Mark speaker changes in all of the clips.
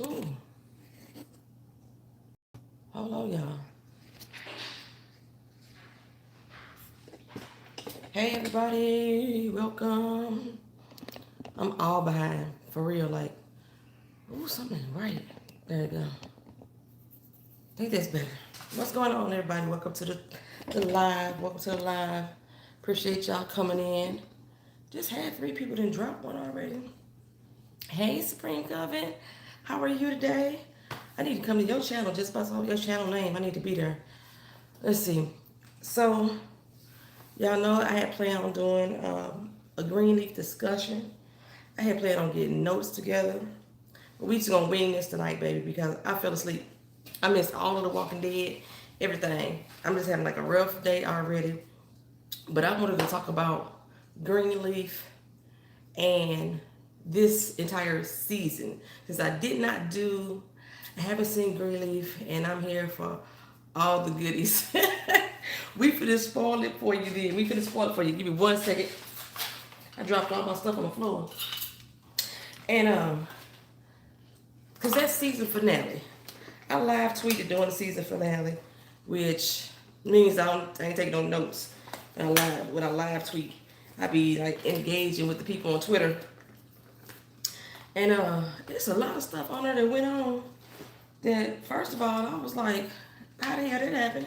Speaker 1: Ooh, hold on, y'all. Hey, everybody, welcome. I'm all behind, for real, like, ooh, something ain't right. There you go. I think that's better. What's going on, everybody? Welcome to the live. Welcome to the live. Appreciate y'all coming in. Just had 3 people didn't drop one already. Hey, Supreme Coven. How are you today? I need to come to your channel just by your channel name. I need to be there. Let's see. So, y'all know I had planned on doing a Greenleaf discussion. I had planned on getting notes together. But we just gonna wing this tonight, baby, because I fell asleep. I missed all of the Walking Dead, everything. I'm just having like a rough day already. But I wanted to talk about Greenleaf and this entire season. Since I haven't seen Greenleaf, and I'm here for all the goodies. We finna spoil it for you then. We finna spoil it for you. Give me 1 second. I dropped all my stuff on the floor. And because that's season finale. I live tweeted during the season finale, which means I ain't taking no notes. When I live tweet, I be like engaging with the people on Twitter. And there's a lot of stuff on there that went on that, first of all, I was like, how the hell did that happen?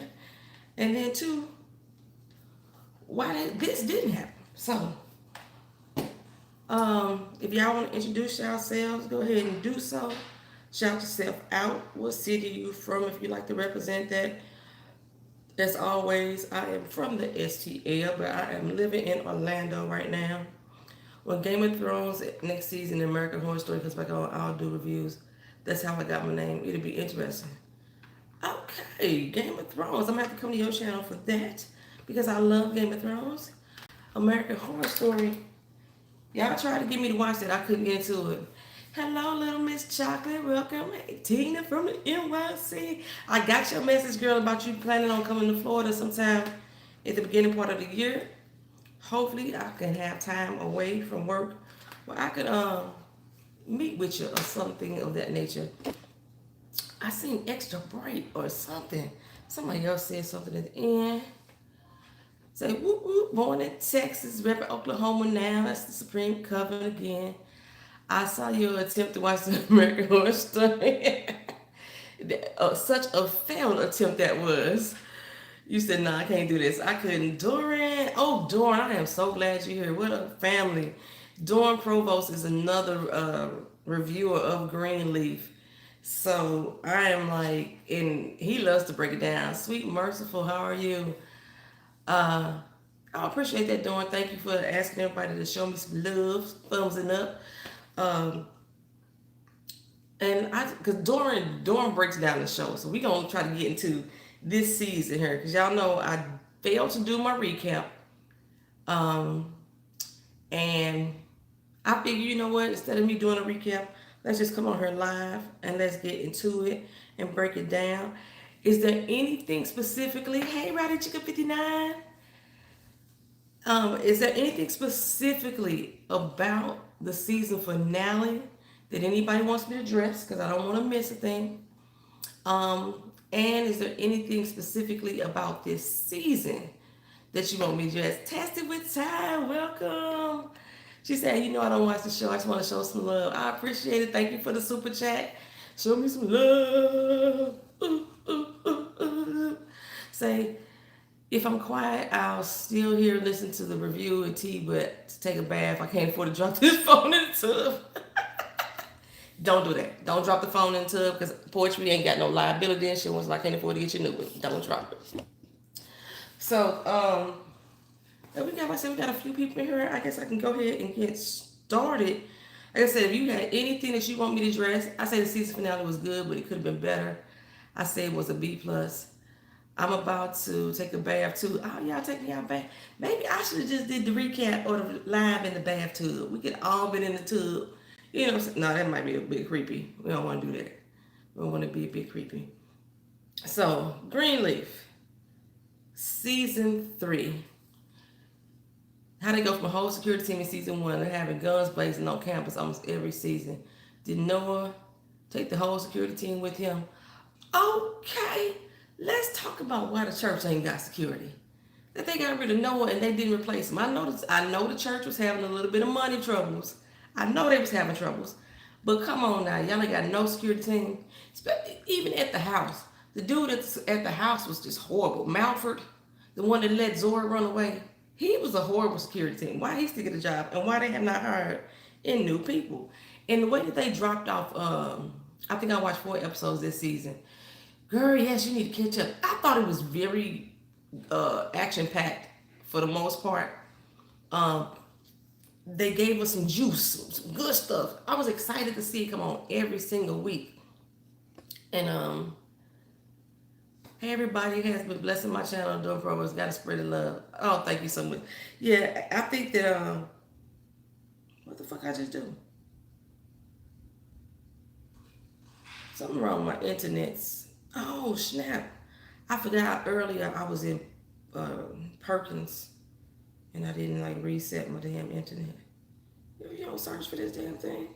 Speaker 1: And then 2, why this didn't happen? So, if y'all want to introduce yourselves, go ahead and do so. Shout yourself out. What city you from if you like to represent that. As always, I am from the STL, but I am living in Orlando right now. When Game of Thrones next season, American Horror Story comes back on, I'll do reviews. That's how I got my name. It'll be interesting. Okay, Game of Thrones. I'm gonna have to come to your channel for that because I love Game of Thrones. American Horror Story. Y'all tried to get me to watch that. I couldn't get into it. Hello, little Miss Chocolate. Welcome. Hey, Tina from the NYC. I got your message, girl, about you planning on coming to Florida sometime at the beginning part of the year. Hopefully, I can have time away from work where I could meet with you or something of that nature. I seen Extra Bright or something. Somebody else said something at the end. Say, whoop, whoop, born in Texas, repping Oklahoma now. That's the Supreme Covenant again. I saw your attempt to watch the American Horror Story. Such a failed attempt that was. You said, no, I can't do this. I couldn't. Doran. Oh, Doran, I am so glad you're here. What a family. Doran Provost is another reviewer of Greenleaf. So I am like, and he loves to break it down. Sweet, merciful, how are you? I appreciate that, Doran. Thank you for asking everybody to show me some love, thumbs up. And because Doran breaks down the show, so we gonna try to get into this season here, because y'all know I failed to do my recap, and I figure, you know what, instead of me doing a recap, let's just come on here live and let's get into it and break it down. Is there anything specifically? Hey, Rowdy Chicken 59. Is there anything specifically about the season finale that anybody wants me to address? Because I don't want to miss a thing. And is there anything specifically about this season that you want me to address? Test it with time. Welcome. She said, you know, I don't watch the show. I just want to show some love. I appreciate it. Thank you for the super chat. Show me some love. Ooh, ooh, ooh, ooh. Say, if I'm quiet, I'll still hear listen to the review and tea, but to take a bath, I can't afford to drop this phone in the tub. Don't do that. Don't drop the phone in the tub, because poetry ain't got no liability insurance, so I can't afford to get you new one. Don't drop it. So, we got a few people in here. I guess I can go ahead and get started. Like I said, if you had anything that you want me to address, I say the season finale was good, but it could have been better. I say it was a B+. I'm about to take a bath too. Oh, y'all taking y'all bath? Maybe I should have just did the recap or the live in the bathtub. We could all been in the tub. You know, no, that might be a bit creepy. We don't want to do that. We don't want to be a bit creepy. So, Greenleaf, season 3. How they go from a whole security team in season 1 to having guns blazing on campus almost every season. Did Noah Take the whole security team with him. Okay, let's talk about why the church ain't got security. That they got rid of Noah and they didn't replace him. I know the church was having a little bit of money troubles. I know they was having troubles. But come on now, y'all ain't got no security team. Even at the house. The dude at the house was just horrible. Malford, the one that let Zora run away, he was a horrible security team. Why he still get a job and why they have not hired in new people. And the way that they dropped off, I think I watched 4 episodes this season. Girl, yes, you need to catch up. I thought it was very action packed for the most part. Um, they gave us some juice, some good stuff. I was excited to see it come on every single week. And hey, everybody has been blessing my channel, doing programs. Got to spread the love. Oh, thank you so much. Yeah, I think that what the fuck I just do? Something wrong with my internets. Oh snap! I forgot earlier I was in Perkins, and I didn't like reset my damn internet. You don't search for this damn thing.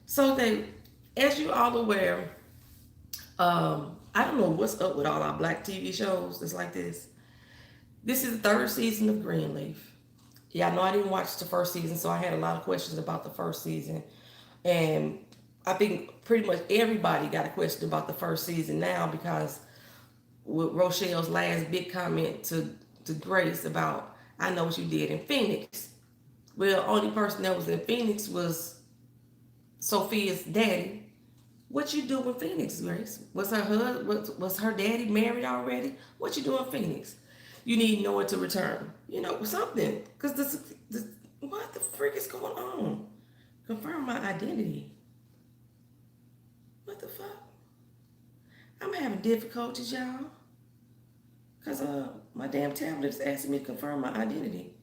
Speaker 1: So they, as you all aware, I don't know what's up with all our black TV shows that's like this. This is the 3rd season of Greenleaf. Yeah, I know I didn't watch the 1st season, so I had a lot of questions about the 1st season. And I think pretty much everybody got a question about the 1st season now because with Rochelle's last big comment to Grace about, I know what you did in Phoenix. Well, only person that was in Phoenix was Sophia's daddy. What you do in Phoenix, Grace? Was her daddy married already? What you do in Phoenix? You need Noah to return. You know, something. Because this, what the freak is going on? Confirm my identity. What the fuck? I'm having difficulties, y'all. Because my damn tablet is asking me to confirm my identity.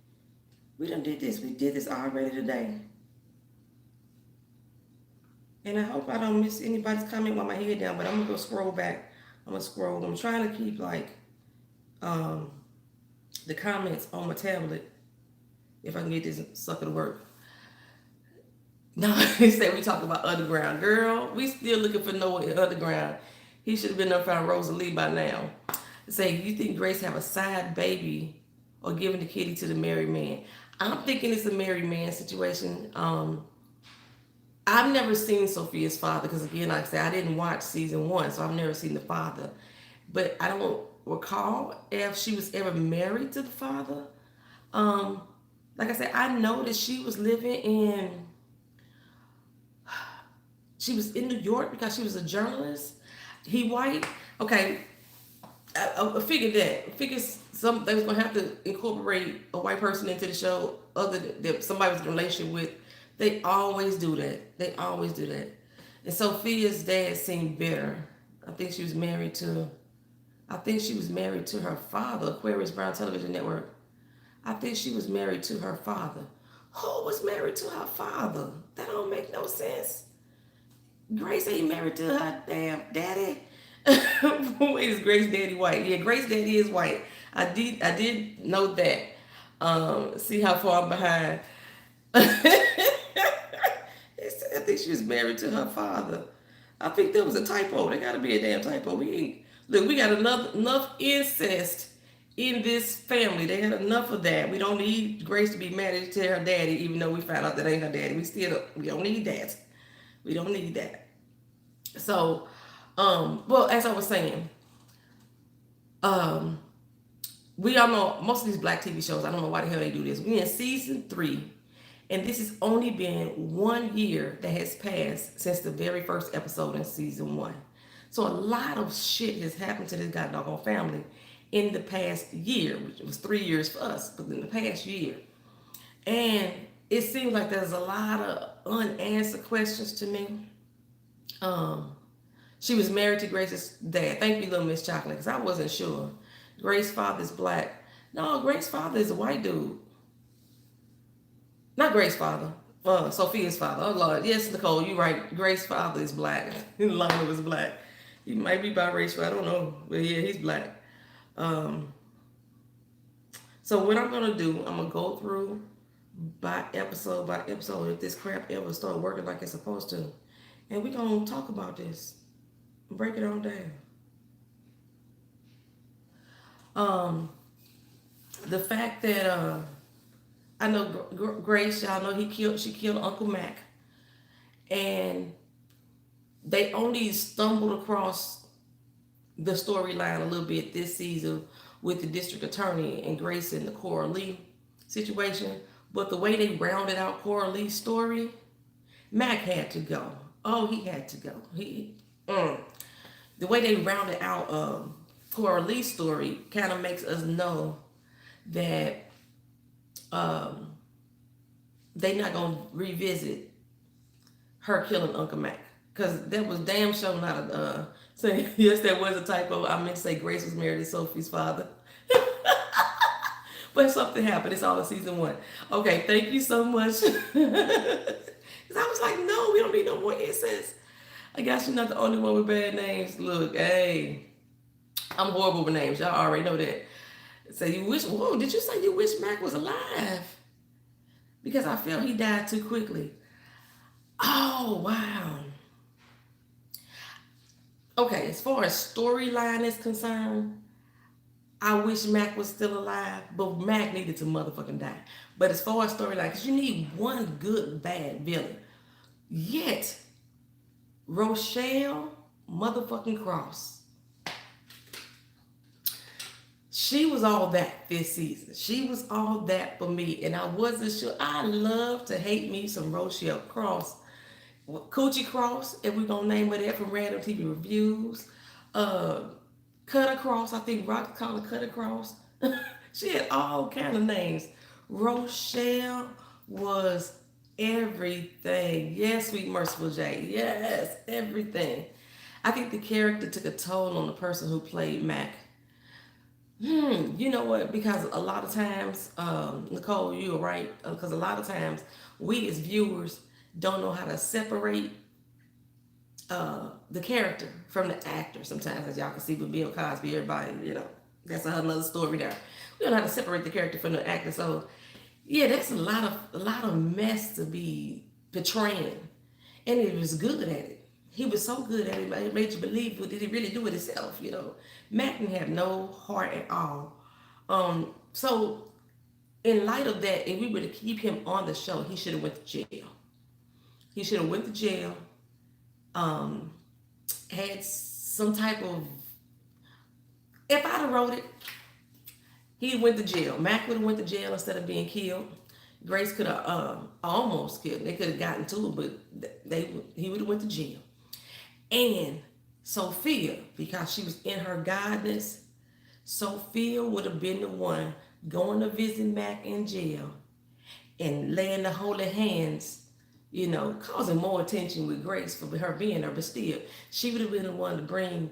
Speaker 1: We done did this. We did this already today. And I hope I don't miss anybody's comment while my head down, but I'm going to go scroll back. I'm going to scroll. I'm trying to keep, like, the comments on my tablet if I can get this sucker to work. No, they said we talking about Underground. Girl, we still looking for Noah in Underground. He should have been up around Rosalie by now. Say, you think Grace have a side baby or giving the kitty to the married man? I'm thinking it's a married man situation. I've never seen Sophia's father because, again, like I said, I didn't watch season 1, so I've never seen the father. But I don't recall if she was ever married to the father. Like I said, I know that she was living in New York because she was a journalist. He white. Okay, I figured that. I figured they was gonna have to incorporate a white person into the show, other than somebody was in a relationship with. They always do that. They always do that. And Sophia's dad seemed bitter. I think she was married to her father, Aquarius Brown Television Network. I think she was married to her father. Who was married to her father? That don't make no sense. Grace ain't married to her damn daddy. Wait, is Grace daddy white? Yeah, Grace daddy is white. I did know that. See how far I'm behind. I think she was married to her father. I think there was a typo. There got to be a damn typo. We got enough incest in this family. They had enough of that. We don't need Grace to be married to her daddy, even though we found out that ain't her daddy. We don't need that. We don't need that. So, well, as I was saying, we all know most of these black TV shows, I don't know why the hell they do this. We're in season 3, and this has only been 1 year that has passed since the very first episode in season 1. So a lot of shit has happened to this goddamn family in the past year, which was 3 years for us, but in the past year. And it seems like there's a lot of unanswered questions to me. She was married to Grace's dad. Thank you, Little Miss Chocolate, because I wasn't sure. Grace's father's black. No, Grace's father is a white dude. Not Grace's father. Sophia's father. Oh, Lord. Yes, Nicole, you're right. Grace's father is black. Lionel is black. He might be biracial. I don't know. But yeah, he's black. So what I'm going to do, I'm going to go through by episode if this crap ever start working like it's supposed to. and we're gonna talk about this, break it on down. Um, the fact that I know Grace, y'all know she killed Uncle Mac, and they only stumbled across the storyline a little bit this season with the district attorney and Grace and the Cora Lee situation. But the way they rounded out Cora Lee's story, Mac had to go. Oh, he had to go. The way they rounded out Cora Lee's story kind of makes us know that um, they not gonna revisit her killing Uncle Mac, because that was damn sure not a saying. Yes, that was a typo. I meant to say Grace was married to Sophie's father. But something happened. It's all in season 1. Okay, thank you so much. Because I was like, no, we don't need no more incest. I guess you're not the only one with bad names. Look, hey, I'm horrible with names. Y'all already know that. So you wish, whoa, did you say you wish Mac was alive? Because I feel he died too quickly. Oh, wow. Okay, as far as storyline is concerned, I wish Mac was still alive, but Mac needed to motherfucking die. But as far as storyline, because you need one good bad villain. Yet, Rochelle motherfucking Cross, she was all that this season. She was all that for me, and I wasn't sure. I love to hate me some Rochelle Cross. Coochie Cross, if we're gonna name her that from random TV reviews. Cut Across, I think Rock called her Cut Across. She had all kind of names. Rochelle was everything. Yes, sweet merciful J. Yes, everything. I think the character took a toll on the person who played Mac. You know what? Because a lot of times, Nicole, you're right. Because a lot of times, we as viewers don't know how to separate the character from the actor. Sometimes, as y'all can see with Bill Cosby, everybody, that's another story there. We don't know how to separate the character from the actor. So, yeah, that's a lot of mess to be portraying, and he was good at it. He was so good at it, it made you believe, did he really do it himself? Mac didn't have no heart at all. So in light of that, if we were to keep him on the show, he should have went to jail. He should have went to jail. Had some type of. If I'd have wrote it, he went to jail. Mac would have went to jail instead of being killed. Grace could have almost killed. They could have gotten to it, but he would have went to jail. And Sophia, because she was in her godness, Sophia would have been the one going to visit Mac in jail and laying the holy hands, causing more attention with Grace for her being there. But still, she would have been the one to bring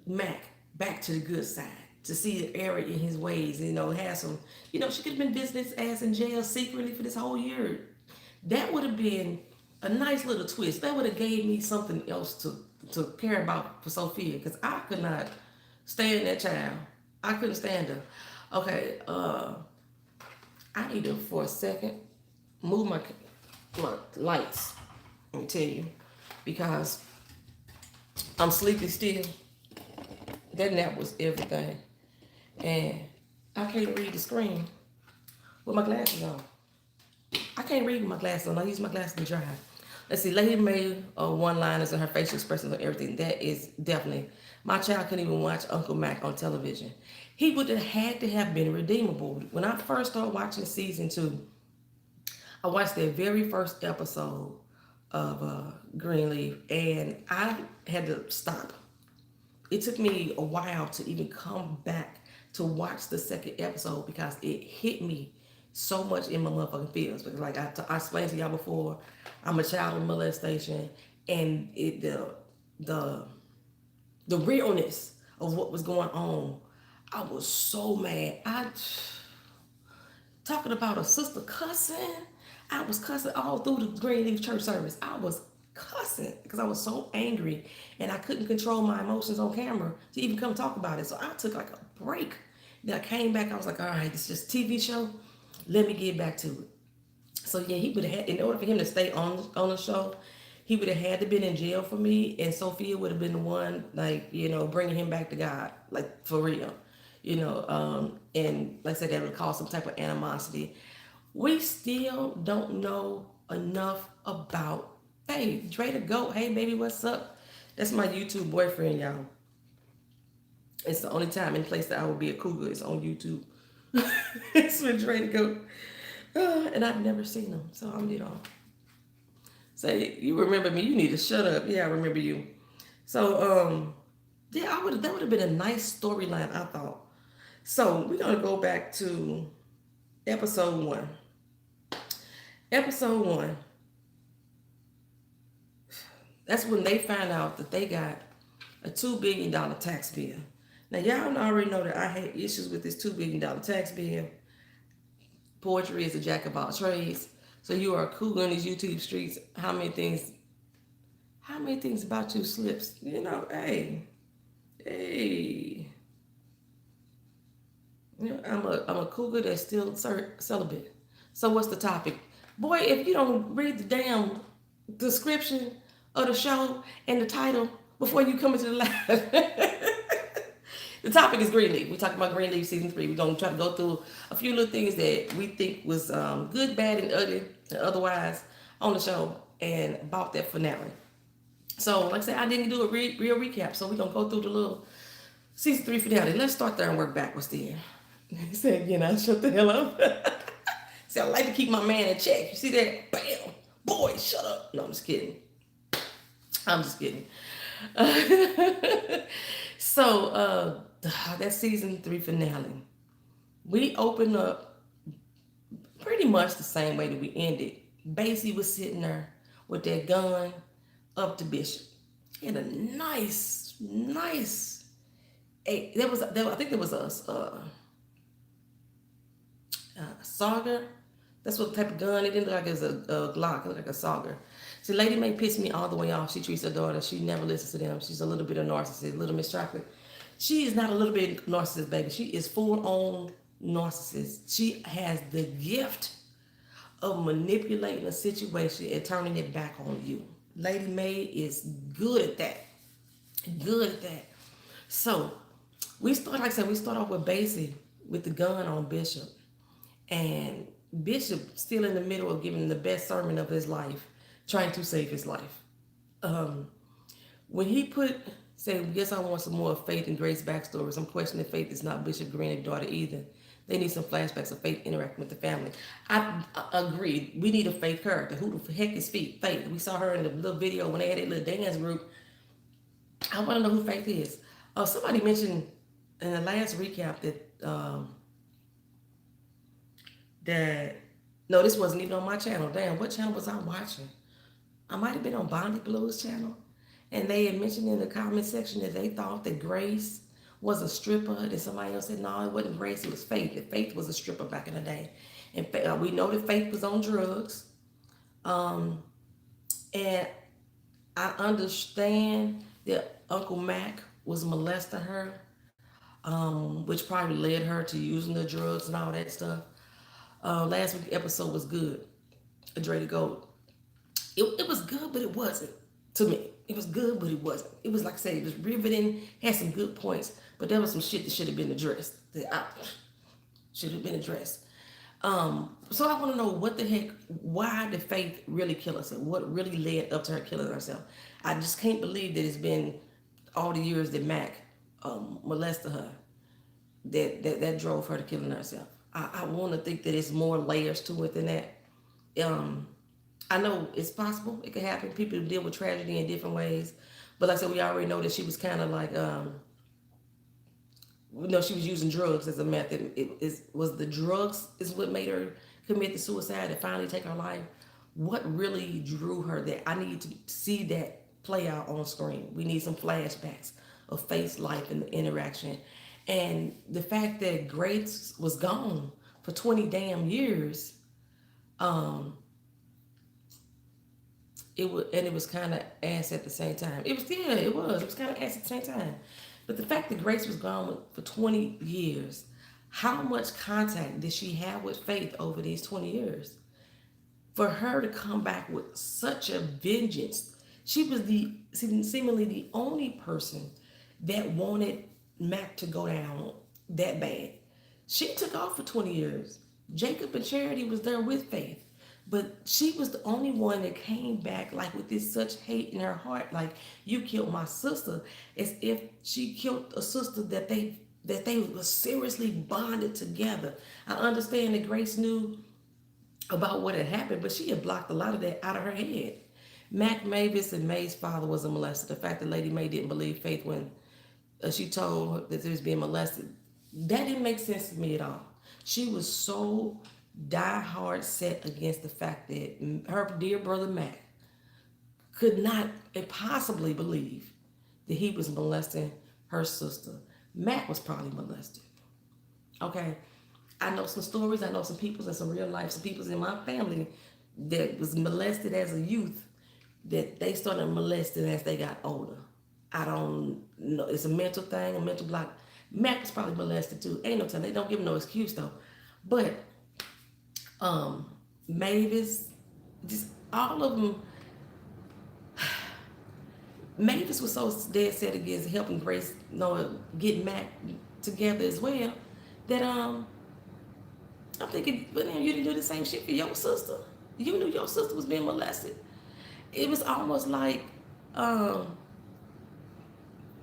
Speaker 1: Mac back to the good side, to see the error in his ways, have some, she could have been visiting his ass in jail secretly for this whole year. That would have been a nice little twist. That would have gave me something else to care about for Sophia, because I could not stand that child. I couldn't stand her. Okay, I need to, for a second, move my lights, let me tell you, because I'm sleepy still. That nap was everything. And I can't read the screen with my glasses on. I can't read with my glasses on. I use my glasses to drive. Let's see, Lady made one-liners and her facial expressions and everything. That is definitely, my child couldn't even watch Uncle Mac on television. He would have had to have been redeemable. When I first started watching season 2, I watched the very first episode of Greenleaf, and I had to stop. It took me a while to even come back to watch the second episode, because it hit me so much in my motherfucking feels. Because like I explained to y'all before, I'm a child of molestation, and the realness of what was going on, I was so mad. Talking about a sister cussing, I was cussing all through the Greenleaf church service. I was cussing because I was so angry, and I couldn't control my emotions on camera to even come talk about it. So I took like a break. Then I came back. I was like, all right, it's just a TV show. Let me get back to it. So yeah, he would have had, in order for him to stay on the show, he would have had to been in jail for me, and Sophia would have been the one, like, bringing him back to God, like, for real, and like I said, that would cause some type of animosity. We still don't know enough about, hey, Dre the Goat, hey, baby, what's up? That's my YouTube boyfriend, y'all. It's the only time and place that I will be a cougar is on YouTube. It's with Dre the Goat. And I've never seen him, so say, you remember me, you need to shut up. Yeah, I remember you. So, yeah, that would have been a nice storyline, I thought. So we're gonna go back to episode 1. Episode 1. That's when they find out that they got a $2 billion tax bill. Now, y'all already know that I had issues with this $2 billion tax bill. Poetry is a jack of all trades. So you are a cougar in these YouTube streets. How many things about you slips? Hey. I'm a cougar that's still celibate. So what's the topic? Boy, if you don't read the damn description of the show and the title before you come into the live. The topic is Greenleaf. We're talking about Greenleaf season 3. We're going to try to go through a few little things that we think was good, bad, and ugly, and otherwise on the show, and about that finale. So, like I said, I didn't do a real recap, so we're going to go through the little season 3 finale. Let's start there and work backwards then. He said, shut the hell up. See, I like to keep my man in check. You see that? Bam! Boy, shut up. No, I'm just kidding. So, that season 3 finale. We opened up pretty much the same way that we ended. Basie was sitting there with that gun up to Bishop. He had a nice. I think there was a Sauger. That's what type of gun. It didn't look like it was a Glock. It looked like a Sauger. See, Lady May pissed me all the way off. She treats her daughter. She never listens to them. She's a little bit of narcissist, Little Miss Chocolate. She is not a little bit narcissist, baby. She is full-on narcissist. She has the gift of manipulating a situation and turning it back on you. Lady May is good at that. So, we start off with Basie with the gun on Bishop. And Bishop still in the middle of giving the best sermon of his life, trying to save his life. When he said, yes, I want some more Faith and Grace backstories. I'm questioning Faith is not Bishop Greenleaf's daughter either. They need some flashbacks of Faith interacting with the family. I agreed. We need a Faith character. Who the heck is Faith? We saw her in the little video when they had that little dance group. I want to know who Faith is. Somebody mentioned in the last recap that no, this wasn't even on my channel. Damn, what channel was I watching? I might have been on Bonnie Blue's channel. And they had mentioned in the comment section that they thought that Grace was a stripper. And somebody else said, no, it wasn't Grace, it was Faith. That Faith was a stripper back in the day. And we know that Faith was on drugs. And I understand that Uncle Mac was molesting her, which probably led her to using the drugs and all that stuff. Last week's episode was good. Dre the Goat. It was good, but it wasn't to me. It was good, but it wasn't. It was like I said, it was riveting, had some good points, but there was some shit that should have been addressed. So I want to know what the heck, why did Faith really kill herself? What really led up to her killing herself? I just can't believe that it's been all the years that Mac molested her that drove her to killing herself. I want to think that it's more layers to it than that. I know it's possible. It could happen. People deal with tragedy in different ways. But like I said, we already know that she was kind of like, she was using drugs as a method. Was the drugs is what made her commit the suicide and finally take her life? What really drew her there? I need to see that play out on screen. We need some flashbacks of Faith's life and the interaction. And the fact that Grace was gone for 20 damn years, it was kind of ass at the same time. It was kind of ass at the same time. But the fact that Grace was gone for 20 years, how much contact did she have with Faith over these 20 years? For her to come back with such a vengeance She was seemingly the only person that wanted Mac to go down that bad. She took off for 20 years. Jacob and Charity was there with Faith. But she was the only one that came back like with this such hate in her heart, like you killed my sister, as if she killed a sister that they were seriously bonded together. I understand that Grace knew about what had happened, but she had blocked a lot of that out of her head. Mac, Mavis, and May's father was a molester. The fact that Lady May didn't believe Faith when she told her that they was being molested, that didn't make sense to me at all. She was so die-hard set against the fact that her dear brother Mac could not possibly believe that he was molesting her sister. Mac was probably molested. Okay? I know some stories, I know some peoples and some real life, some peoples in my family that was molested as a youth, that they started molesting as they got older. I don't know. It's a mental thing, a mental block. Mac was probably molested too. Ain't no telling. They don't give him no excuse though. But Mavis, just all of them. Mavis was so dead set against helping Grace, get Mac together as well, that I'm thinking, but then you didn't do the same shit for your sister. You knew your sister was being molested. It was almost like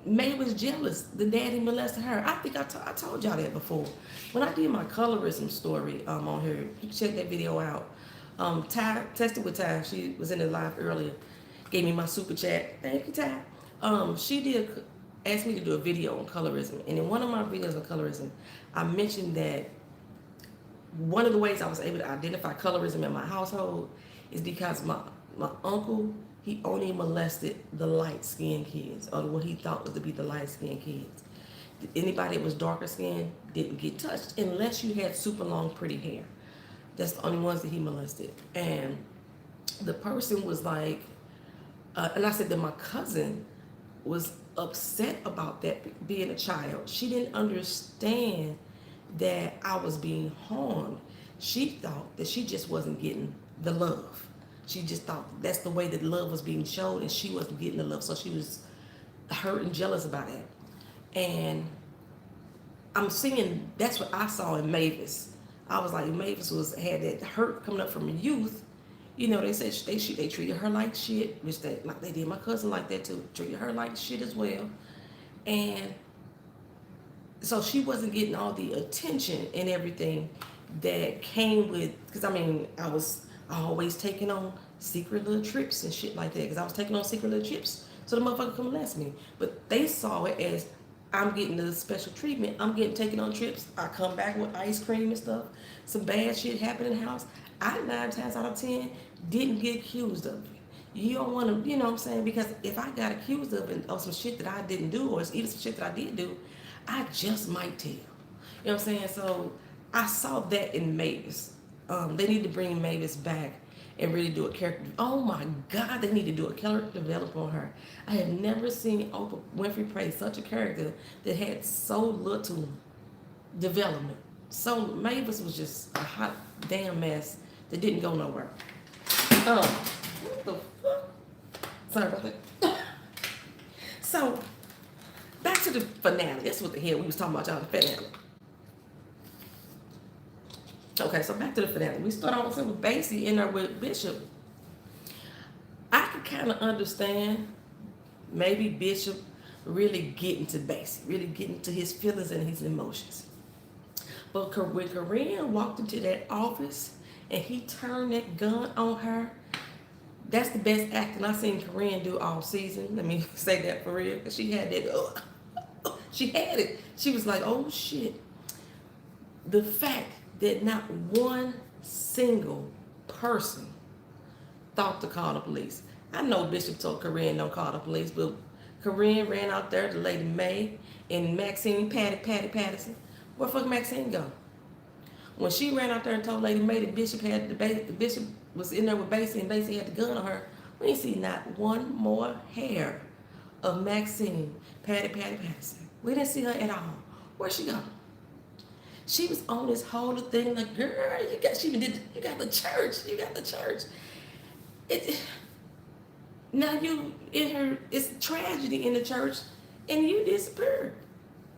Speaker 1: May was jealous. The daddy molested her. I think I told y'all that before. When I did my colorism story on here, you can check that video out. Ty, Tested with Ty, she was in the live earlier, gave me my super chat. Thank you, Ty. She did ask me to do a video on colorism. And in one of my videos on colorism, I mentioned that one of the ways I was able to identify colorism in my household is because my uncle, he only molested the light-skinned kids, or what he thought was to be the light-skinned kids. Anybody that was darker skinned didn't get touched unless you had super long, pretty hair. That's the only ones that he molested. And the person was like, and I said that my cousin was upset about that being a child. She didn't understand that I was being harmed. She thought that she just wasn't getting the love. She just thought that's the way that love was being shown, and she wasn't getting the love. So she was hurt and jealous about it. And I'm seeing, that's what I saw in Mavis. I was like, Mavis had that hurt coming up from youth. They said they treated her like shit, which they did my cousin like that too. Treated her like shit as well. And so she wasn't getting all the attention and everything that came with, because I was always taking on secret little trips and shit like that, because I was taking on secret little trips so the motherfucker come molest me. But they saw it as I'm getting the special treatment. I'm getting taken on trips. I come back with ice cream and stuff. Some bad shit happened in the house. I 9 times out of 10 didn't get accused of it. You don't want to, you know what I'm saying? Because if I got accused of some shit that I didn't do, or even some shit that I did do, I just might tell. You know what I'm saying? So I saw that in Mavis. They need to bring Mavis back and really do a character. Oh my God, they need to do a character development on her. I have never seen Oprah Winfrey play such a character that had so little development. So Mavis was just a hot damn mess that didn't go nowhere. What the fuck? Sorry about that. So back to the finale. That's what the hell we was talking about, y'all, the finale. Okay, so back to the finale. We start off with Basie in there with Bishop. I could kind of understand maybe Bishop really getting to Basie, really getting to his feelings and his emotions. But when Corinne walked into that office and he turned that gun on her, that's the best acting I've seen Corinne do all season. Let me say that for real. She had that, she had it. She was like, oh shit. The fact that not one single person thought to call the police. I know Bishop told Corinne don't call the police, but Corinne ran out there to Lady May and Maxine Patterson. Where the fuck Maxine go? When she ran out there and told Lady May that the Bishop was in there with Basie and Basie had the gun on her, we didn't see not one more hair of Maxine Patterson. We didn't see her at all. Where'd she go? She was on this whole thing like, girl, you got the church. Now you in her, it's tragedy in the church, and you disappeared.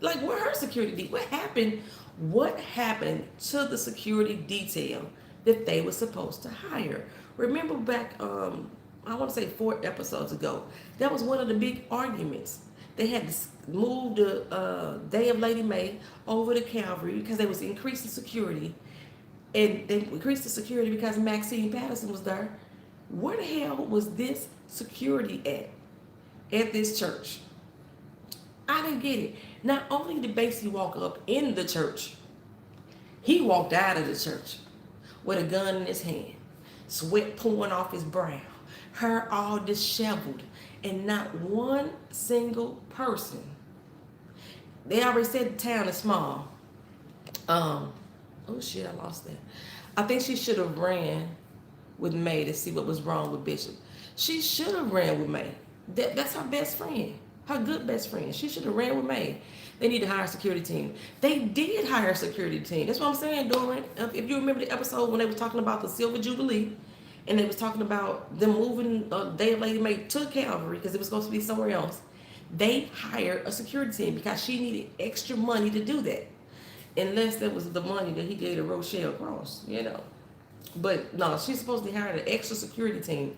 Speaker 1: Like, where her security? What happened? What happened to the security detail that they were supposed to hire? Remember back, I want to say 4 episodes ago, that was one of the big arguments. They had to move the Day of Lady May over to Calvary because they was increasing security, and they increased the security because Maxine Patterson was there. Where the hell was this security at this church? I didn't get it. Not only did Basie walk up in the church, he walked out of the church with a gun in his hand, sweat pouring off his brow, hair all disheveled, and not one single person. They already said the town is small. Oh shit, I lost that. I think she should have ran with May to see what was wrong with Bishop. She should have ran with May. That's her best friend, her good best friend. She should have ran with May. They need to hire a security team. They did hire a security team. That's what I'm saying, Doran. If you remember the episode when they were talking about the Silver Jubilee, and they was talking about them moving Day of Lady May to Calvary because it was supposed to be somewhere else, they hired a security team because she needed extra money to do that. Unless that was the money that he gave to Rochelle Cross, you know. But no, she's supposed to hire an extra security team.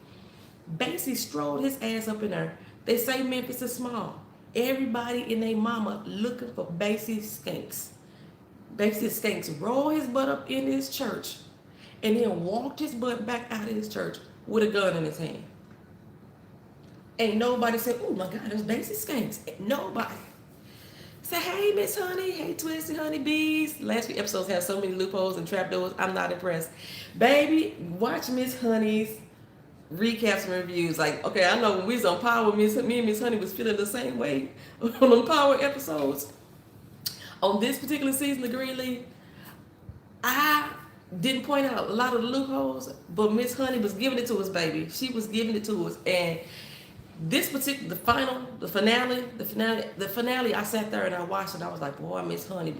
Speaker 1: Basie strolled his ass up in there. They say Memphis is small. Everybody and their mama looking for Basie skanks. Basie skanks roll his butt up in his church and then walked his butt back out of his church with a gun in his hand. Ain't nobody said, oh my God, there's Basie skanks. Nobody. Say, hey, Miss Honey. Hey, Twisted Honey Bees. Last few episodes have so many loopholes and trapdoors. I'm not impressed. Baby, watch Miss Honey's recaps and reviews. Like, okay, I know when we was on Power, me and Miss Honey was feeling the same way on the Power episodes. On this particular season of Greenleaf, I didn't point out a lot of the loopholes, but Miss Honey was giving it to us, baby. She was giving it to us. And this particular, the finale, I sat there and I watched it. I was like, boy, Miss Honey,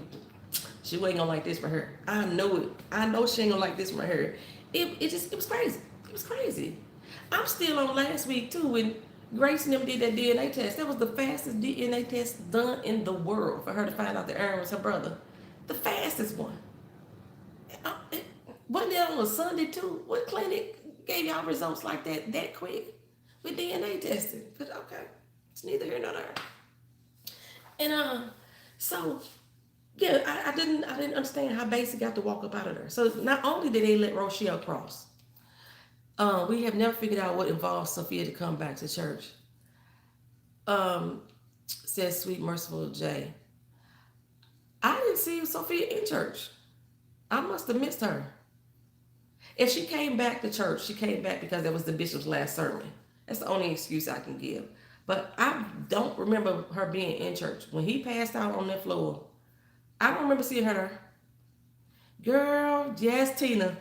Speaker 1: she ain't gonna like this for her. I know it. I know she ain't gonna like this for her. It was crazy. It was crazy. I'm still on last week too when Grace and them did that DNA test. That was the fastest DNA test done in the world for her to find out that Aaron was her brother. The fastest one. Wasn't that on a Sunday too? What clinic gave y'all results like that quick? With DNA testing, but okay, it's neither here nor there. And so yeah, I didn't understand how Basie got to walk up out of there. So not only did they let Rochelle cross, we have never figured out what involved Sophia to come back to church. Says Sweet Merciful J. I didn't see Sophia in church. I must have missed her. If she came back to church, she came back because that was the bishop's last sermon. That's the only excuse I can give. But I don't remember her being in church. When he passed out on that floor, I don't remember seeing her there. Girl, yes, Tina.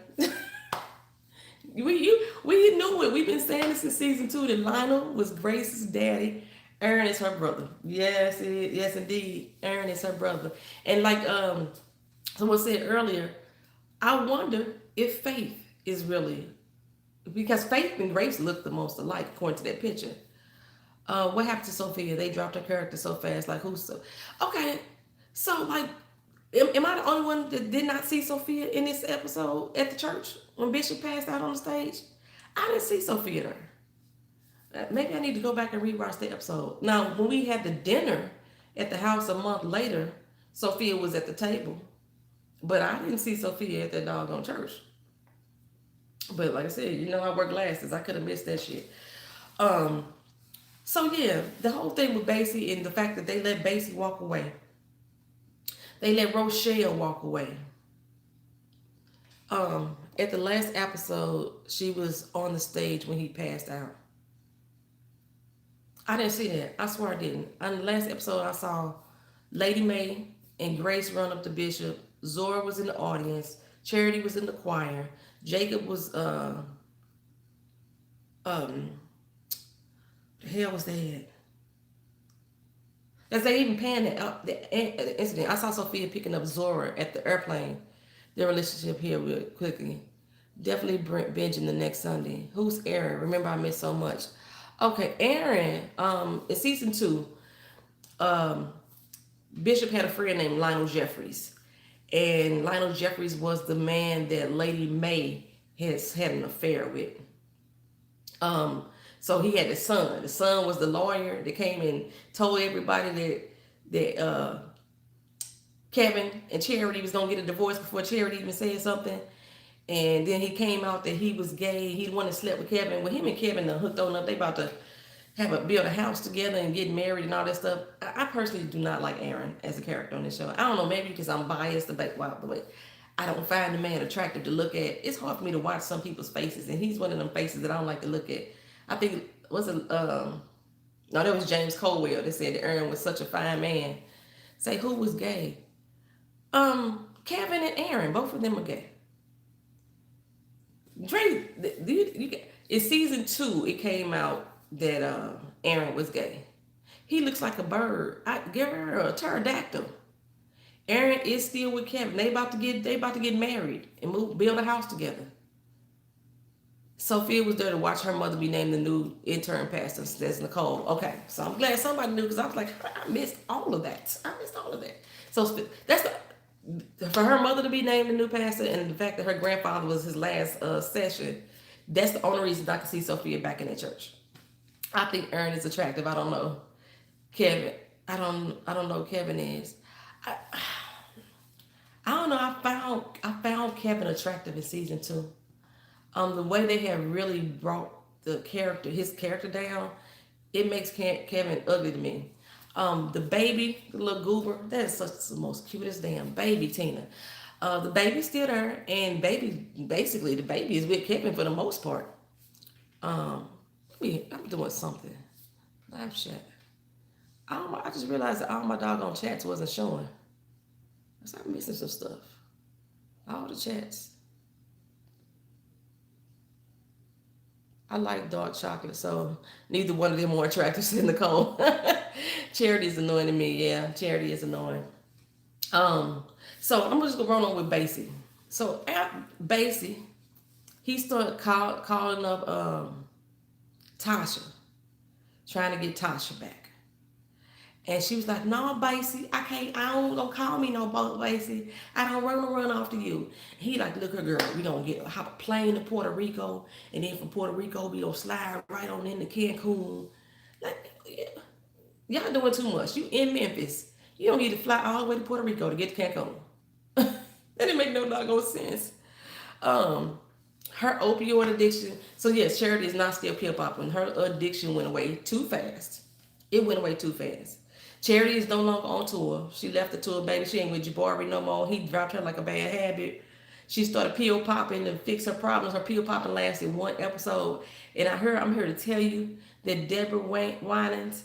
Speaker 1: we knew it. We've been saying this since season 2 that Lionel was Grace's daddy. Aaron is her brother. Yes, indeed. Aaron is her brother. And like someone said earlier, I wonder if Faith is really, because Faith and Grace look the most alike according to that picture. What happened to Sophia? They dropped her character so fast. Like, who's so? Okay, so like, am I the only one that did not see Sophia in this episode at the church when Bishop passed out on the stage? I didn't see Sophia there. Maybe I need to go back and rewatch the episode. Now, when we had the dinner at the house a month later, Sophia was at the table, but I didn't see Sophia at that doggone church. But like I said, you know, I wear glasses. I could have missed that shit. So yeah, the whole thing with Basie and the fact that they let Basie walk away. They let Rochelle walk away. At the last episode, she was on the stage when he passed out. I didn't see that. I swear I didn't. On the last episode, I saw Lady May and Grace run up to Bishop. Zora was in the audience. Charity was in the choir. Jacob was, the hell was that? As they even panned the incident, I saw Sophia picking up Zora at the airplane. Their relationship here real quickly. Definitely binging the next Sunday. Who's Aaron? Remember, I missed so much. Okay, Aaron, in season 2, um, Bishop had a friend named Lionel Jeffries. And Lionel Jeffries was the man that Lady May has had an affair with. Um, so he had a son. The son was the lawyer that came and told everybody that Kevin and Charity was gonna get a divorce before Charity even said something. And then he came out that he was gay. He the one that slept with Kevin. Well, him and Kevin done hooked on up. They about to build a house together and get married and all that stuff. I personally do not like Aaron as a character on this show. I don't know, maybe because I'm biased about the way I don't find the man attractive to look at. It's hard for me to watch some people's faces, and he's one of them faces that I don't like to look at. I think was it no, that was James Colwell that said that Aaron was such a fine man. Say who was gay? Kevin and Aaron, both of them are gay. Drake, in season 2, it came out that Aaron was gay. He looks like a bird. I give her a pterodactyl. Aaron is still with Kevin. They about to get married and build a house together. Sophia was there to watch her mother be named the new intern pastor. That's Nicole. Okay, so I'm glad somebody knew because I was like, I missed all of that. So that's for her mother to be named the new pastor, and the fact that her grandfather was his last session. That's the only reason I can see Sophia back in that church. I think Aaron is attractive. I don't know Kevin. I don't know who Kevin is. I, I don't know. I found Kevin attractive in season 2. The way they have really brought his character down, it makes Kevin ugly to me. The baby, the little goober, that is such the most cutest damn baby, Tina. The baby's still there, and basically the baby is with Kevin for the most part. I'm doing something. Live chat. I just realized that all my doggone chats wasn't showing. I'm missing some stuff. All the chats. I like dark chocolate, so neither one of them more attractive than Nicole. Charity is annoying to me. Yeah, Charity is annoying. So I'm just gonna run on with Basie. So at Basie, he started calling up Tasha, trying to get Tasha back. And she was like, no, Basie, I don't call me no boat, Basie. I don't run off to you. He like, look, her girl, we gonna hop a plane to Puerto Rico, and then from Puerto Rico, we gonna slide right on into Cancun. Like, y'all doing too much. You in Memphis. You don't need to fly all the way to Puerto Rico to get to Cancun. That didn't make no doggone sense. Her opioid addiction. So yes, Charity is not still pill popping. Her addiction went away too fast. It went away too fast. Charity is no longer on tour. She left the tour, baby. She ain't with Jabari no more. He dropped her like a bad habit. She started pill popping to fix her problems. Her pill popping lasted 1 episode. And I'm here to tell you that Deborah Winans,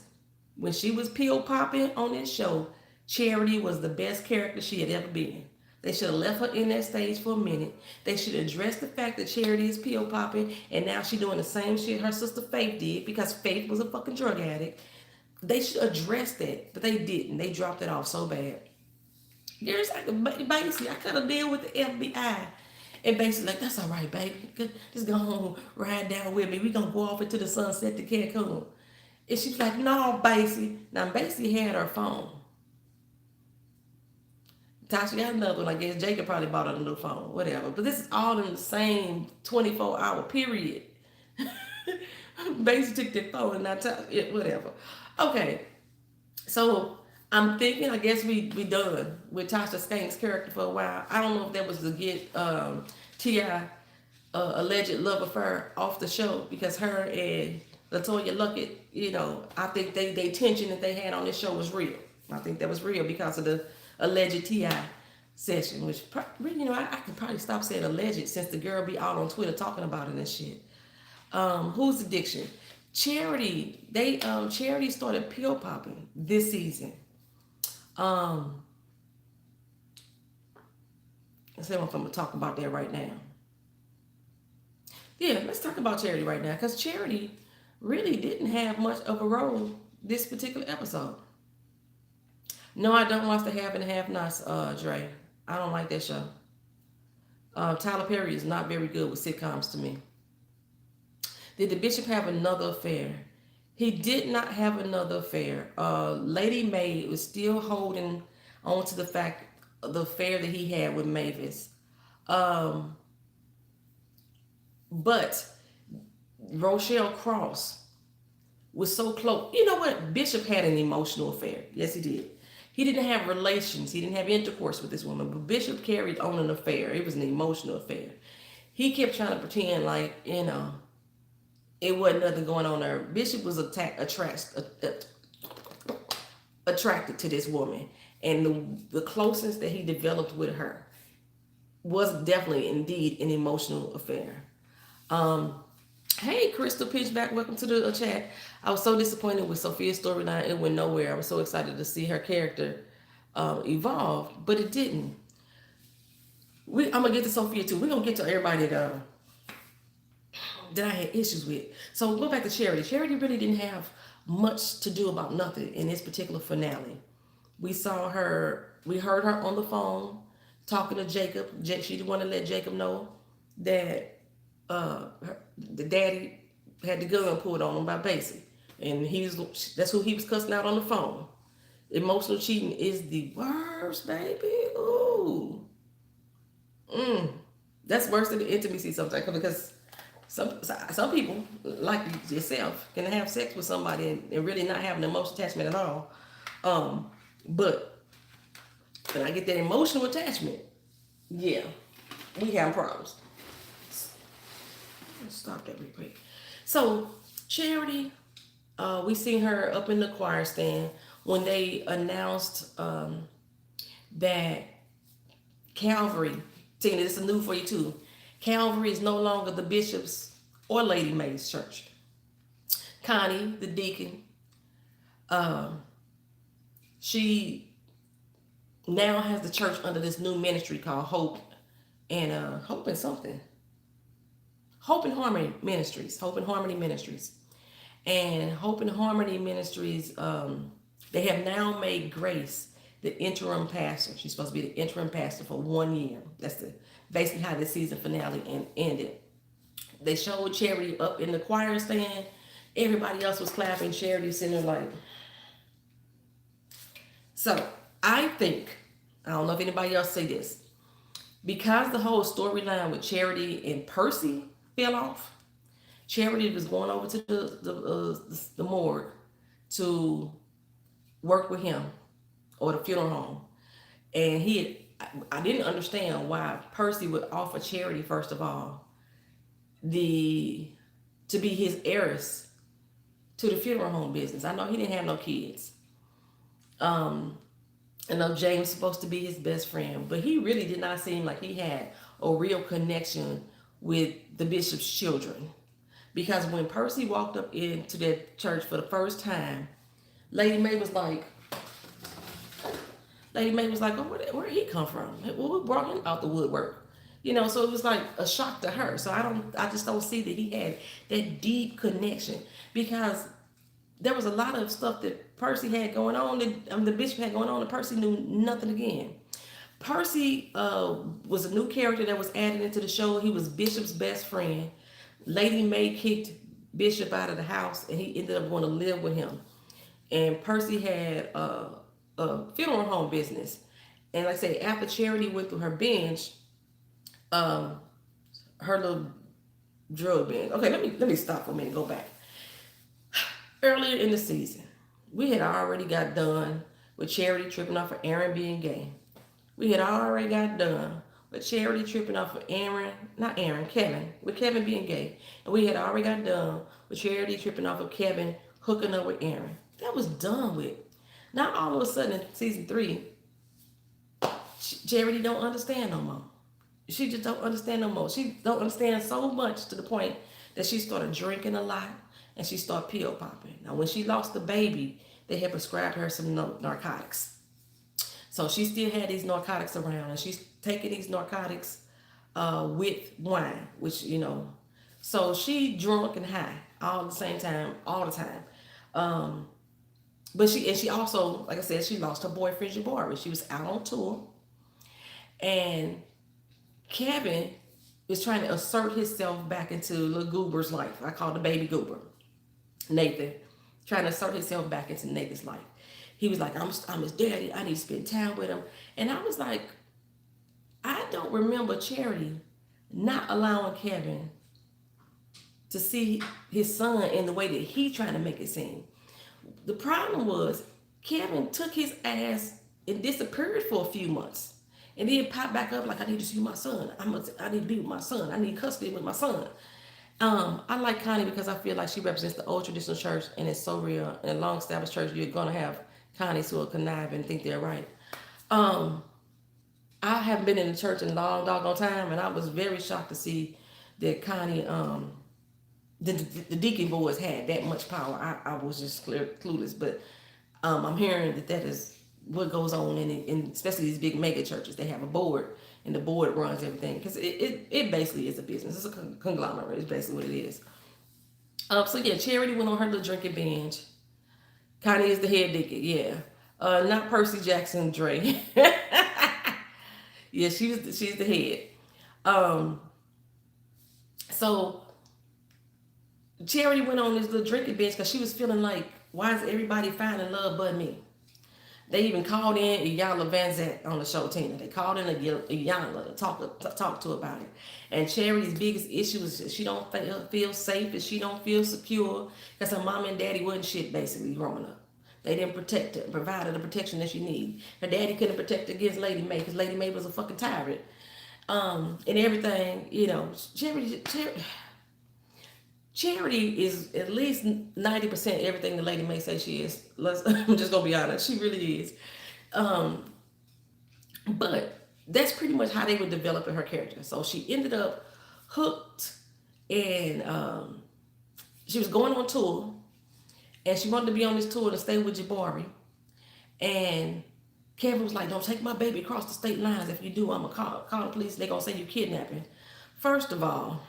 Speaker 1: when she was pill popping on this show, Charity was the best character she had ever been. They should have left her in that stage for a minute. They should address the fact that Charity is pill popping, and now she's doing the same shit her sister Faith did because Faith was a fucking drug addict. They should address that, but they didn't. They dropped it off so bad. There's like basically, I could have deal with the FBI. And basically, like, that's all right, baby. Just go home, ride down with me. We gonna go off into the sunset to Cancun. And she's like, no, Basie. Now, Basie had her phone. Tasha got another one. I guess Jacob probably bought her a new phone, whatever. But this is all in the same 24-hour period. Basie took their phone and not whatever. Okay, so I'm thinking, I guess we done with Tasha Skank's character for a while. I don't know if that was to get T.I. Alleged love affair off the show, because her and LaToya Luckett, I think they tension that they had on this show was real. I think that was real because of the alleged T.I. session, which, I could probably stop saying alleged since the girl be all on Twitter talking about it and shit. Who's addiction? Charity. Charity started pill popping this season. Let's see if I'm gonna talk about that right now. Yeah, let's talk about Charity right now, because Charity really didn't have much of a role this particular episode. No, I don't watch the Half and Half Nots, Dre. I don't like that show. Tyler Perry is not very good with sitcoms to me. Did the bishop have another affair? He did not have another affair. Lady May was still holding on to the fact the affair that he had with Mavis. Um, but Rochelle Cross was so close. You know what? Bishop had an emotional affair. Yes, he did. He didn't have relations. He didn't have intercourse with this woman. But Bishop carried on an affair. It was an emotional affair. He kept trying to pretend like, it wasn't nothing going on there. Bishop was attracted to this woman. And the closeness that he developed with her was definitely, indeed, an emotional affair. Hey, Crystal Pitchback, welcome to the chat. I was so disappointed with Sophia's storyline. It went nowhere. I was so excited to see her character evolve, but it didn't. I'm going to get to Sophia, too. We're going to get to everybody that I had issues with. So go back to Charity. Charity really didn't have much to do about nothing in this particular finale. We heard her on the phone talking to Jacob. She didn't want to let Jacob know that the daddy had the gun pulled on him by Percy, and that's who he was cussing out on the phone. Emotional cheating is the worst, baby. Ooh, that's worse than the intimacy sometimes, because some people like yourself can have sex with somebody and really not have an emotional attachment at all. But when I get that emotional attachment, yeah, we have problems. Let's stop that real quick. So Charity, we seen her up in the choir stand when they announced that Calvary, Tina, this is new for you too. Calvary is no longer the bishop's or Lady May's church. Connie, the deacon, she now has the church under this new ministry called Hope and something. Hope and Harmony Ministries. Hope and Harmony Ministries. And Hope and Harmony Ministries, they have now made Grace the interim pastor. She's supposed to be the interim pastor for 1 year. That's basically how the season finale ended. They showed Charity up in the choir stand. Everybody else was clapping. Charity sitting there like. So I don't know if anybody else say this, because the whole storyline with Charity and Percy fell off. Charity was going over to the morgue to work with him, or the funeral home, and I didn't understand why Percy would offer Charity, first of all, to be his heiress to the funeral home business. I know he didn't have no kids. I know James was supposed to be his best friend, but he really did not seem like he had a real connection with the bishop's children. Because when Percy walked up into that church for the first time, Lady May was like, oh, where did he come from? What brought him out the woodwork? So it was like a shock to her. So I just don't see that he had that deep connection, because there was a lot of stuff that Percy had going on, that the bishop had going on, and Percy knew nothing again. Percy was a new character that was added into the show. He was Bishop's best friend. Lady May kicked Bishop out of the house, and he ended up going to live with him. And Percy had a funeral home business. And like I say, after Charity went through her binge, her little drug binge. Okay, let me stop for a minute and go back. Earlier in the season, we had already got done with Charity tripping off for Aaron being gay. We had already got done with Charity tripping off for Kevin, with Kevin being gay. And we had already got done with Charity tripping off of Kevin hooking up with Aaron. That was done with. Now all of a sudden in season 3, Charity don't understand no more. She just don't understand no more. She don't understand so much to the point that she started drinking a lot and she started pill popping. Now when she lost the baby, they had prescribed her some narcotics. So she still had these narcotics around, and she's taking these narcotics with wine, which, so she drunk and high all at the same time, all the time. But she also, like I said, she lost her boyfriend Jabari. She was out on tour, and Kevin is trying to assert himself back into little Goober's life. I call the baby Goober, Nathan. trying to assert himself back into Nathan's life. He was like, I'm his daddy. I need to spend time with him. And I was like, I don't remember Charity not allowing Kevin to see his son in the way that he trying to make it seem. The problem was Kevin took his ass and disappeared for a few months. And then popped back up like, I need to see my son. I need to be with my son. I need custody with my son. I like Connie because I feel like she represents the old traditional church, and it's so real. In a long established church, you're gonna have Connies who will connive and think they're right. I haven't been in the church in a long doggone time, and I was very shocked to see that Connie, the deacon boys had that much power. I was just clueless, but I'm hearing that is what goes on in especially these big mega churches. They have a board, and the board runs everything because it basically is a business. It's a conglomerate. It's basically what it is. So yeah, Charity went on her little drinking binge. Connie is the head deacon. Yeah, not Percy Jackson Dre. Yeah, she's the head. So Charity went on this little drinking bench because she was feeling like, why is everybody finding love but me? They even called in Iyanla Vanzant on the show, Tina. They called in Iyanla to talk to about it. And Charity's biggest issue is she don't feel safe and she don't feel secure because her mom and daddy wasn't shit basically growing up. They didn't protect her, provide her the protection that she needed. Her daddy couldn't protect her against Lady Mae because Lady Mae was a fucking tyrant. And everything, Charity is at least 90% everything the Lady Mae says she is. I'm just gonna be honest, she really is. But that's pretty much how they were developing her character. So she ended up hooked, and she was going on tour, and she wanted to be on this tour to stay with Jabari. And Kevin was like, don't take my baby across the state lines. If you do, I'm going to call the police. They're going to say you kidnapping. First of all,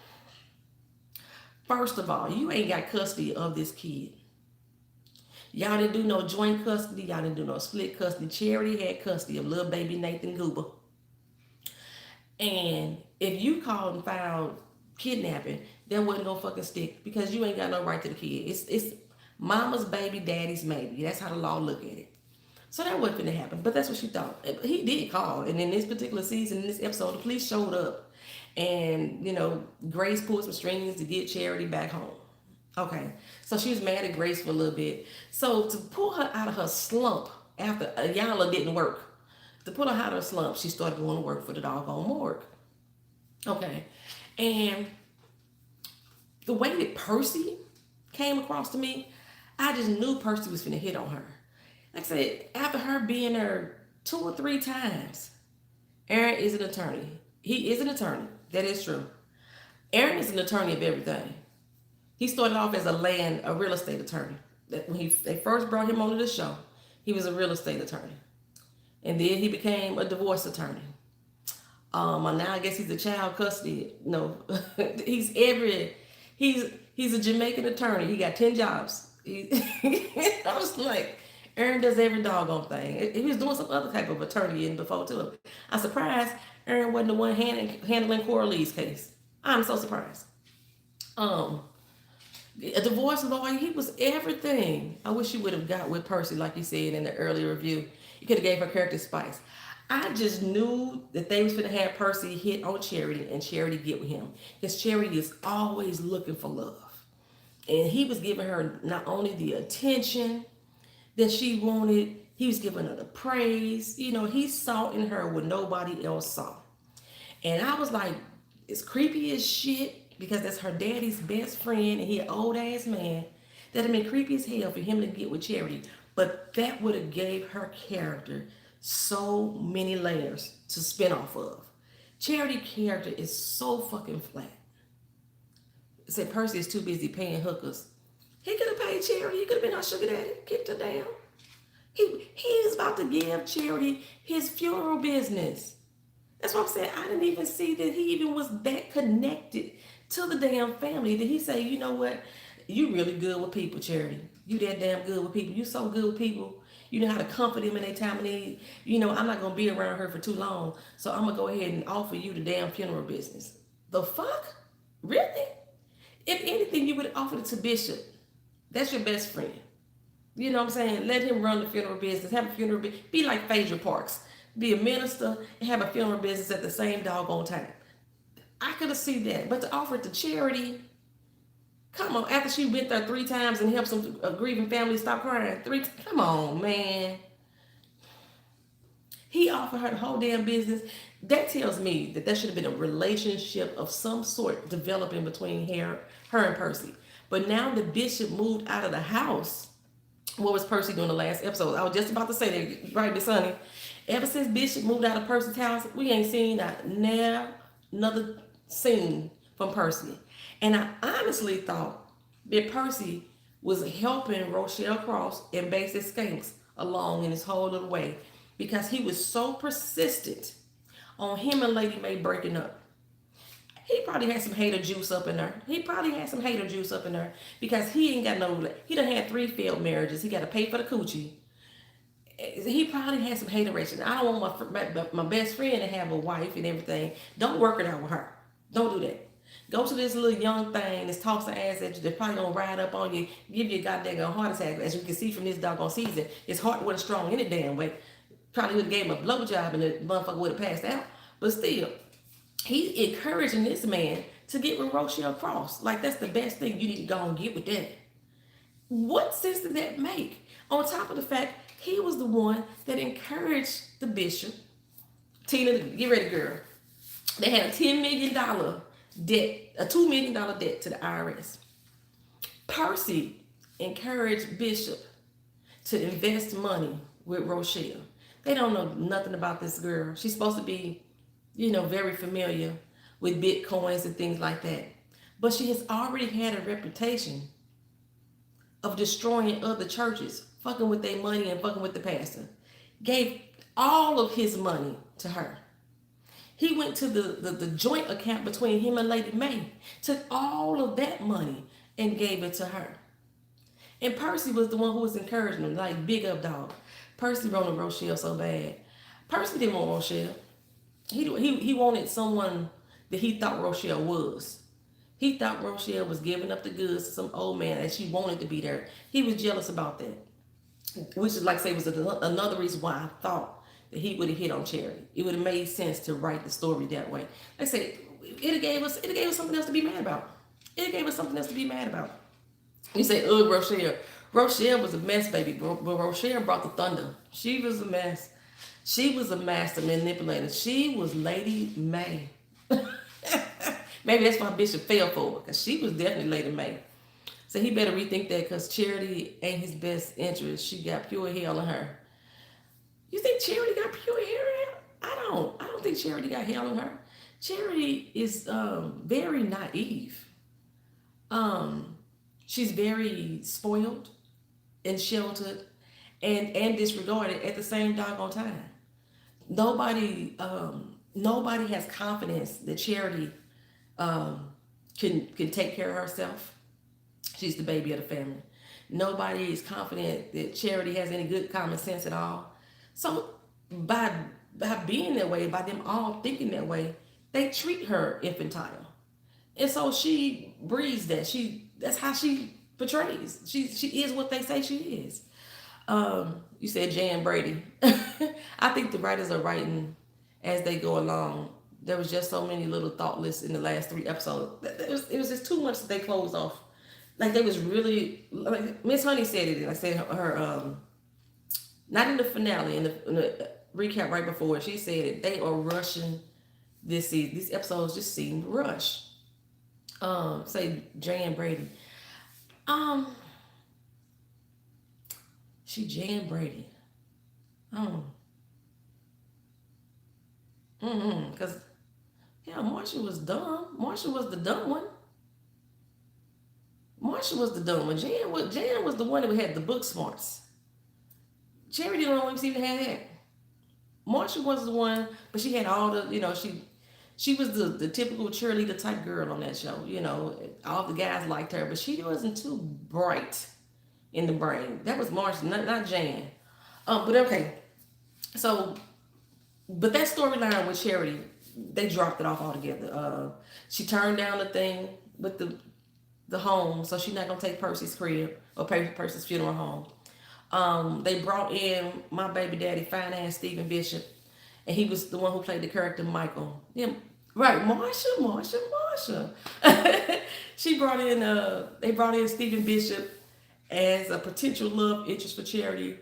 Speaker 1: you ain't got custody of this kid. Y'all didn't do no joint custody. Y'all didn't do no split custody. Charity had custody of little baby Nathan Goober. And if you called and filed kidnapping, that wasn't gonna fucking stick because you ain't got no right to the kid. It's mama's baby, daddy's maybe. That's how the law look at it. So that wasn't gonna happen, but that's what she thought. He did call, and in this particular season, in this episode, the police showed up, and Grace pulled some strings to get Charity back home. Okay, so she was mad at Grace for a little bit. So to pull her out of her slump after Iyanla didn't work, to pull her out of her slump, she started going to work for the doggone morgue. Okay, and the way that Percy came across to me, I just knew Percy was finna hit on her. Like I said, after her being there 2 or 3 times, Aaron is an attorney. He is an attorney. That is true. Aaron is an attorney of everything. He started off as a real estate attorney. When they first brought him onto the show, he was a real estate attorney. And then he became a divorce attorney. And now I guess he's a child custody. No, he's a Jamaican attorney. He got 10 jobs. I was like, Aaron does every doggone thing. He was doing some other type of attorney in before too. I'm surprised Aaron wasn't the one handling Coralie's case. I'm so surprised. A divorce lawyer, he was everything. I wish you would have got with Percy, like you said in the earlier review. You could have gave her character spice. I just knew that they was going to have Percy hit on Charity and Charity get with him. Because Charity is always looking for love. And he was giving her not only the attention that she wanted, he was giving her the praise. He saw in her what nobody else saw. And I was like, it's creepy as shit because that's her daddy's best friend and he an old ass man. That'd have been creepy as hell for him to get with Charity. But that would have gave her character so many layers to spin off of. Charity character is so fucking flat. Said Percy is too busy paying hookers. He could have paid Charity. He could have been our sugar daddy. Kicked her down. He is about to give Charity his funeral business. That's what I'm saying. I didn't even see that he even was that connected to the damn family. Did he say, you know what? You really good with people, Charity. You that damn good with people. You so good with people. You know how to comfort them in their time of need. I'm not going to be around her for too long. So I'm going to go ahead and offer you the damn funeral business. The fuck? Really? If anything, you would offer it to Bishop. That's your best friend. You know what I'm saying? Let him run the funeral business. Have a funeral be like Phaedra Parks. Be a minister and have a funeral business at the same doggone time. I could have seen that. But to offer it to charity, come on. After she went there 3 times and helped some grieving families stop crying. Come on, man. He offered her the whole damn business. That tells me that there should have been a relationship of some sort developing between her and Percy. But now the bishop moved out of the house. What was Percy doing the last episode? I was just about to say that, right, Miss Honey. Ever since Bishop moved out of Percy's house, we ain't seen another scene from Percy. And I honestly thought that Percy was helping Rochelle Cross and Basic Skanks along in his whole little way because he was so persistent on him and Lady May breaking up. He probably had some hater juice up in there. Because he ain't got he done had 3 failed marriages. He got to pay for the coochie. He probably had some hateration. I don't want my best friend to have a wife and everything. Don't work it out with her. Don't do that. Go to this little young thing that's talks her ass at you. They're probably gonna ride up on you, give you a goddamn heart attack. As you can see from this doggone season, his heart wasn't strong any damn way. Probably would have gave him a blowjob and the motherfucker would have passed out. But still, he's encouraging this man to get with Rochelle Cross. Like, that's the best thing. You need to go and get with that. What sense did that make? On top of the fact, he was the one that encouraged the bishop, Tina, get ready, girl. They had a $10 million debt, a $2 million debt to the IRS. Percy encouraged Bishop to invest money with Rochelle. They don't know nothing about this girl. She's supposed to be, very familiar with Bitcoins and things like that. But she has already had a reputation of destroying other churches, fucking with their money and fucking with the pastor. Gave all of his money to her. He went to the joint account between him and Lady May, took all of that money and gave it to her. And Percy was the one who was encouraging him, like, big up, dog. Percy wanted Rochelle so bad. Percy didn't want Rochelle. He wanted someone that he thought Rochelle was. He thought Rochelle was giving up the goods to some old man and she wanted to be there. He was jealous about that. Which is, like I say, was another reason why I thought that he would have hit on Charity. It would have made sense to write the story that way. Like I say, it gave us something else to be mad about. You say, Rochelle. Rochelle was a mess, baby. But Rochelle brought the thunder. She was a mess. She was a master manipulator. She was Lady May. Maybe that's why Bishop fell for her, because she was definitely Lady May. So he better rethink that, because Charity ain't his best interest. She got pure hell in her. You think Charity got pure hell in her? I don't think Charity got hell in her. Charity is very naive. She's very spoiled and sheltered and disregarded at the same doggone time. Nobody has confidence that Charity can take care of herself. She's the baby of the family. Nobody is confident that Charity has any good common sense at all. So by being that way, by them all thinking that way, they treat her infantile. And so she breeds that. That's how she portrays. She is what they say she is. You said Jan Brady. I think the writers are writing as they go along. There was just so many little thoughtless in the last 3 episodes. It was just too much that they closed off. Like, they was really, like Miss Honey said it. I said her not in the finale, in the recap right before, she said it. They are rushing this season. These episodes just seem rushed. Say Jan Brady. She Jan Brady. Because, Marsha was dumb. Marsha was the dumb one. Jan was the one that had the book smarts. Charity don't always even have that. Marsha was the one, but she had all the, she was the typical cheerleader type girl on that show. All the guys liked her, but she wasn't too bright in the brain. That was Marsha, not Jan. But okay. So, but that storyline with Charity, they dropped it off altogether. She turned down the thing with the home, so she's not gonna take Percy's crib or pay for Percy's funeral home. They brought in my baby daddy, fine ass Stephen Bishop, and he was the one who played the character Michael. Yeah, right, Marsha. She brought in they brought in Stephen Bishop as a potential love interest for Charity.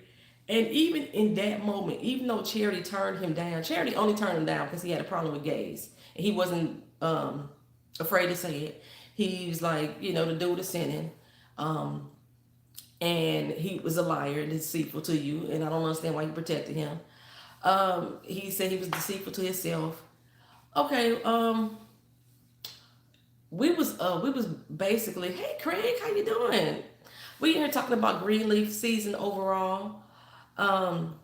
Speaker 1: And even in that moment, even though Charity turned him down, Charity only turned him down because he had a problem with gays. And he wasn't afraid to say it. He was like, you know, the dude is sinning. Um, and he was a liar and deceitful to you. And I don't understand why you protected him. He said he was deceitful to himself. Okay, we was basically, hey Craig, how you doing? We here talking about Greenleaf season overall. Um,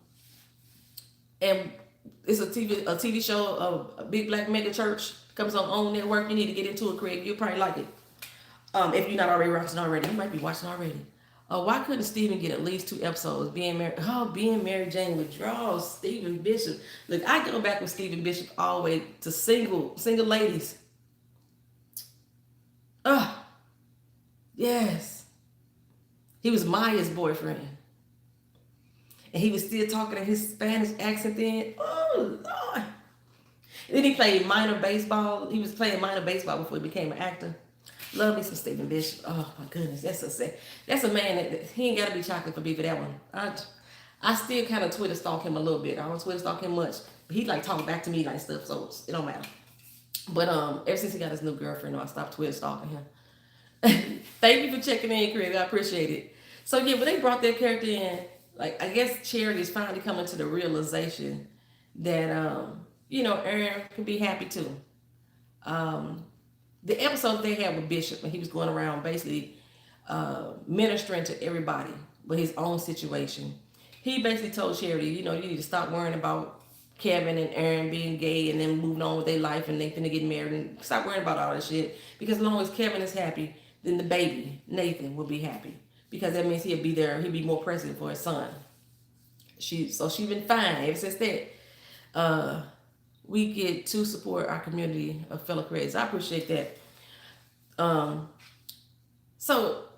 Speaker 1: and it's a TV show of a big black mega church comes on OWN network. You need to get into it, Craig. You'll probably like it. If you're not already watching already, you might be watching already. Why couldn't Stephen get at least 2 episodes? Being Mary Jane with draws. Stephen Bishop. Look, I go back with Stephen Bishop all the way to single ladies. Yes. He was Maya's boyfriend. And he was still talking in his Spanish accent then. Oh, Lord. And then he played minor baseball. He was playing minor baseball before he became an actor. Love me some Stephen Bishop. Oh, my goodness. That's a man that he ain't got to be chocolate for me for that one. I still kind of Twitter stalk him a little bit. I don't Twitter stalk him much. But he like talk back to me like stuff, so it don't matter. But ever since he got his new girlfriend, I stopped Twitter stalking him. Thank you for checking in, Craig. I appreciate it. So yeah, when they brought that character in, like I guess Charity is finally coming to the realization that you know, Aaron can be happy too. The episode they had with Bishop when he was going around basically ministering to everybody with his own situation. He basically told Charity, you know, you need to stop worrying about Kevin and Aaron being gay and then moving on with their life and they finna get married, and stop worrying about all that shit. Because as long as Kevin is happy, then the baby, Nathan, will be happy. Because that means he'll be there, he'll be more present for his son. She's been fine ever since that. We get to support our community of fellow creators. I appreciate that. So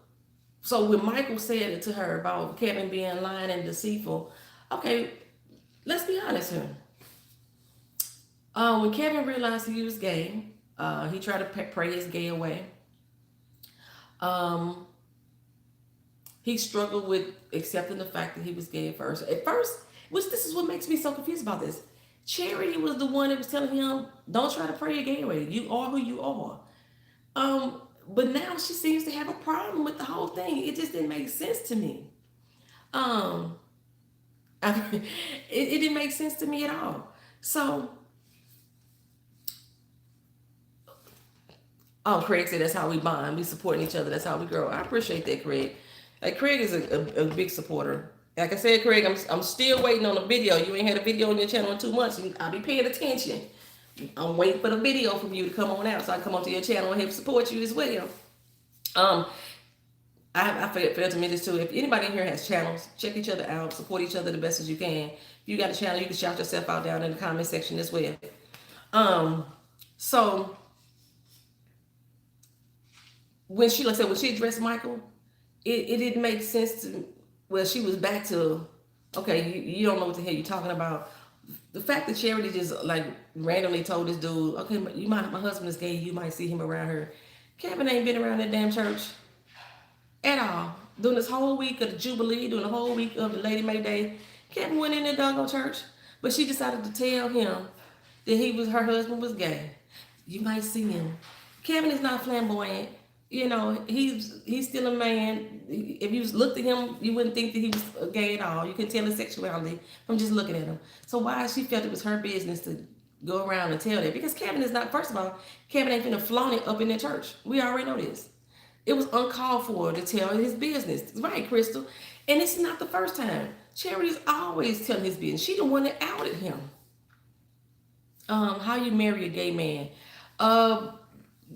Speaker 1: when Michael said it to her about Kevin being lying and deceitful, okay, let's be honest here. When Kevin realized he was gay, he tried to pray his gay away. He struggled with accepting the fact that he was gay at first. Which this is what makes me so confused about this. Charity was the one that was telling him, don't try to pray your gay away. You are who you are. But now she seems to have a problem with the whole thing. It just didn't make sense to me. It didn't make sense to me at all. So, Craig said that's how we bond. We supporting each other. That's how we grow. I appreciate that, Craig. Like, Craig is a big supporter. Like I said, Craig, I'm still waiting on a video. You ain't had a video on your channel in 2 months. I'll be paying attention. I'm waiting for the video from you to come on out so I can come onto your channel and help support you as well. I failed to mention this too. If anybody in here has channels, check each other out, support each other the best as you can. If you got a channel, you can shout yourself out down in the comment section as well. So when she addressed Michael, it didn't make sense to. Well, she was back to, okay, you don't know what the hell you're talking about. The fact that Charity just like randomly told this dude, okay, my husband is gay, you might see him around her. Kevin ain't been around that damn church at all. During this whole week of the Jubilee, during the whole week of the Lady May Day, Kevin went in that doggone church. But she decided to tell him that her husband was gay. You might see him. Kevin is not flamboyant. You know, he's still a man. If you looked at him, you wouldn't think that he was gay at all. You can tell his sexuality from just looking at him. So why she felt it was her business to go around and tell that? Because Kevin is not, first of all, Kevin ain't finna flaunt it up in the church. We already know this. It was uncalled for to tell his business. Right, Crystal? And it's not the first time. Charity's always telling his business. She the one that outed him. How you marry a gay man?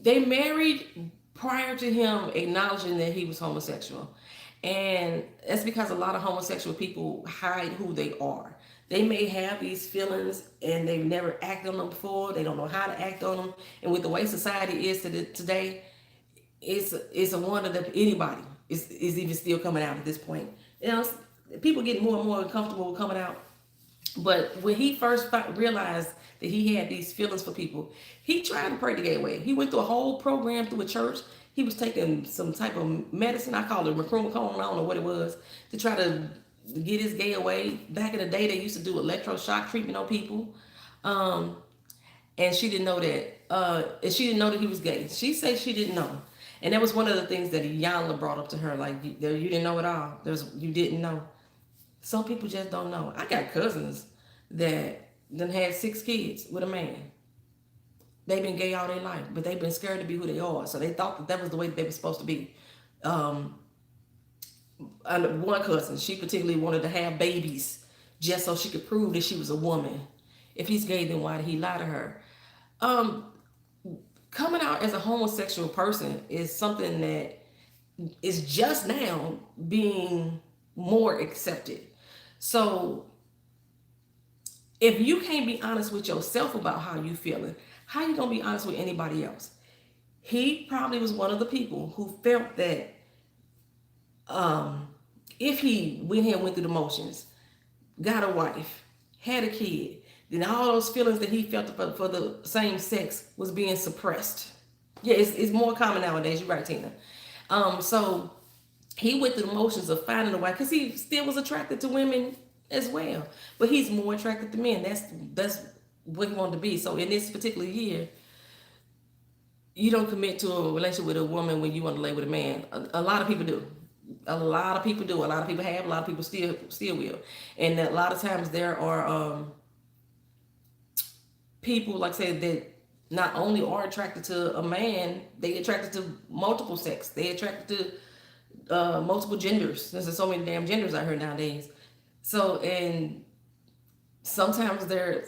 Speaker 1: They married prior to him acknowledging that he was homosexual. And that's because a lot of homosexual people hide who they are. They may have these feelings and they've never acted on them before. They don't know how to act on them. And with the way society is today, it's a wonder that anybody is even still coming out at this point. You know, people getting more and more comfortable with coming out. But when he first realized that he had these feelings for people, he tried to pray the gay away. He went through a whole program through a church. He was taking some type of medicine, I call it macromicone, I don't know what it was, to try to get his gay away. Back in the day, they used to do electroshock treatment on people. Um, and she didn't know that. And she didn't know that he was gay. She said she didn't know. And that was one of the things that Iyanla brought up to her, like, you didn't know it all. You didn't know. Some people just don't know. I got cousins that done had 6 kids with a man. They've been gay all their life, but they've been scared to be who they are. So they thought that was the way that they were supposed to be. And one cousin, she particularly wanted to have babies just so she could prove that she was a woman. If he's gay, then why did he lie to her? Coming out as a homosexual person is something that is just now being more accepted. So if you can't be honest with yourself about how you feeling, how you gonna be honest with anybody else? He probably was one of the people who felt that if he went through the motions, got a wife, had a kid, then all those feelings that he felt for the same sex was being suppressed. Yeah, it's more common nowadays. You're right, Tina. So he went through the motions of finding a wife because he still was attracted to women as well, but he's more attracted to men. That's what he wanted to be. So in this particular year, you don't commit to a relationship with a woman when you want to lay with a man. A lot of people do. A lot of people do. A lot of people have. A lot of people still will. And a lot of times there are people, like I said, that not only are attracted to a man, they attracted to multiple sex. They attracted to multiple genders. There's so many damn genders out here nowadays. So, and sometimes there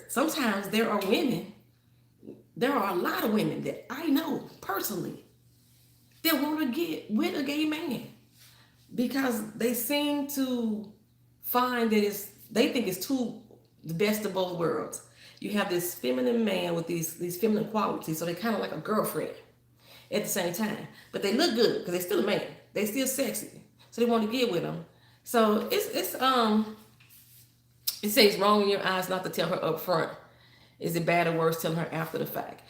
Speaker 1: are women. There are a lot of women that I know personally that want to get with a gay man because they seem to find that they think it's the best of both worlds. You have this feminine man with these feminine qualities, so they're kind of like a girlfriend at the same time. But they look good because they're still a man. They still sexy, so they want to get with them. So it says wrong in your eyes not to tell her up front. Is it bad or worse telling her after the fact?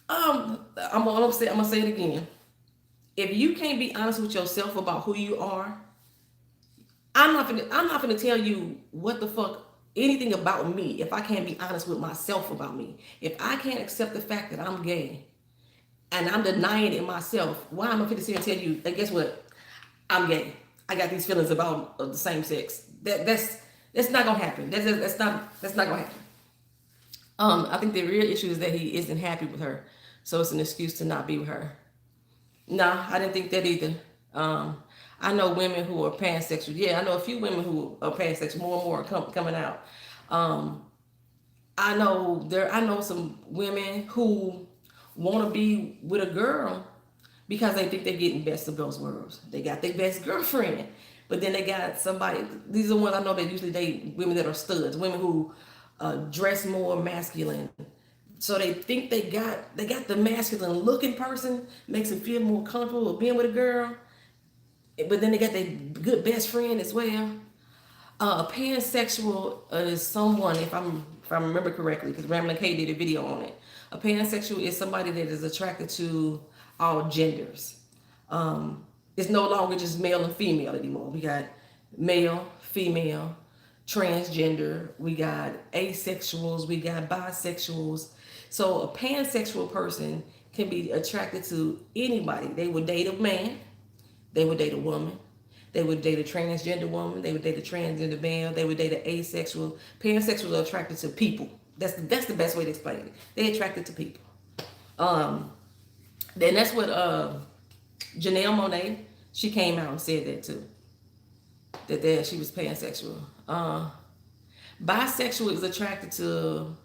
Speaker 1: I'm gonna say it again. If you can't be honest with yourself about who you are, I'm not gonna tell you what the fuck anything about me if I can't be honest with myself about me. If I can't accept the fact that I'm gay and I'm denying it myself, why am I going to sit and tell you, guess what? I'm gay. I got these feelings about the same sex. That's not gonna happen. That's not gonna happen. I think the real issue is that he isn't happy with her, so it's an excuse to not be with her. Nah, I didn't think that either. I know women who are pansexual. Yeah, I know a few women who are pansexual. More and more are coming out. I know some women who want to be with a girl because they think they're getting best of those worlds. They got their best girlfriend, but then they got somebody. These are the ones I know that usually date women that are studs, women who dress more masculine. So they think they got the masculine looking person, makes them feel more comfortable with being with a girl. But then they got their good best friend as well. A pansexual is someone, if I remember correctly, because Ramblin' K did a video on it. A pansexual is somebody that is attracted to all genders. It's no longer just male and female anymore. We got male, female, transgender, we got asexuals, we got bisexuals. So a pansexual person can be attracted to anybody. They would date a man, they would date a woman, they would date a transgender woman, they would date a transgender male, they would date an asexual. Pansexuals are attracted to people. That's the best way to explain it. They're attracted to people. Then that's what Janelle Monáe, she came out and said that too. That she was pansexual. Bisexual is attracted to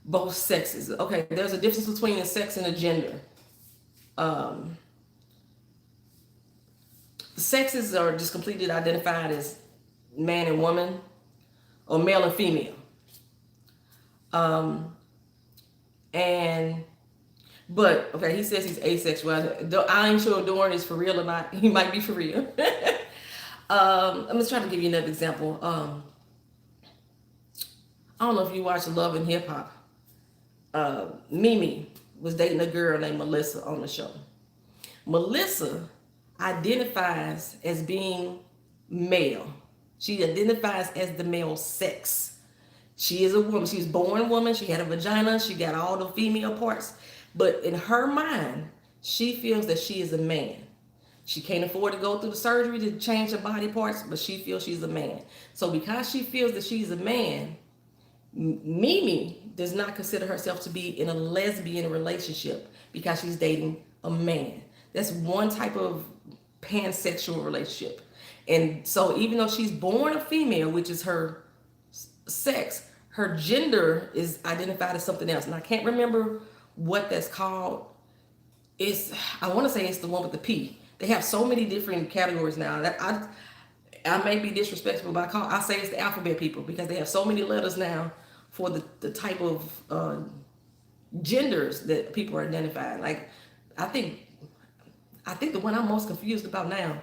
Speaker 1: both sexes. Okay, there's a difference between a sex and a gender. Sexes are just completely identified as man and woman or male and female. But okay, he says he's asexual. I ain't sure Dorn is for real or not. He might be for real. I'm just trying to give you another example. I don't know if you watch Love and Hip Hop. Mimi was dating a girl named Melissa on the show. Melissa identifies as being male. She identifies as the male sex. She is a woman. She was born woman. She had a vagina. She got all the female parts. But in her mind, she feels that she is a man. She can't afford to go through the surgery to change her body parts, but she feels she's a man. So because she feels that she's a man, Mimi does not consider herself to be in a lesbian relationship because she's dating a man. That's one type of pansexual relationship. And so even though she's born a female, which is her sex, her gender is identified as something else. And I can't remember what that's called. I want to say it's the one with the P. They have so many different categories now that I may be disrespectful, but I say it's the alphabet people because they have so many letters now for the type of genders that people are identifying. Like, I think the one I'm most confused about now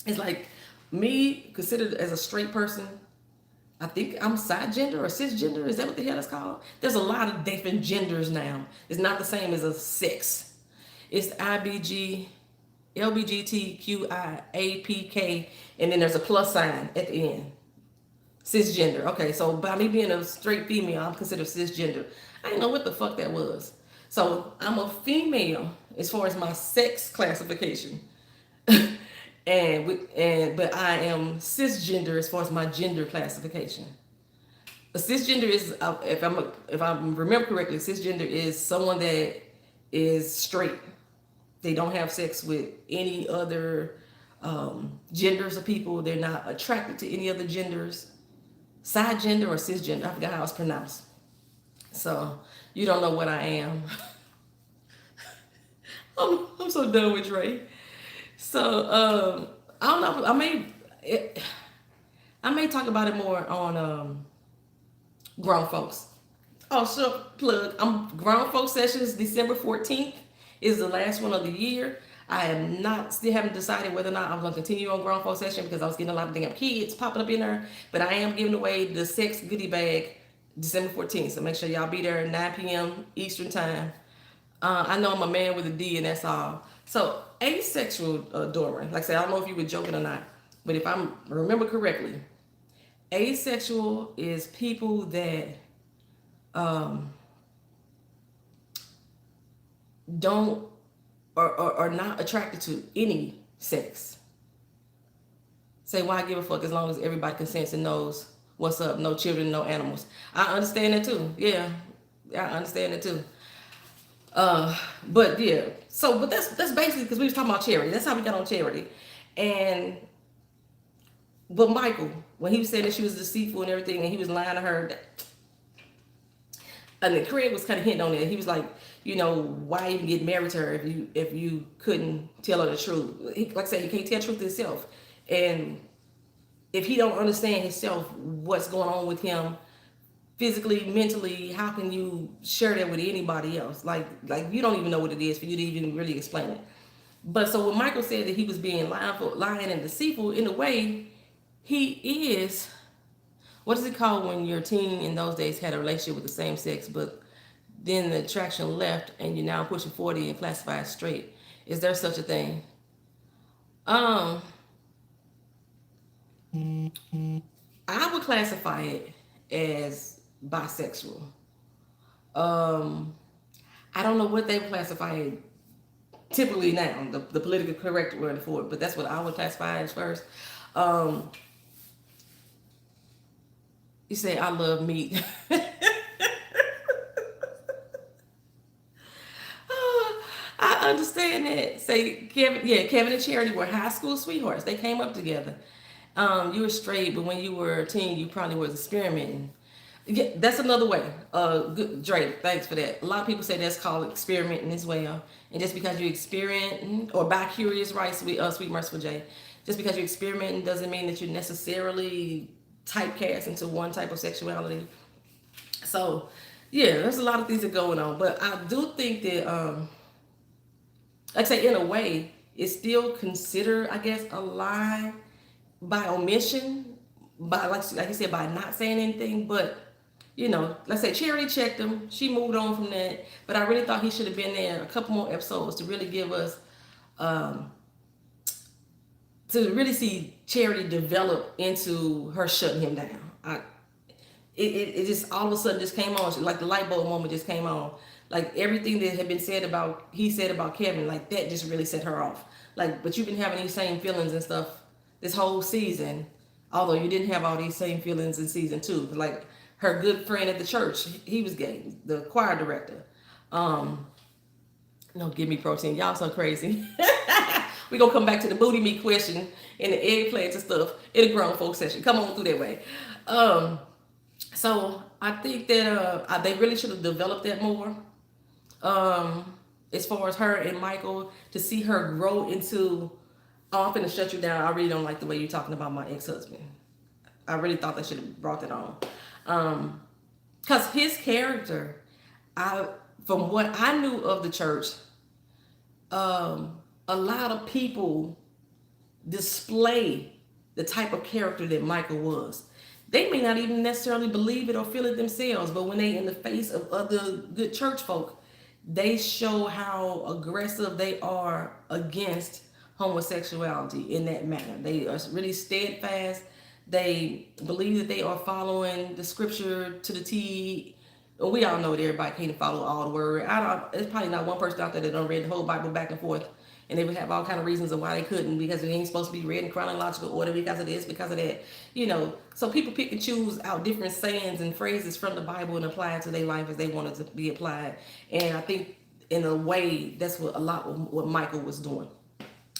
Speaker 1: is like me considered as a straight person. I think I'm cisgender or cisgender. Is that what the hell it's called? There's a lot of different genders now. It's not the same as a sex. It's IBG, LBGTQI, APK, and then there's a plus sign at the end. Cisgender. Okay, so by me being a straight female, I'm considered cisgender. I didn't know what the fuck that was. So I'm a female as far as my sex classification. But I am cisgender as far as my gender classification. A cisgender is, if I remember correctly, cisgender is someone that is straight. They don't have sex with any other genders of people. They're not attracted to any other genders. Cisgender or cisgender, I forgot how it's pronounced. So you don't know what I am. I'm so done with Dre. So I don't know. I may talk about it more on grown folks. Oh, sure, plug. Grown folks sessions December 14th is the last one of the year. I am still haven't decided whether or not I'm going to continue on grown folks session because I was getting a lot of damn kids popping up in there. But I am giving away the sex goodie bag December 14th. So make sure y'all be there at 9 p.m. Eastern time. I know I'm a man with a D and that's all. So asexual dormer, like I said, I don't know if you were joking or not, but if I remember correctly, asexual is people that don't or are not attracted to any sex. Say, why give a fuck as long as everybody consents and knows what's up? No children, no animals. I understand that too. Yeah, I understand that too. But yeah, but that's basically because we was talking about charity. That's how we got on charity. But Michael, when he was saying that she was deceitful and everything, and he was lying to her, and then Craig was kind of hinting on it. He was like, why even get married to her if you couldn't tell her the truth? Like I said, you can't tell the truth to yourself. And if he don't understand himself, what's going on with him physically, mentally, how can you share that with anybody else? Like you don't even know what it is for you to even really explain it. But so when Michael said that he was being lying and deceitful, in a way, he is. What is it called when your teen in those days had a relationship with the same sex, but then the attraction left and you're now pushing 40 and classified straight? Is there such a thing? I would classify it as bisexual. I don't know what they classify it typically now, the politically correct word for it, but that's what I would classify as first. You say, I love meat. I understand that. Say, Kevin and Charity were high school sweethearts. They came up together. You were straight, but when you were a teen, you probably was experimenting. Yeah, that's another way. Good, Drake, thanks for that. A lot of people say that's called experimenting as well. And just because you experiment, or by curious, right, sweet merciful J, just because you're experimenting doesn't mean that you're necessarily typecast into one type of sexuality. So, yeah, there's a lot of things that are going on. But I do think that, like I say, in a way, it's still considered, I guess, a lie by omission, by like you said, by not saying anything. But you know, let's say Charity checked him. She moved on from that. But I really thought he should have been there a couple more episodes to really give us, um, to really see Charity develop into her shutting him down. It just all of a sudden just came on, like the light bulb moment just came on. Like everything that had been said about, he said about Kevin, like that just really set her off. Like, but you've been having these same feelings and stuff this whole season, although you didn't have all these same feelings in season 2. Like her good friend at the church, he was gay, the choir director. No, give me protein. Y'all so crazy. We gonna come back to the booty meat question and the eggplants and stuff in a grown folk session. Come on through that way. So I think that they really should have developed that more. As far as her and Michael, to see her grow into, oh, I'm finna shut you down. I really don't like the way you're talking about my ex-husband. I really thought they should have brought that on. Cause his character, from what I knew of the church, a lot of people display the type of character that Michael was. They may not even necessarily believe it or feel it themselves, but when they in the face of other good church folk, they show how aggressive they are against homosexuality in that manner. They are really steadfast. They believe that they are following the scripture to the T. We all know that everybody can't follow all the word. There's probably not one person out there that don't read the whole Bible back and forth, and they would have all kind of reasons of why they couldn't, because it ain't supposed to be read in chronological order, because of this, because of that, you know. So people pick and choose out different sayings and phrases from the Bible and apply it to their life as they want it to be applied. And I think in a way that's what Michael was doing.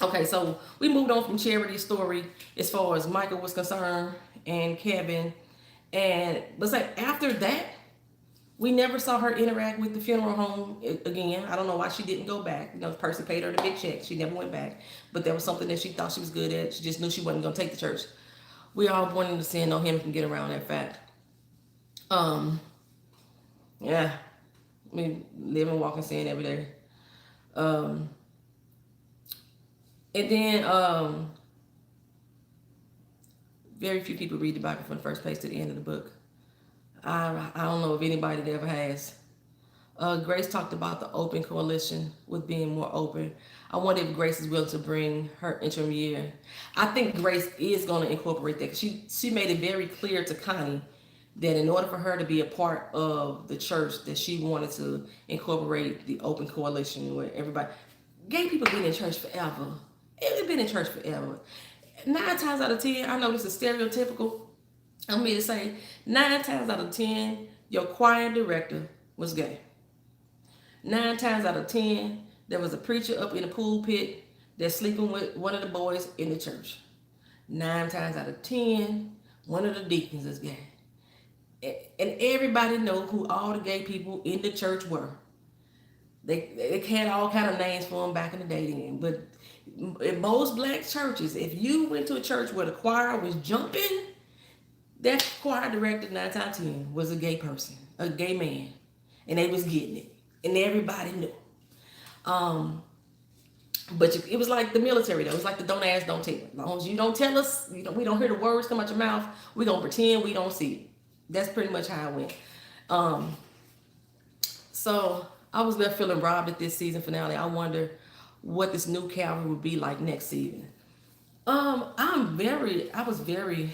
Speaker 1: Okay, so we moved on from Charity's story as far as Michael was concerned and Kevin, but say after that, we never saw her interact with the funeral home again. I don't know why she didn't go back. You know, Percy paid her the big check. She never went back. But that was something that she thought she was good at. She just knew she wasn't going to take the church. We all born into sin. No him can get around that fact. Yeah. I mean, live and walk in sin every day. And then very few people read the Bible from the first page to the end of the book. I don't know if anybody that ever has. Grace talked about the open coalition with being more open. I wonder if Grace is willing to bring her interim year. I think Grace is going to incorporate that. She made it very clear to Connie that in order for her to be a part of the church, that she wanted to incorporate the open coalition where everybody, gay people been in church forever. They've been in church forever. 9 times out of 10, I know this is stereotypical. I'm here to say 9 times out of 10, your choir director was gay. 9 times out of 10, there was a preacher up in the pulpit that's sleeping with one of the boys in the church. 9 times out of 10, one of the deacons is gay. And everybody know who all the gay people in the church were. They had all kind of names for them back in the day then. But in most black churches, if you went to a church where the choir was jumping, that choir director 9 times out of 10 was a gay person, a gay man, and they was getting it, and everybody knew. But it was like the military though. It was like the don't ask, don't tell. As long as you don't tell us, we don't hear the words come out your mouth, we gonna pretend we don't see it. That's pretty much how it went. So I was left feeling robbed at this season finale. I wonder what this new Calvary would be like next season. I was very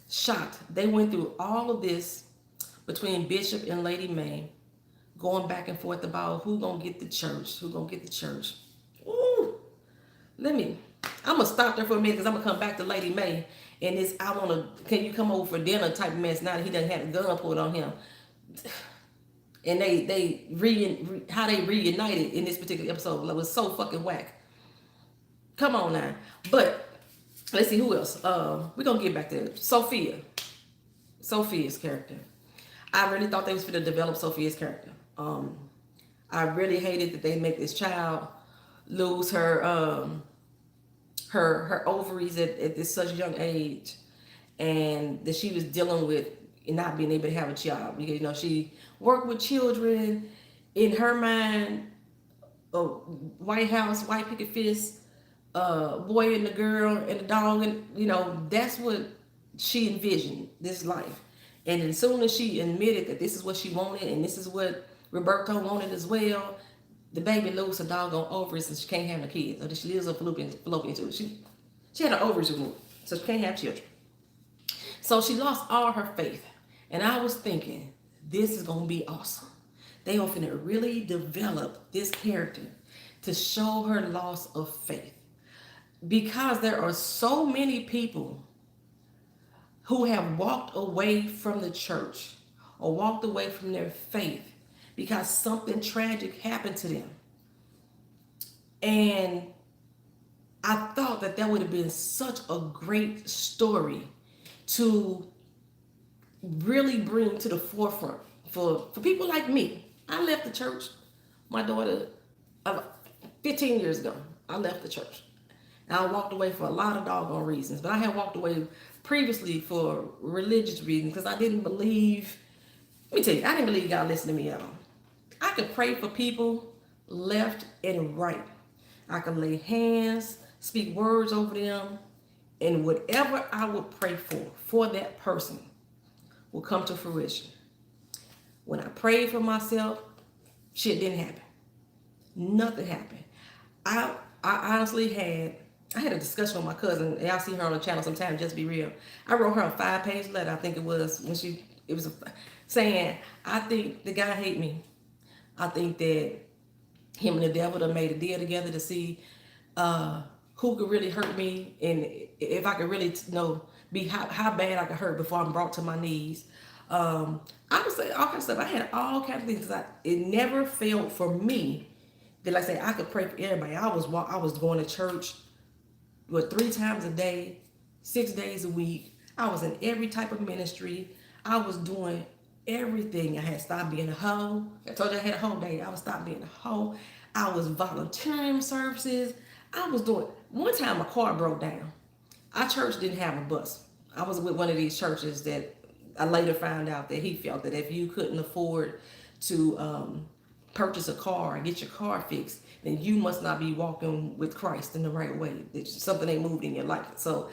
Speaker 1: shocked. They went through all of this between Bishop and Lady May, going back and forth about who gonna get the church, Ooh, I'm gonna stop there for a minute because I'm gonna come back to Lady May and this can you come over for dinner type of mess now that he done had a gun pulled on him. And how they reunited in this particular episode was so fucking whack. Come on now. But let's see who else. We're gonna get back to it. Sophia's character. I really thought they was going to develop Sophia's character. I really hated that they make this child lose her her ovaries at this such young age, and that she was dealing with not being able to have a child because she worked with children. In her mind, White House, white picket fist, boy and the girl and the dog, and that's what she envisioned this life. And as soon as she admitted that this is what she wanted and this is what Roberto wanted as well, the baby lose her doggone ovaries and she can't have no kids. Or she lives a fallopian tube. She had her ovaries removed, so she can't have children. So she lost all her faith. And I was thinking, this is gonna be awesome. They are gonna really develop this character to show her loss of faith. Because there are so many people who have walked away from the church or walked away from their faith because something tragic happened to them. And I thought that would have been such a great story to really bring to the forefront for people like me. I left the church. My daughter, 15 years ago, I left the church. And I walked away for a lot of doggone reasons. But I had walked away previously for religious reasons because I didn't believe, let me tell you, I didn't believe God listened to me at all. I could pray for people left and right. I could lay hands, speak words over them, and whatever I would pray for that person will come to fruition. When I prayed for myself, shit didn't happen. Nothing happened. I honestly I had a discussion with my cousin, and y'all see her on the channel sometime, just be real. I wrote her a 5-page letter, I think it was, saying, I think the guy hate me. I think that him and the devil done made a deal together to see who could really hurt me, and if I could really be how bad I could hurt before I'm brought to my knees. I would say all kinds of stuff. I had all kinds of things. It never failed for me that, like I say, I could pray for everybody. I was going to church 3 times a day, 6 days a week. I was in every type of ministry. I was doing everything. I had stopped being a hoe. I told you I had a hoe day. I was stopped being a hoe. I was volunteering services. I was doing. One time, my car broke down. Our church didn't have a bus. I was with one of these churches that I later found out that he felt that if you couldn't afford to purchase a car and get your car fixed, then you must not be walking with Christ in the right way. Something ain't moved in your life. So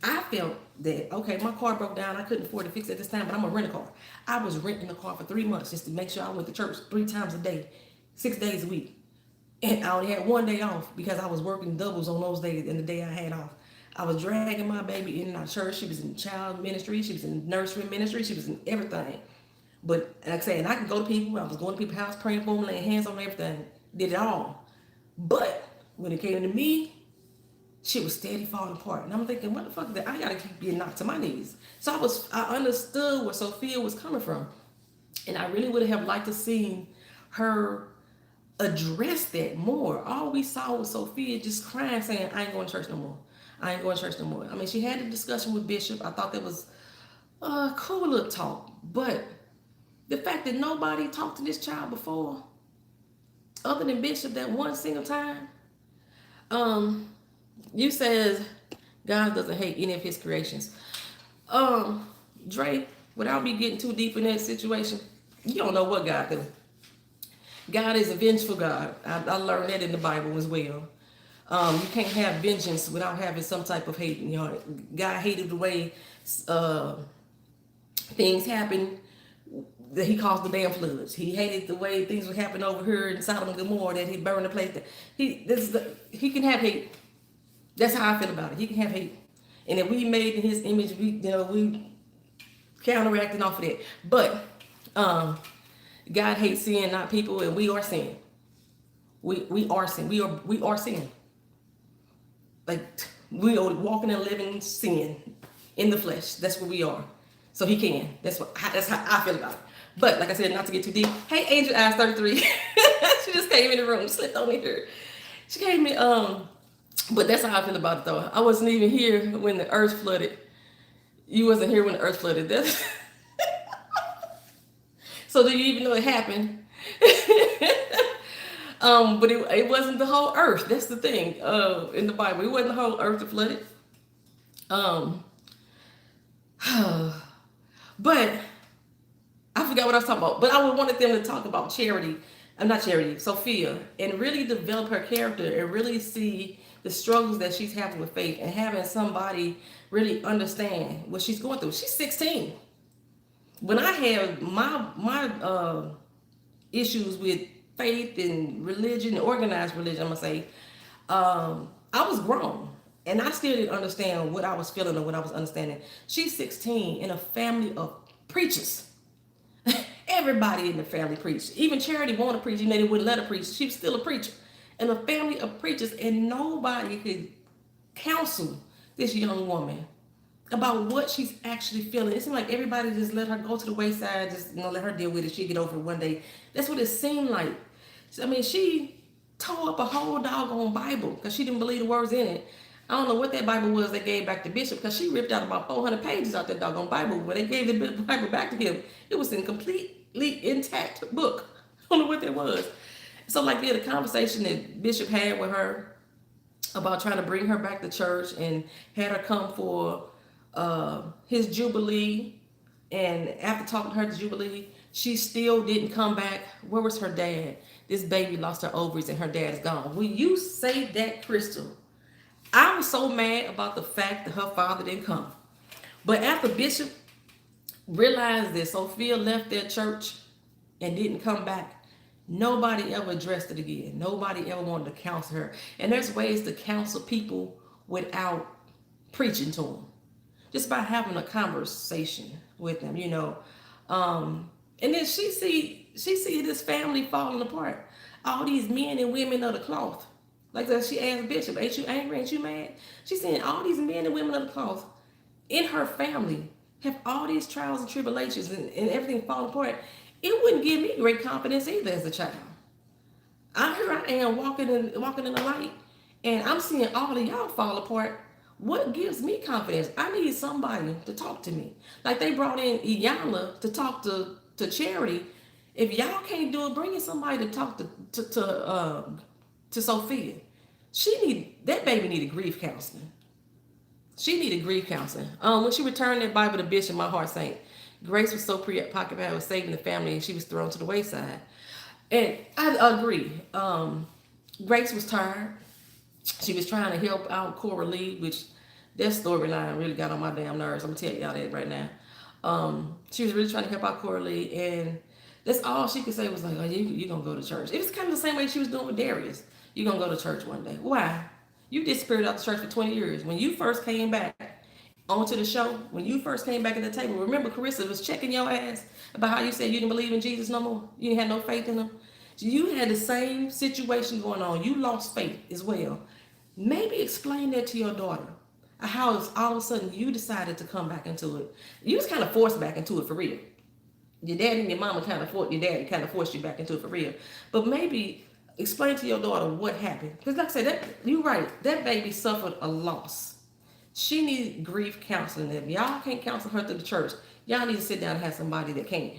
Speaker 1: I felt that, okay, my car broke down. I couldn't afford to fix it at this time, but I'm going to rent a car. I was renting a car for 3 months just to make sure I went to church 3 times a day, 6 days a week. And I only had 1 day off because I was working doubles on those days and the day I had off. I was dragging my baby in and out of church. She was in child ministry. She was in nursery ministry. She was in everything. But like I said, and I could go to people. I was going to people's house, praying for them, laying hands on everything. Did it all. But when it came to me, she was steady falling apart. And I'm thinking, what the fuck is that? I got to keep being knocked to my knees. So I understood where Sophia was coming from. And I really would have liked to see her address that more. All we saw was Sophia just crying, saying, I ain't going to church no more. I ain't going to church no more. I mean, she had a discussion with Bishop. I thought that was a cool little talk. But the fact that nobody talked to this child before, other than Bishop, that one single time, you says God doesn't hate any of his creations. Dre, without me getting too deep in that situation, you don't know what God do. God is a vengeful God. I learned that in the Bible as well. You can't have vengeance without having some type of hate. You know, God hated the way things happen, that he caused the damn floods. He hated the way things would happen over here in Sodom and Gomorrah, that he burned the place. He can have hate. That's how I feel about it. He can have hate. And if we made in his image, we counteracting off of that. But God hates sin, not people, and we are sin. We are sin. We are sin. Like, we are walking and living sin in the flesh. That's what we are. So he can. That's how I feel about it. But like I said, not to get too deep. Hey, Angel Eyes 33. She just came in the room, slipped on in here. She came in. But that's how I feel about it, though. I wasn't even here when the earth flooded. You wasn't here when the earth flooded. So do you even know it happened? But it wasn't the whole earth. That's the thing. In the Bible, it wasn't the whole earth that flooded. But I forgot what I was talking about. But I wanted them to talk about charity I'm not Charity, Sophia, and really develop her character and really see the struggles that she's having with faith and having somebody really understand what she's going through. She's 16. When I had my issues with faith and religion, organized religion, I'm gonna say, I was grown and I still didn't understand what I was feeling or what I was understanding. She's 16 in a family of preachers. Everybody in the family preached. Even Charity wanted to preach, even though they wouldn't let her preach. She was still a preacher. And a family of preachers, and nobody could counsel this young woman about what she's actually feeling. It seemed like everybody just let her go to the wayside, just let her deal with it. She'd get over it one day. That's what it seemed like. I mean, she tore up a whole doggone Bible because she didn't believe the words in it. I don't know what that Bible was they gave back to Bishop, because she ripped out about 400 pages out that doggone Bible. When they gave the Bible back to him, it was in completely intact book. I don't know what that was. So like the conversation that Bishop had with her about trying to bring her back to church and had her come for his Jubilee. And after talking to her at Jubilee, she still didn't come back. Where was her dad? This baby lost her ovaries and her dad is gone. When you say that, Crystal, I was so mad about the fact that her father didn't come. But after Bishop realized that Sophia left their church and didn't come back, nobody ever addressed it again. Nobody ever wanted to counsel her. And there's ways to counsel people without preaching to them. Just by having a conversation with them, And then she see this family falling apart. All these men and women of the cloth. Like that, she asked Bishop, ain't you angry? Ain't you mad? She's saying all these men and women of the cloth in her family have all these trials and tribulations and everything falling apart. It wouldn't give me great confidence either as a child. Here I am walking in the light, and I'm seeing all of y'all fall apart. What gives me confidence? I need somebody to talk to me. Like they brought in Iyanla to talk to Charity. If y'all can't do it, bring in somebody to talk to Sophia. That baby needed grief counseling. She needed grief counseling. When she returned that Bible to Bishop, my heart sank. Grace was so preoccupied with saving the family, and she was thrown to the wayside. And I agree. Grace was tired. She was trying to help out Coralie, which that storyline really got on my damn nerves. I'm gonna tell y'all that right now. She was really trying to help out Coralie, and that's all she could say was like, "Oh, you gonna go to church?" It was kind of the same way she was doing with Darius. You gonna go to church one day? Why? You disappeared out the church for 20 years. When you first came back onto the show, when you first came back at the table, remember Carissa was checking your ass about how you said you didn't believe in Jesus no more. You didn't have no faith in him. You had the same situation going on. You lost faith as well. Maybe explain that to your daughter. How all of a sudden you decided to come back into it. You was kind of forced back into it for real. Your daddy and your mama kind of forced you back into it for real. But maybe explain to your daughter what happened. Because like I said, you're right. That baby suffered a loss. She needed grief counseling. If y'all can't counsel her through the church, y'all need to sit down and have somebody that can.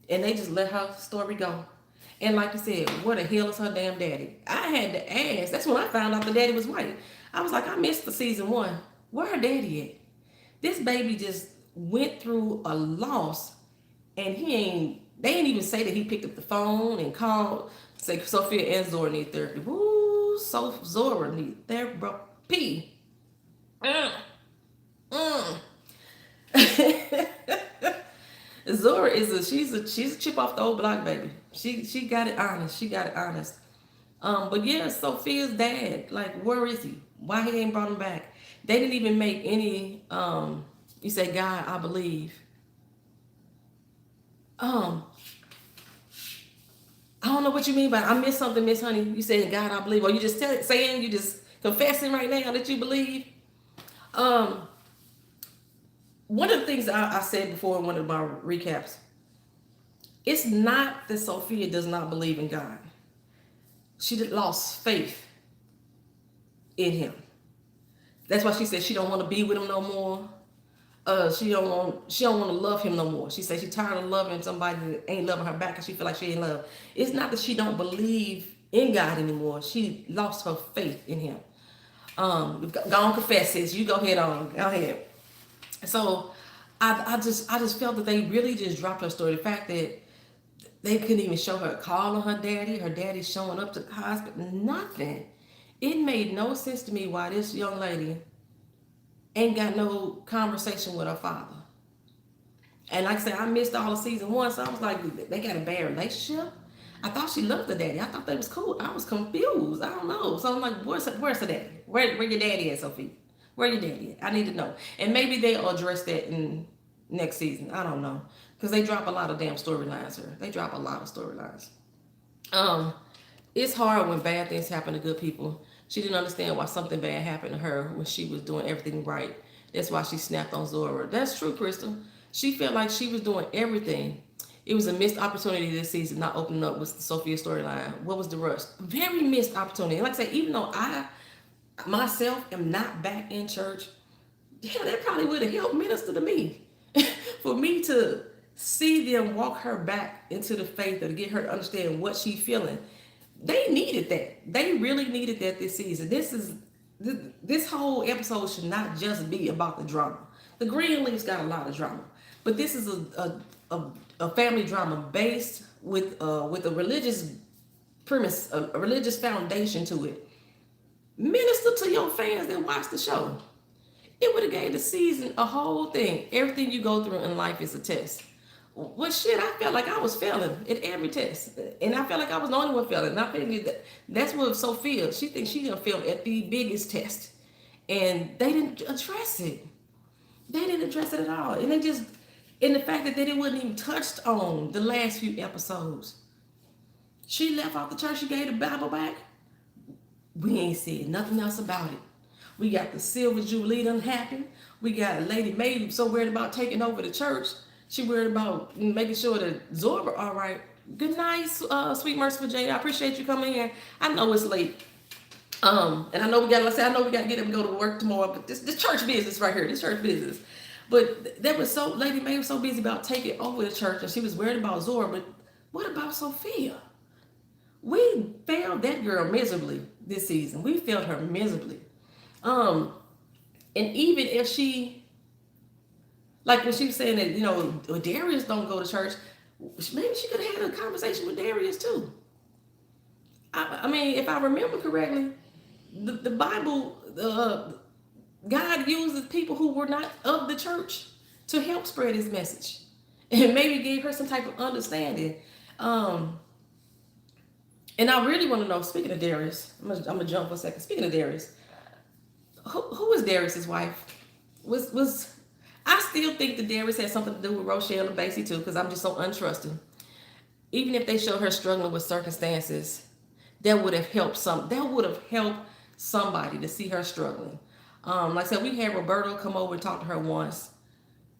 Speaker 1: And they just let her story go. And like I said, where the hell is her damn daddy? I had to ask. That's when I found out the daddy was white. I was like, I missed the season 1. Where her daddy at? This baby just went through a loss, and they didn't even say that he picked up the phone and called, say Sophia and Zora need therapy. Woo, so Zora need therapy. Zora she's a chip off the old block, baby. She got it honest. But yeah, Sophia's dad, like, where is he? Why he ain't brought him back? They didn't even make any. You say, God, I believe. I don't know what you mean by I missed something, Miss Honey. You saying, God, I believe, or you just you just confessing right now that you believe. One of the things I said before in one of my recaps, it's not that Sophia does not believe in God. She lost faith in him. That's why she said she don't want to be with him no more. She don't want to love him no more. She said she's tired of loving somebody that ain't loving her back because she feel like she ain't love. It's not that she don't believe in God anymore. She lost her faith in him. Go on, confess, sis. You go ahead. So I just felt that they really just dropped her story. The fact that They couldn't even show her calling her daddy. Her daddy showing up to the hospital. Nothing. It made no sense to me why this young lady ain't got no conversation with her father. And like I said, I missed all of season 1, so I was like, they got a bad relationship. I thought she loved the daddy. I thought they was cool. I was confused. I don't know. So I'm like, where's the daddy? Where your daddy at, Sophie? Where your daddy at? I need to know. And maybe they'll address that in next season. I don't know. Because they drop a lot of damn storylines here. They drop a lot of storylines. It's hard when bad things happen to good people. She didn't understand why something bad happened to her when she was doing everything right. That's why she snapped on Zora. That's true, Crystal. She felt like she was doing everything. It was a missed opportunity this season not opening up with the Sophia storyline. What was the rush? Very missed opportunity. Like I say, even though I myself am not back in church, yeah, that probably would have helped minister to me. For me to see them walk her back into the faith or to get her to understand what she's feeling. They needed that. They really needed that this season. This whole episode should not just be about the drama. The Greenleaf's got a lot of drama, but this is a family drama based with a religious premise, a religious foundation to it. Minister to your fans that watch the show. It would have gave the season a whole thing. Everything you go through in life is a test. Well, shit, I felt like I was failing at every test. And I felt like I was the only one failing. And I figured that's what Sophia, she thinks she's going to fail at the biggest test. And they didn't address it. They didn't address it at all. And the fact that they wasn't even touched on the last few episodes. She left off the church, she gave the Bible back. We ain't said nothing else about it. We got the Silver Jubilee done happen. We got Lady Mavis so worried about taking over the church. She worried about making sure that Zora all right. Good night, sweet merciful Jade. I appreciate you coming here. I know it's late. And I know we got to get up and go to work tomorrow. But this church business right here, this church business. But Lady Mavis was so busy about taking over the church, and she was worried about Zora. But what about Sophia? We failed that girl miserably this season. We failed her miserably. And even if she, like when she was saying that, Darius don't go to church, maybe she could have had a conversation with Darius too. I mean, if I remember correctly, the Bible, God uses people who were not of the church to help spread his message. And maybe gave her some type of understanding. And I really want to know, speaking of Darius, I'm gonna jump for a second. Speaking of Darius, who was Darius's wife? Was I still think that Darius had something to do with Rochelle and Basie too, because I'm just so untrusting. Even if they showed her struggling with circumstances, that would have helped somebody to see her struggling. Like I said, we had Roberto come over and talk to her once,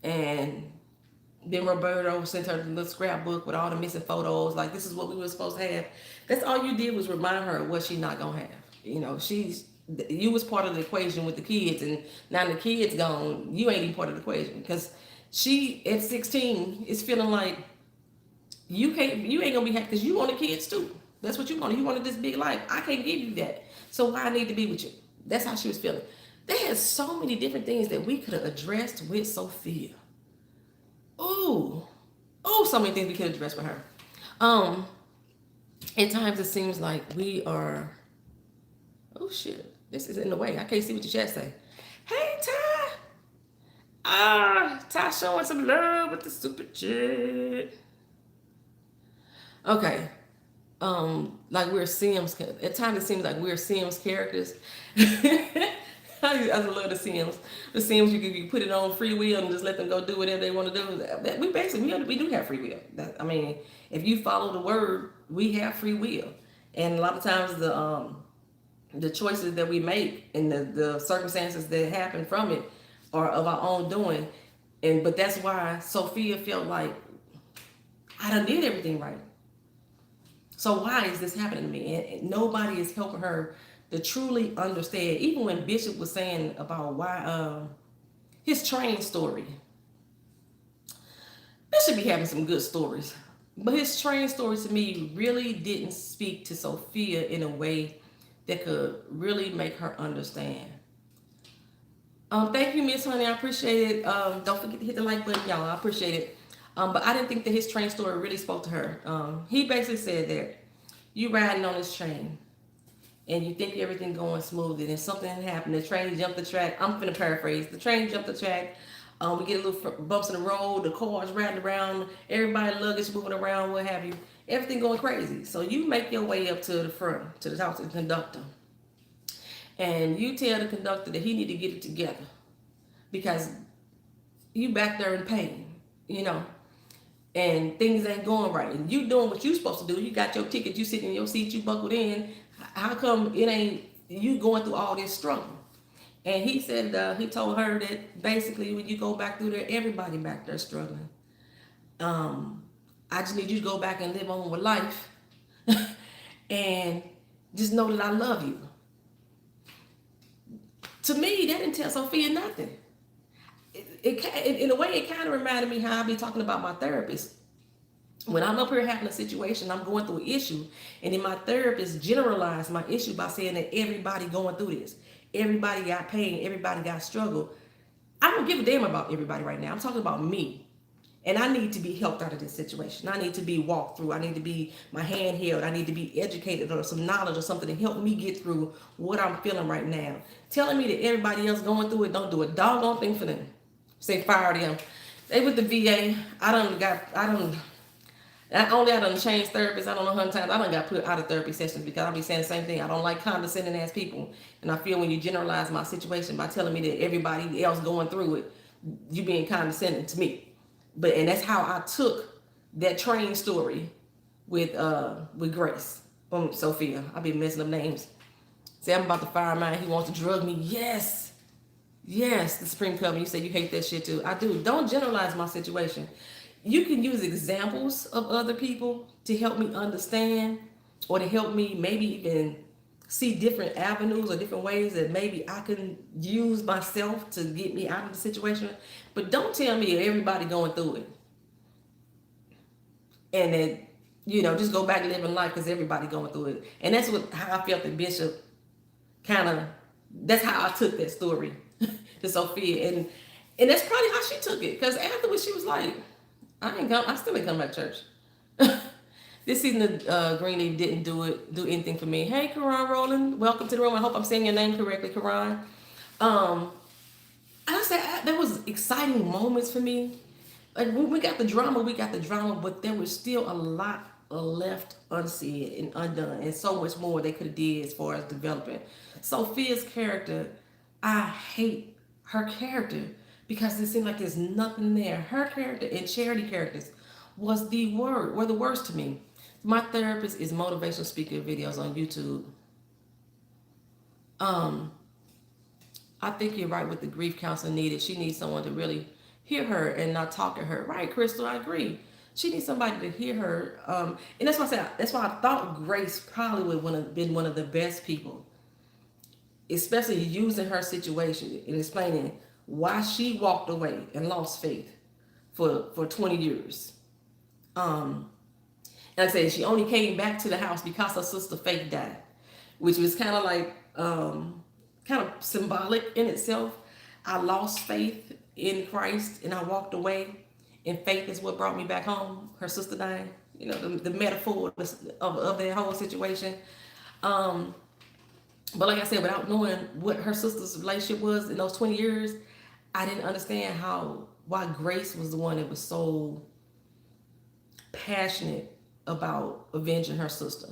Speaker 1: and then Roberto sent her the little scrapbook with all the missing photos. Like, this is what we were supposed to have. That's all you did was remind her of what she's not gonna have. You was part of the equation with the kids, and now the kids gone, you ain't even part of the equation, because she at 16 is feeling like you ain't gonna be happy because you wanted kids too. That's what you wanted. You wanted this big life. I can't give you that. So why I need to be with you? That's how she was feeling. They had so many different things that we could have addressed with Sophia. Oh, so many things we could have addressed with her. At times it seems like we are. Oh shit, this is in the way. I can't see what your chat say. Hey Ty. Ty showing some love with the super chat. Okay. Like we're Sims. At times it seems like we're Sims characters. I love the Sims. The Sims, you put it on free will and just let them go do whatever they want to do. We do have free will. I mean, if you follow the word, we have free will. And a lot of times the choices that we make and the circumstances that happen from it are of our own doing. But that's why Sophia felt like I done did everything right. So why is this happening to me? And nobody is helping her to truly understand. Even when Bishop was saying about why his train story. Bishop be having some good stories. But his train story to me really didn't speak to Sophia in a way that could really make her understand. Thank you, Miss Honey. I appreciate it. Don't forget to hit the like button, y'all. I appreciate it. But I didn't think that his train story really spoke to her. He basically said that you riding on this train and you think everything going smoothly, then something happened. The train jumped the track. I'm finna paraphrase. The train jumped the track. We get a little bumps in the road. The cars riding around. Everybody luggage moving around. What have you? Everything going crazy. So you make your way up to the front, to the top of the conductor, and you tell the conductor that he need to get it together because you back there in pain, you know, and things ain't going right, and you doing what you supposed to do. You got your ticket. You sitting in your seat. You buckled in. How come it ain't you going through all this struggle? And he said he told her that basically when you go back through there, everybody back there struggling. I just need you to go back and live on with life, and just know that I love you. To me, that didn't tell Sophia nothing. In a way, it kind of reminded me how I be talking about my therapist. When I'm up here having a situation, I'm going through an issue, and then my therapist generalized my issue by saying that everybody going through this. Everybody got pain. Everybody got struggle. I don't give a damn about everybody right now. I'm talking about me. And I need to be helped out of this situation. I need to be walked through. I need to be my hand held. I need to be educated or some knowledge or something to help me get through what I'm feeling right now. Telling me that everybody else going through it, don't do a doggone thing for them. Say fire them. They with the VA. I done changed therapists. I don't know how many times I done got put out of therapy sessions because I be saying the same thing. I don't like condescending ass people. And I feel when you generalize my situation by telling me that everybody else going through it, you being condescending to me. And that's how I took that train story with Grace. Sophia. I be messing up names. Say I'm about to fire mine. He wants to drug me. Yes. Yes, the Supreme Court. You say you hate that shit too. I do. Don't generalize my situation. You can use examples of other people to help me understand or to help me maybe even see different avenues or different ways that maybe I can use myself to get me out of the situation. But don't tell me everybody going through it. And then, just go back living life because everybody going through it. And that's how I felt that Bishop that's how I took that story to Sophia. And that's probably how she took it. Because afterwards she was like, I still ain't come back to church. This season of Greenleaf didn't do anything for me. Hey, Karan Rowland, welcome to the room. I hope I'm saying your name correctly, Karan. I said there was exciting moments for me. Like when we got the drama, but there was still a lot left unsaid and undone, and so much more they could have did as far as developing. Sophia's character, I hate her character because it seemed like there's nothing there. Her character and Charity characters were the worst to me. My therapist is motivational speaker videos on YouTube. I think you're right with the grief counseling needed. She needs someone to really hear her and not talk to her. Right, Crystal, I agree. She needs somebody to hear her. And that's why I said, that's why I thought Grace probably would have been one of the best people, especially using her situation and explaining why she walked away and lost faith for 20 years. And I said she only came back to the house because her sister Faith died, which was kind of like kind of symbolic in itself. I lost faith in Christ and I walked away, and faith is what brought me back home. Her sister dying, the metaphor of that whole situation. But like I said, without knowing what her sister's relationship was in those 20 years, I didn't understand why Grace was the one that was so passionate about avenging her sister.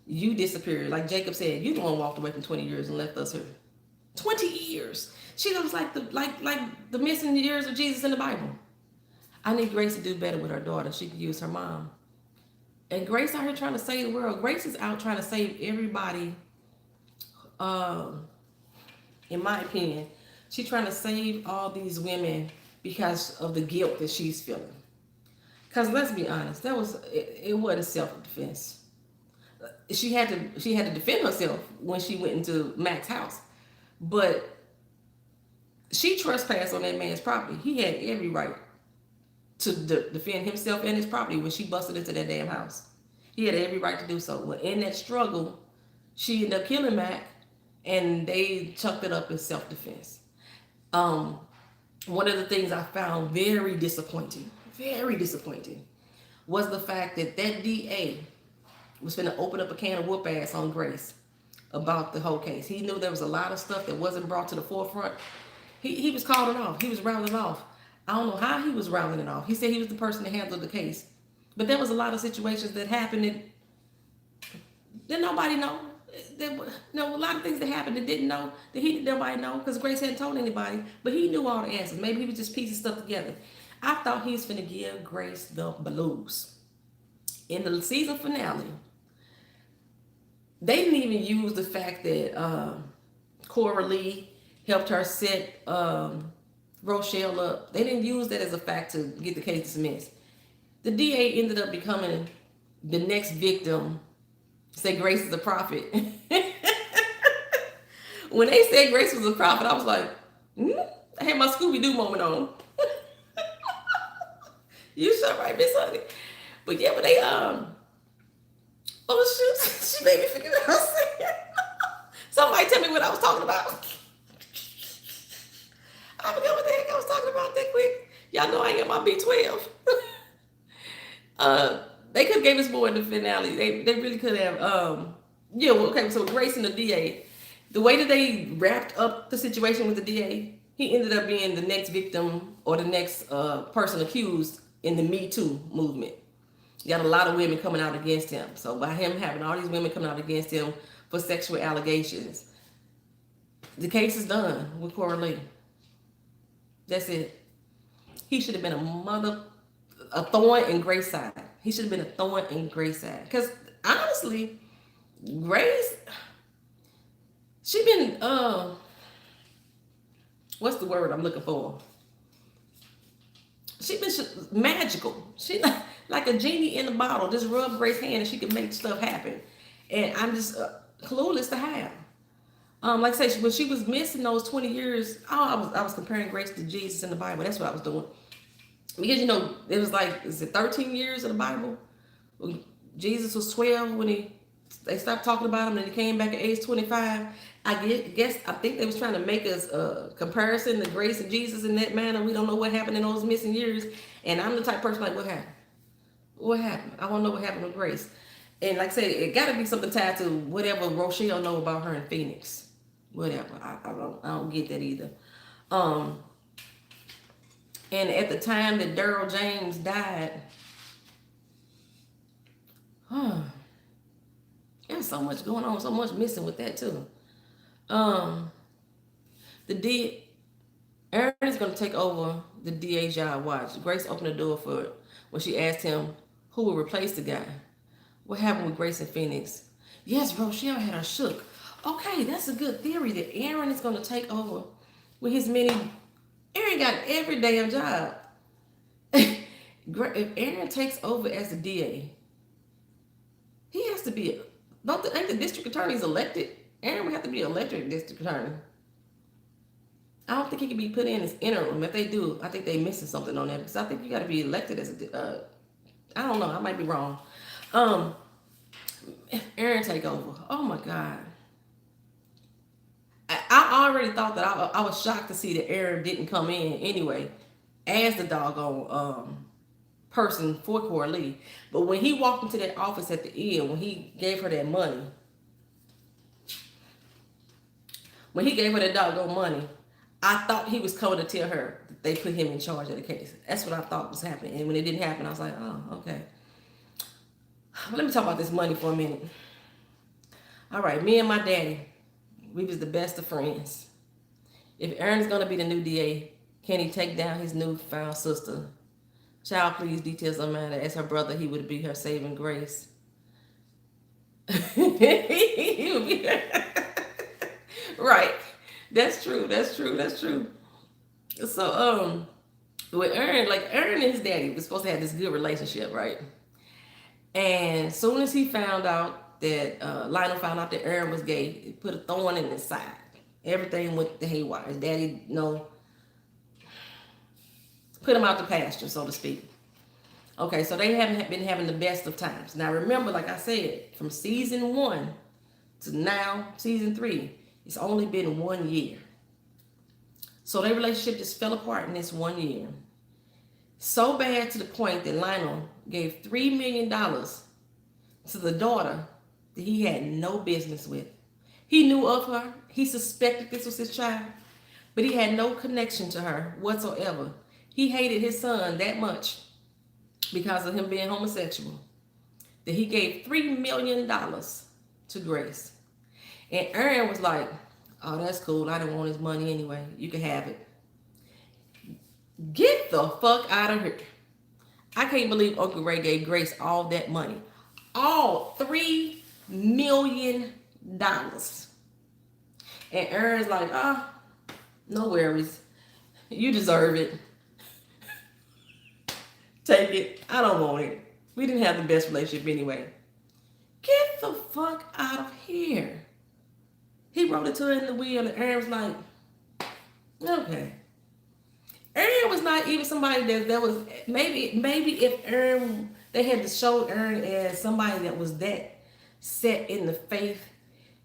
Speaker 1: You disappeared. Like Jacob said, you the one walked away from 20 years and left us here. 20 years. She was like the missing years of Jesus in the Bible. I need Grace to do better with her daughter. She could use her mom. And Grace out here trying to save the world. Grace is out trying to save everybody. In my opinion, she's trying to save all these women because of the guilt that she's feeling. Because let's be honest, it wasn't self-defense. She had to defend herself when she went into Mac's house, but she trespassed on that man's property. He had every right to defend himself and his property when she busted into that damn house. He had every right to do so. Well, in that struggle, she ended up killing Mac, and they chucked it up as self-defense. One of the things I found very disappointing very disappointing was the fact that that DA was finna open up a can of whoop ass on Grace about the whole case. He knew there was a lot of stuff that wasn't brought to the forefront. He was calling off. He was rounding off. I don't know how he was rounding it off. He said he was the person that handled the case. But there was a lot of situations that happened that nobody know. A lot of things that happened that didn't know, that he didn't nobody know, because Grace hadn't told anybody, but he knew all the answers. Maybe he was just piecing stuff together. I thought he was finna give Grace the blues. In the season finale, they didn't even use the fact that Coralie helped her set Rochelle up. They didn't use that as a fact to get the case dismissed. The DA ended up becoming the next victim. Say Grace is a prophet. When they said Grace was a prophet, I was like, I had my Scooby-Doo moment on. You sure right, Miss Honey. But yeah, but they oh shoot, she made me forget what I was saying. Somebody tell me what I was talking about. I forgot what the heck I was talking about that quick. Y'all know I ain't got my B12. They could have gave us more in the finale. They really could have. Yeah, well, okay, so Grace and the DA, the way that they wrapped up the situation with the DA, he ended up being the next victim or the next person accused in the Me Too movement. You got a lot of women coming out against him. So by him having all these women coming out against him for sexual allegations, the case is done with Coralie. That's it. He should have been a thorn in Grace's side. He should have been a thorn in Grace's side. Because honestly, Grace, she been what's the word I'm looking for? She been magical. She like a genie in a bottle. Just rub Grace's hand and she can make stuff happen. And I'm just clueless to how. Like I say, when she was missing those 20 years, I was comparing Grace to Jesus in the Bible. That's what I was doing. Because, it was like, is it 13 years of the Bible? Jesus was 12 when they stopped talking about him and he came back at age 25. I think they was trying to make us a comparison to Grace and Jesus in that manner. We don't know what happened in those missing years. And I'm the type of person like, what happened? What happened? I want to know what happened with Grace. And like I said, it got to be something tied to whatever Rochelle know about her in Phoenix. Whatever. I don't get that either. And at the time that Daryl James died, there's so much going on, so much missing with that too. Aaron is going to take over the DA job. Watch. Grace opened the door for it when she asked him who would replace the guy. What happened with Grace and Phoenix? Yes, Rochelle had her shook. Okay, that's a good theory that Aaron is going to take over with his many. Aaron got every damn job. If Aaron takes over as the DA, he has to be. Ain't the district attorneys elected? Aaron would have to be elected district attorney. I don't think he can be put in as interim. If they do, I think they're missing something on that because I think you got to be elected as a. I don't know. I might be wrong. If Aaron take over, oh my God. I already thought that I was shocked to see that Aaron didn't come in anyway as the doggone person for Coralie. But when he walked into that office at the end, when he gave her that money, doggone money, I thought he was coming to tell her that they put him in charge of the case. That's what I thought was happening. And when it didn't happen, I was like, oh, okay. But let me talk about this money for a minute. All right, me and my daddy, we was the best of friends. If Aaron's going to be the new DA, can he take down his newfound sister? Child, please, details don't matter. As her brother, he would be her saving grace. He would be right. That's true. So, with Aaron, Aaron and his daddy was supposed to have this good relationship, right? And as soon as he found out that, Lionel found out that Aaron was gay, it put a thorn in his side. Everything went to haywire. His daddy, put him out the pasture, so to speak. Okay, so they haven't been having the best of times. Now remember, like I said, from season 1 to now, season 3, it's only been 1 year. So their relationship just fell apart in this 1 year. So bad to the point that Lionel gave $3 million to the daughter that he had no business with. He knew of her. He suspected this was his child, but he had no connection to her whatsoever. He hated his son that much because of him being homosexual that he gave $3 million to Grace. And Aaron was like, oh, that's cool. I don't want his money anyway. You can have it. Get the fuck out of here. I can't believe Uncle Ray gave Grace all that money. All $3 million. And Aaron's like, no worries. You deserve it. Take it. I don't want it. We didn't have the best relationship anyway. Get the fuck out of here. He wrote it to her in the will, and Aaron was like, okay. Aaron was not even somebody that was, maybe if Aaron, they had to show Aaron as somebody that was that set in the faith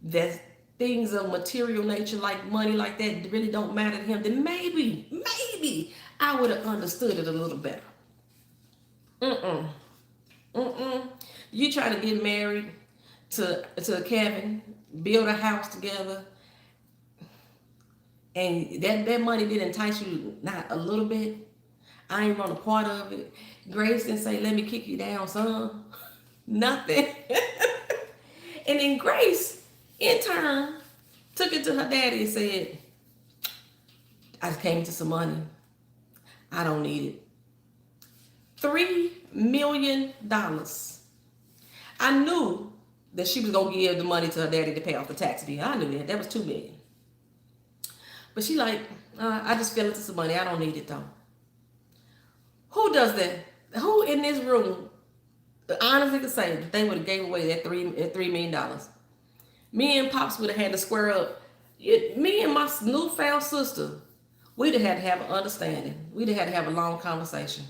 Speaker 1: that things of material nature like money like that really don't matter to him, then maybe I would have understood it a little better. You try to get married to Kevin, build a house together, and that money didn't entice you not a little bit. I ain't run a part of it. Grace didn't say, let me kick you down, son. Nothing. And then Grace, in turn, took it to her daddy and said, I just came to some money. I don't need it. $3 million. I knew that she was going to give the money to her daddy to pay off the tax bill. I knew that. That was $2 million. But she like, I just fell into some money. I don't need it though. Who does that? Who in this room honestly could say that they would have gave away that $3 million? Me and Pops would have had to square up. Me and my newfound sister, we'd have had to have an understanding. We'd have had to have a long conversation.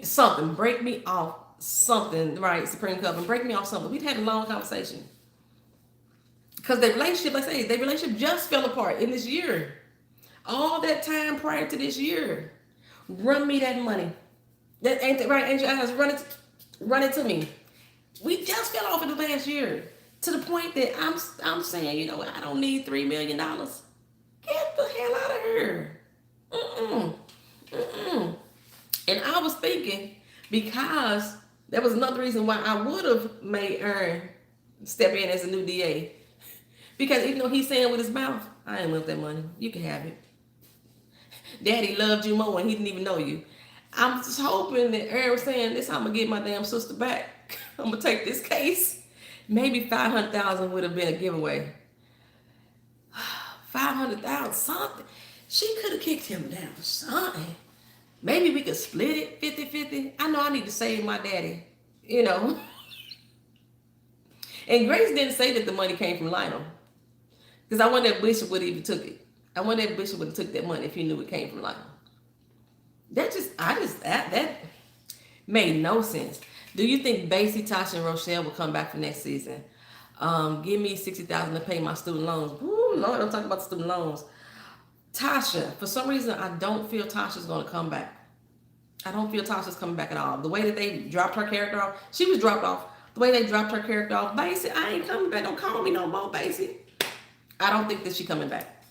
Speaker 1: Something, break me off something, right? Supreme Covenant, break me off something. We'd had a long conversation. Because their relationship, like I say, their relationship just fell apart in this year. All that time prior to this year. Run me that money. That ain't that right, Angel Eyes? Run it to me. We just fell off in the last year. To the point that I'm saying, you know what, I don't need $3 million. Get the hell out of here. And I was thinking, because that was another reason why I would have made Aaron step in as a new DA. Because even though he's saying with his mouth, I ain't want that money. You can have it. Daddy loved you more and he didn't even know you. I'm just hoping that Aaron was saying, this I'm going to get my damn sister back. I'm going to take this case. Maybe $500,000 would have been a giveaway. $500,000, something. She could have kicked him down, something. Maybe we could split it 50-50. I know I need to save my daddy, you know. And Grace didn't say that the money came from Lionel. Because I wonder if Bishop would have even took it. I wonder if Bishop would have took that money if he knew it came from Lionel. That made no sense. Do you think Basie, Tasha, and Rochelle will come back for next season? Give me $60,000 to pay my student loans. Ooh, Lord, don't talk about the student loans. Tasha, for some reason, I don't feel Tasha's going to come back. I don't feel Tasha's coming back at all. The way that they dropped her character off, she was dropped off. The way they dropped her character off, Basie, I ain't coming back. Don't call me no more, Basie. I don't think that she's coming back.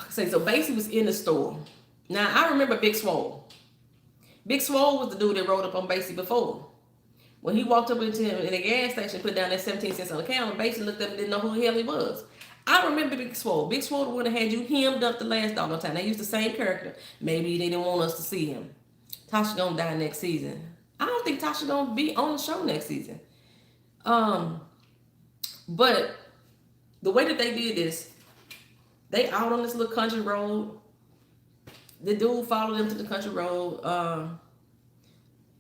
Speaker 1: So Basie was in the store. Now, I remember Big Swole. Big Swole was the dude that rode up on Basie before. When he walked up into him in a gas station, put down that 17 cents on the counter, Basie looked up and didn't know who the hell he was. I remember Big Swole. Big Swole would have had you hemmed up the last doggone time. They used the same character. Maybe they didn't want us to see him. Tasha gonna die next season. I don't think Tasha gonna be on the show next season. But the way that they did this, they out on this little country road. The dude followed them to the country road.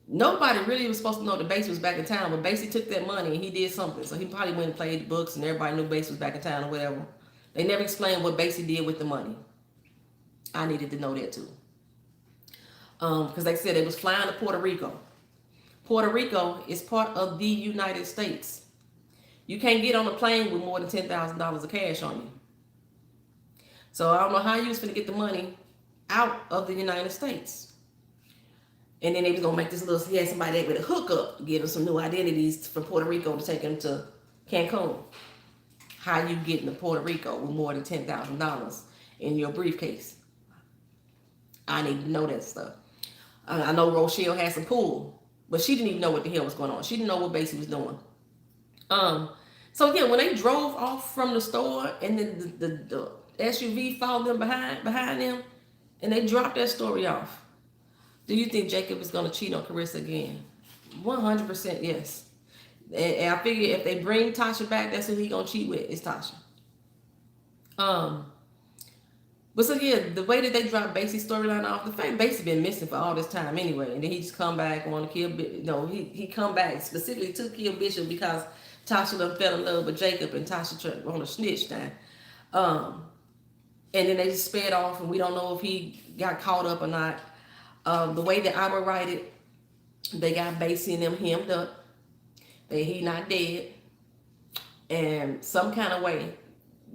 Speaker 1: Nobody really was supposed to know that Basie was back in town, but Basie took that money and he did something. So he probably went and played the books and everybody knew Basie was back in town or whatever. They never explained what Basie did with the money. I needed to know that too. Because they said they was flying to Puerto Rico. Puerto Rico is part of the United States. You can't get on a plane with more than $10,000 of cash on you. So I don't know how you was finna get the money out of the United States. And then they was gonna make this little, he had somebody there with a hookup, give him some new identities from Puerto Rico to take him to Cancun. How you get into Puerto Rico with more than $10,000 in your briefcase? I need to know that stuff. I know Rochelle had some pull, but she didn't even know what the hell was going on. She didn't know what Basie was doing. So yeah, when they drove off from the store and then the SUV followed them behind them, and they dropped that story off. Do you think Jacob is gonna cheat on Carissa again? 100% yes. And I figure if they bring Tasha back, that's who he gonna cheat with, is Tasha. But so yeah, the way that they dropped Basie's storyline off, the fact Basie been missing for all this time anyway, and then he just come back and want to kill. He come back specifically to kill Bishop because Tasha done fell in love with Jacob and Tasha want to snitch now. And then they just sped off, and we don't know if he got caught up or not. The way that I'ma write it, they got Basie and them hemmed up. That he not dead, and some kind of way,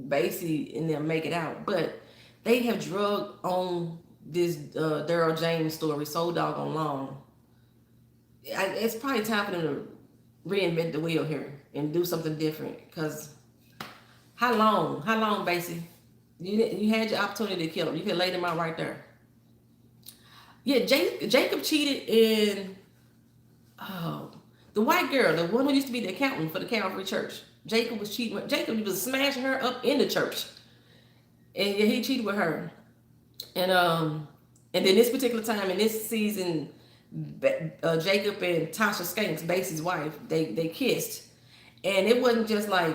Speaker 1: Basie and them make it out, but they have drugged on this Daryl James story so doggone long. It's probably time for them to reinvent the wheel here and do something different. Because how long, Basie? You had your opportunity to kill him. You could lay them out right there. Yeah, Jacob cheated in the white girl, the one who used to be the accountant for the Calvary Church. Jacob was cheating. Jacob was smashing her up in the church. And yeah, he cheated with her. And then this particular time in this season, Jacob and Tasha Skanks, Basie's wife, they kissed. And it wasn't just like,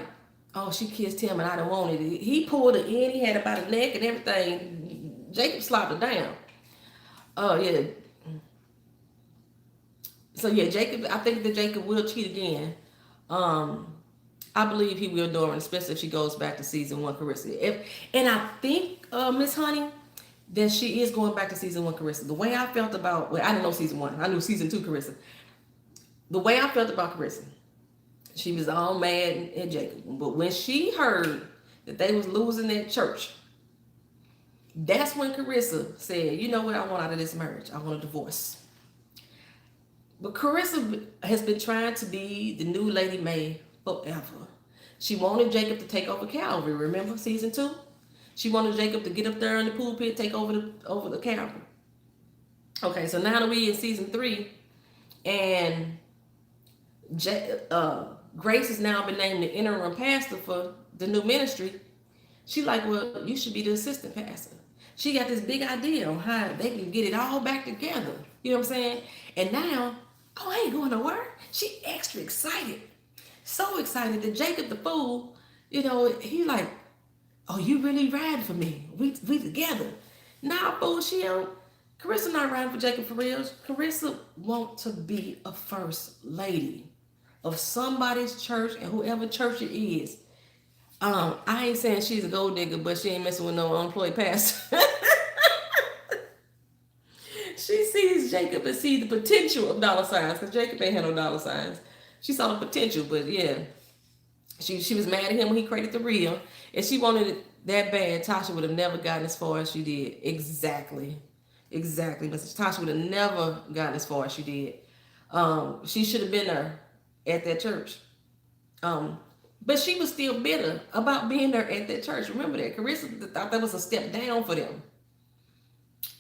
Speaker 1: oh, she kissed him and I don't want it. He pulled her in, he had her by the neck and everything. Jacob slopped her down. Oh, yeah. So yeah, Jacob, I think that Jacob will cheat again. I believe he will, Doran, especially if she goes back to season 1, Carissa. And I think, Miss Honey, that she is going back to season 1, Carissa. The way I felt about, well, I didn't know season 1. I knew season 2, Carissa. The way I felt about Carissa, she was all mad at Jacob. But when she heard that they was losing that church, that's when Carissa said, you know what, I want out of this marriage. I want a divorce. But Carissa has been trying to be the new Lady May forever. She wanted Jacob to take over Calvary. Remember season 2? She wanted Jacob to get up there in the pulpit, take over the Calvary. Okay, so now that we in season 3, and Grace has now been named the interim pastor for the new ministry. She like, well, you should be the assistant pastor. She got this big idea on how they can get it all back together. You know what I'm saying? And now, oh, I ain't going nowhere. She extra excited. So excited that Jacob the fool, he like, oh, you really riding for me. We together. Nah, fool, Carissa not riding for Jacob for real. Carissa want to be a first lady of somebody's church, and whoever church it is. I ain't saying she's a gold digger, but she ain't messing with no unemployed pastor. She sees Jacob and sees the potential of dollar signs, because Jacob ain't had no dollar signs. She saw the potential, but yeah. She was mad at him when he created the reel, and she wanted it that bad. Tasha would have never gotten as far as she did. Exactly. But Tasha would have never gotten as far as she did. She should have been there at that church. But she was still bitter about being there at that church. Remember that. Carissa thought that was a step down for them.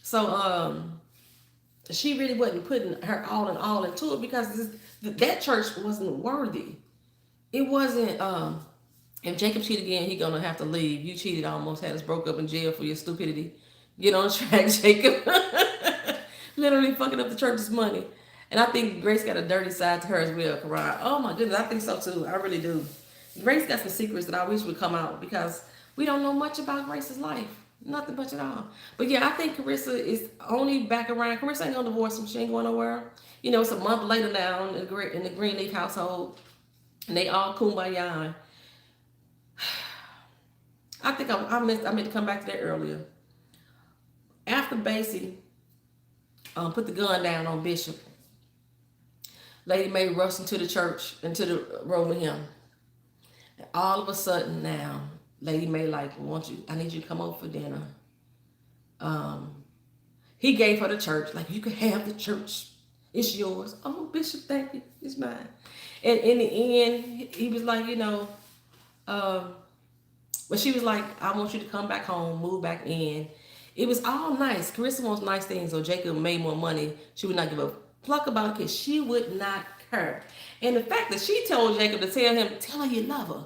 Speaker 1: So she really wasn't putting her all into it, because that church wasn't worthy. It wasn't, if Jacob cheat again, he gonna have to leave. You cheated, almost had us broke up in jail for your stupidity. Get on track, Jacob. Literally fucking up the church's money. And I think Grace got a dirty side to her as well, Karan. Oh my goodness, I think so too. I really do. Grace got some secrets that I wish would come out, because we don't know much about Grace's life. Nothing much at all. But yeah, I think Carissa is only back around. Carissa ain't gonna divorce him. She ain't going nowhere. It's a month later now in the Greenleaf household, and they all kumbaya. I think I meant to come back to that earlier. After Basie put the gun down on Bishop, Lady May rushed into the church, into the room with him. And all of a sudden now, Lady May like, I need you to come over for dinner. He gave her the church, like, you can have the church. It's yours. Oh, Bishop, thank you. It's mine. And in the end, he was like, but she was like, I want you to come back home, move back in. It was all nice. Carissa wants nice things, so Jacob made more money. She would not give a pluck about it because she would not care. And the fact that she told Jacob to tell her you love her.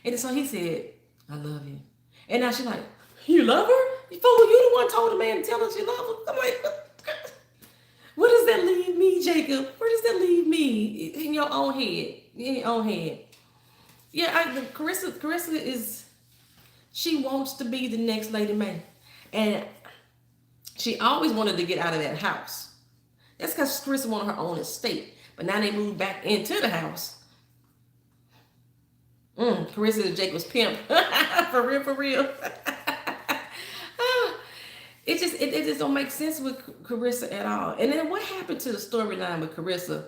Speaker 1: And so he said, I love you. And now she's like, you love her? You fool, you the one told the man to tell her she love her. I'm like, where does that leave me, Jacob? Where does that leave me? In your own head. In your own head. Yeah, Carissa is, she wants to be the next Lady May. And she always wanted to get out of that house. That's because Carissa wanted her own estate. But now they moved back into the house. Carissa is Jacob's pimp. For real. It just don't make sense with Carissa at all. And then what happened to the storyline with Carissa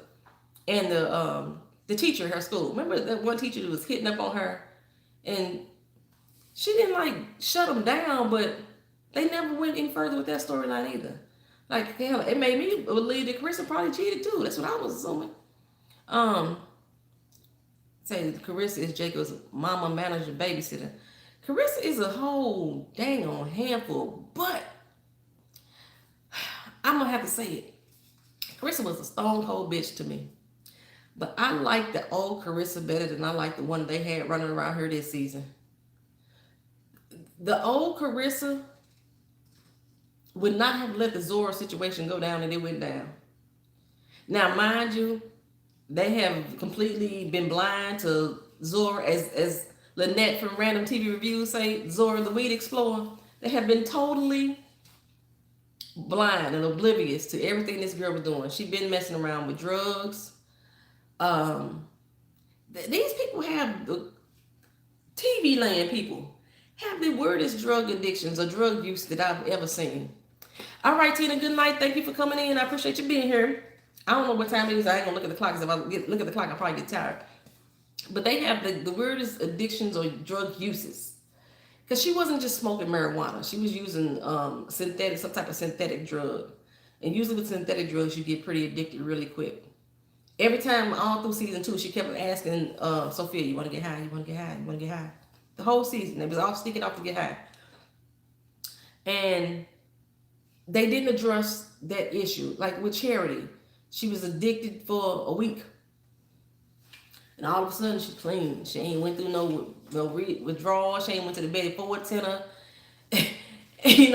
Speaker 1: and the teacher at her school? Remember that one teacher that was hitting up on her? And she didn't like shut them down, but they never went any further with that storyline either. Like, hell, it made me believe that Carissa probably cheated too. That's what I was assuming. Say Carissa is Jacob's mama, manager, babysitter. Carissa is a whole dang on handful, but I'm gonna have to say it. Carissa was a stone cold bitch to me. But I like the old Carissa better than I like the one they had running around here this season. The old Carissa would not have let the Zora situation go down, and it went down. Now, mind you, they have completely been blind to Zora, as Lynette from Random TV Reviews say, Zora the Weed Explorer. They have been totally blind and oblivious to everything this girl was doing. She'd been messing around with drugs. These people have, the TV land people, have the weirdest drug addictions or drug use that I've ever seen. All right, Tina, good night. Thank you for coming in. I appreciate you being here. I don't know what time it is. I ain't gonna look at the clock, because if I look at the clock, I'll probably get tired. But they have the weirdest addictions or drug uses. Because she wasn't just smoking marijuana. She was using some type of synthetic drug. And usually with synthetic drugs, you get pretty addicted really quick. Every time, all through season 2, she kept asking Sophia, you want to get high? You want to get high? You want to get high? The whole season. They was all sneaking off to get high. And they didn't address that issue. Like with Charity, she was addicted for a week. And all of a sudden, she's clean. She ain't went through no withdrawal. She ain't went to the Betty Ford Center. Ain't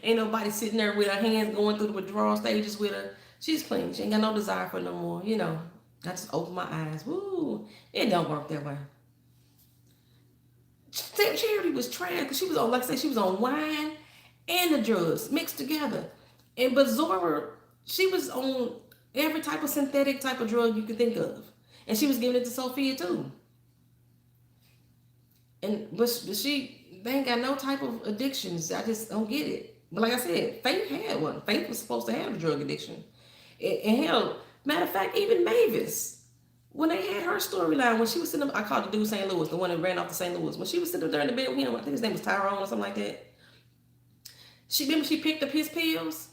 Speaker 1: nobody sitting there with her hands going through the withdrawal stages with her. She's clean. She ain't got no desire for no more. I just open my eyes. Woo. It don't work that way. Charity was trash because she was on, like I said, she was on wine and the drugs mixed together. But Zora, she was on every type of synthetic type of drug you could think of. And she was giving it to Sophia too. But they ain't got no type of addictions. I just don't get it. But like I said, Faith had one. Faith was supposed to have a drug addiction. And hell, matter of fact, even Mavis, when they had her storyline, when she was sitting up, I called the dude St. Louis, the one that ran off to St. Louis. When she was sitting up there in the bed with him, I think his name was Tyrone or something like that. Remember she picked up his pills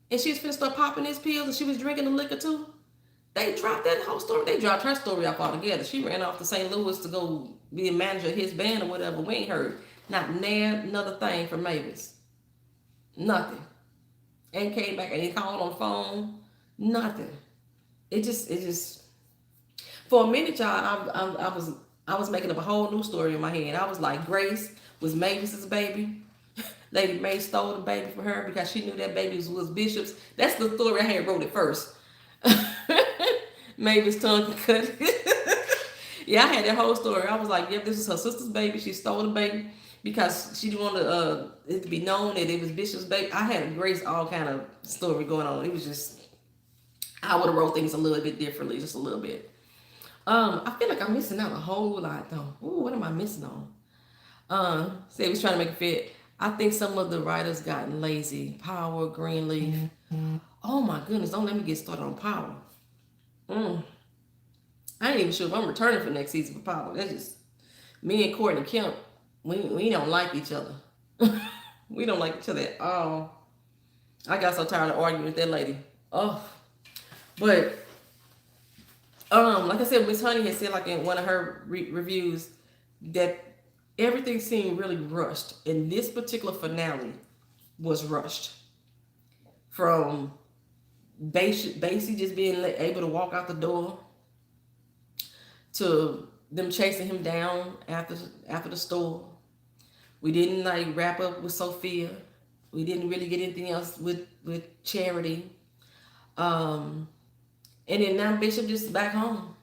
Speaker 1: and she was finna start popping his pills and she was drinking the liquor too. They dropped that whole story. They dropped her story off altogether. She ran off to St. Louis to go be a manager of his band or whatever. We ain't heard not another thing from Mavis. Nothing. And came back and he called on the phone. Nothing. It just. For a minute, y'all, I was making up a whole new story in my head. I was like, Grace was Mavis's baby. Lady May stole the baby from her because she knew that baby was Bishop's. That's the story I had wrote it first. Mavis tongue cut. Yeah, I had that whole story. I was like, yep, this is her sister's baby. She stole the baby because she didn't want it to be known that it was Bishop's baby. I had a Grace all kind of story going on. It was just, I would have wrote things a little bit differently, just a little bit. I feel like I'm missing out a whole lot though. Ooh, what am I missing on? Say was trying to make it fit. I think some of the writers gotten lazy. Power, Greenleaf. Mm-hmm. Oh my goodness, don't let me get started on Power. I ain't even sure if I'm returning for next season for Power. That's just me and Courtney Kemp. we don't like each other. We don't like each other at all. I got so tired of arguing with that lady. Oh, but like I said, Miss Honey had said like in one of her reviews that everything seemed really rushed, and this particular finale was rushed. From Basie just being able to walk out the door to them chasing him down after the store. We didn't like wrap up with Sophia. We didn't really get anything else with Charity. And then now Bishop just back home.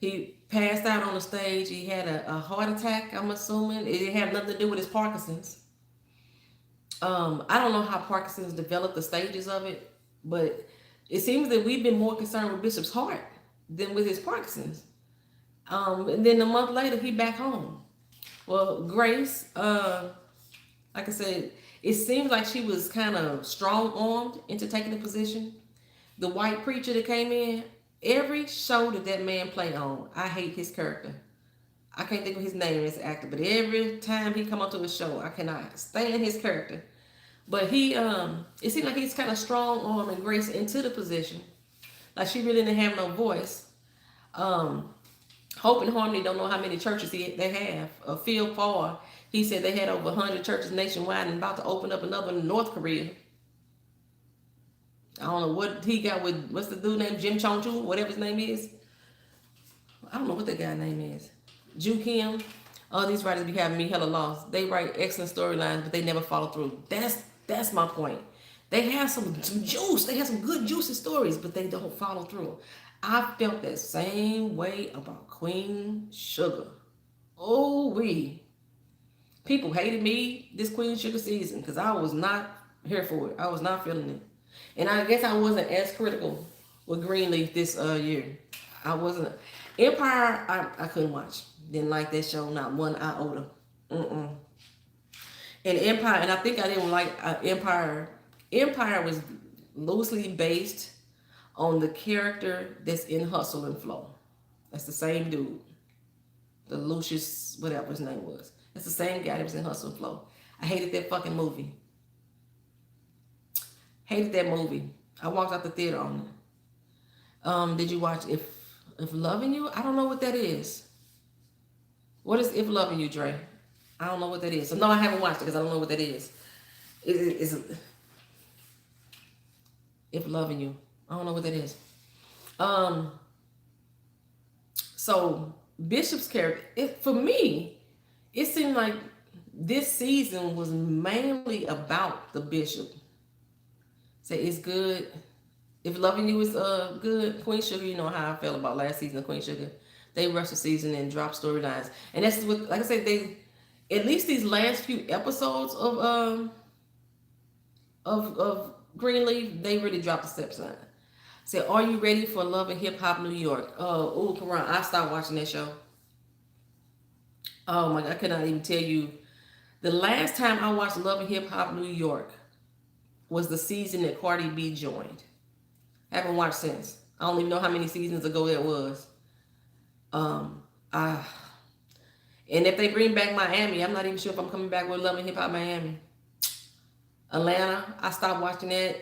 Speaker 1: He passed out on the stage. He had a heart attack, I'm assuming. It had nothing to do with his Parkinson's. I don't know how Parkinson's developed the stages of it, but it seems that we've been more concerned with Bishop's heart than with his Parkinson's. And then a month later, he back home. Well, Grace, like I said, it seems like she was kind of strong-armed into taking the position. The white preacher that came in, every show that man played on, I hate his character. I can't think of his name as an actor, but every time he come onto a show, I cannot stand his character. But he, it seems like he's kind of strong-arming Grace into the position. Like she really didn't have no voice. Hope and Harmony don't know how many churches they have. Phil Farr, he said they had over 100 churches nationwide and about to open up another in North Korea. I don't know what he got with, what's the dude named Jim Chong Chu, whatever his name is. I don't know what that guy's name is. Ju Kim. All these writers be having me hella lost. They write excellent storylines, but they never follow through. That's my point. They have some juice. They have some good juicy stories, but they don't follow through. I felt that same way about Queen Sugar. Oh, people hated me this Queen Sugar season because I was not here for it. I was not feeling it. And I guess I wasn't as critical with Greenleaf this year. I wasn't. Empire, I couldn't watch. Didn't like that show, not one iota. And Empire, and I think I didn't like Empire. Empire was loosely based on the character that's in Hustle and Flow. That's the same dude. The Lucius, whatever his name was. That's the same guy that was in Hustle and Flow. I hated that fucking movie. Hated that movie. I walked out the theater on it. Did you watch If Loving You? I don't know what that is. What is If Loving You, Dre? I don't know what that is. So no, I haven't watched it because I don't know what that is. If Loving You. I don't know what that is. So Bishop's character, for me, it seemed like this season was mainly about the Bishop. Say it's good. If Loving You is good, Queen Sugar, you know how I felt about last season of Queen Sugar. They rushed the season and dropped storylines, and that's what, like I said, they at least these last few episodes of Greenleaf, they really dropped the steps on. Said, are you ready for Love and Hip Hop New York? Oh, Karan, I stopped watching that show. Oh my God, I could not even tell you. The last time I watched Love and Hip Hop New York was the season that Cardi B joined. I haven't watched since. I don't even know how many seasons ago that was. And if they bring back Miami, I'm not even sure if I'm coming back with Love and Hip Hop Miami. Atlanta, I stopped watching that.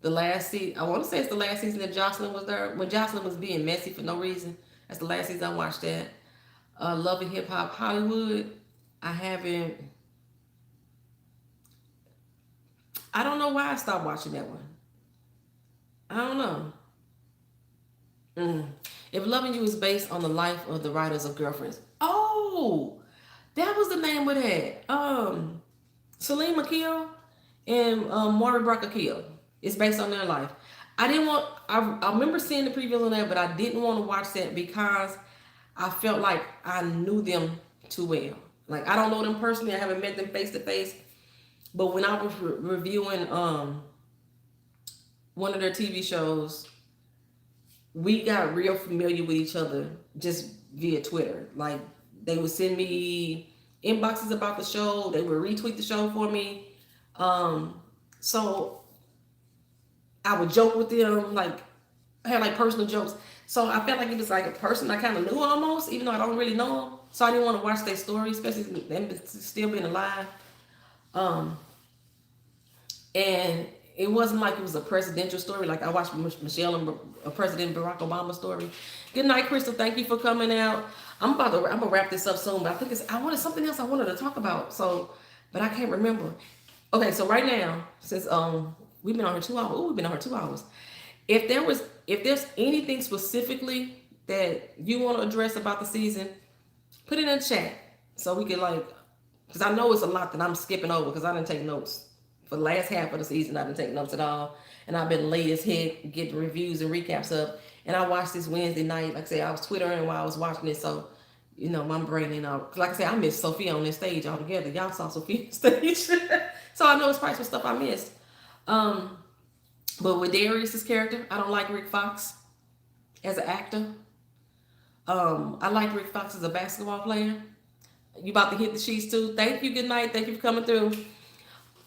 Speaker 1: The last season, I want to say it's the last season that Jocelyn was there. When Jocelyn was being messy for no reason. That's the last season I watched that. Love and Hip Hop Hollywood, I haven't. I don't know why I stopped watching that one. I don't know. If Loving You is based on the life of the writers of Girlfriends. Oh, that was the name of that. Celine McKeel and Maury Brock Akil. It's based on their life. I remember seeing the preview on that, but I didn't want to watch that because I felt like I knew them too well. Like, I don't know them personally. I haven't met them face to face. But when I was reviewing one of their TV shows, we got real familiar with each other just via Twitter. Like, they would send me inboxes about the show. They would retweet the show for me. So I would joke with them, like, I had like personal jokes. So I felt like it was like a person I kind of knew almost, even though I don't really know them. so I didn't want to watch their story, especially them still being alive. Um, and it wasn't like it was a presidential story. Like I watched Michelle and President Barack Obama story. Good night, Crystal. Thank you for coming out. I'm gonna wrap this up soon, but I think I wanted something else I wanted to talk about. So, but I can't remember. Okay, so right now, since we've been on here 2 hours. We've been on here 2 hours. If there's anything specifically that you want to address about the season, put it in the chat so we can because I know it's a lot that I'm skipping over because I didn't take notes. For the last half of the season, I didn't take notes at all. And I've been late as heck getting reviews and recaps up. And I watched this Wednesday night. Like I said, I was Twittering while I was watching it. So, my brain, like I said, I missed Sophia on this stage altogether. Y'all saw Sophia on stage. So I know it's probably some stuff I missed. But with Darius's character, I don't like Rick Fox as an actor. I like Rick Fox as a basketball player. You about to hit the sheets too. Thank you. Good night. Thank you for coming through.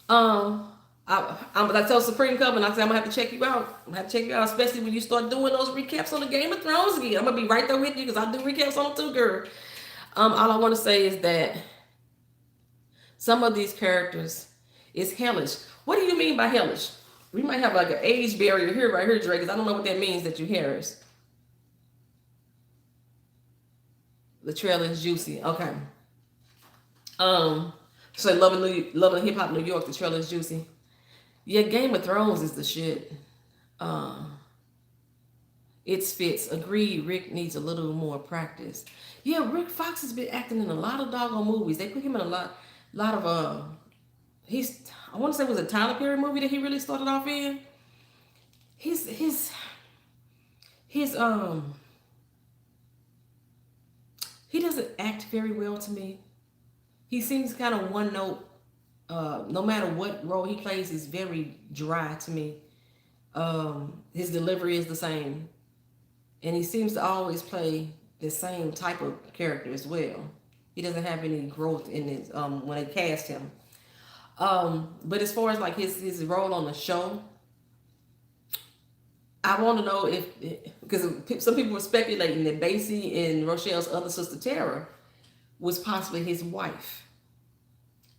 Speaker 1: I tell Supreme Covenant, I say I'm gonna have to check you out. I'm gonna have to check you out, especially when you start doing those recaps on the Game of Thrones again. I'm gonna be right there with you because I do recaps on them too, girl. All I want to say is that some of these characters is hellish. What do you mean by hellish? We might have like an age barrier here, right here, Dre, because I don't know what that means that you Harris. The trail is juicy. Okay. So loving hip hop New York, the trail is juicy. Yeah, Game of Thrones is the shit. It fits. Agreed. Rick needs a little more practice. Yeah, Rick Fox has been acting in a lot of doggone movies. They put him in a lot of I want to say it was a Tyler Perry movie that he really started off in. His he doesn't act very well to me. He seems kind of one note. No matter what role he plays, is very dry to me. His delivery is the same, and he seems to always play the same type of character as well. He doesn't have any growth in his when they cast him. But as far as like his role on the show, I want to know if because some people were speculating that Basie and Rochelle's other sister Tara was possibly his wife.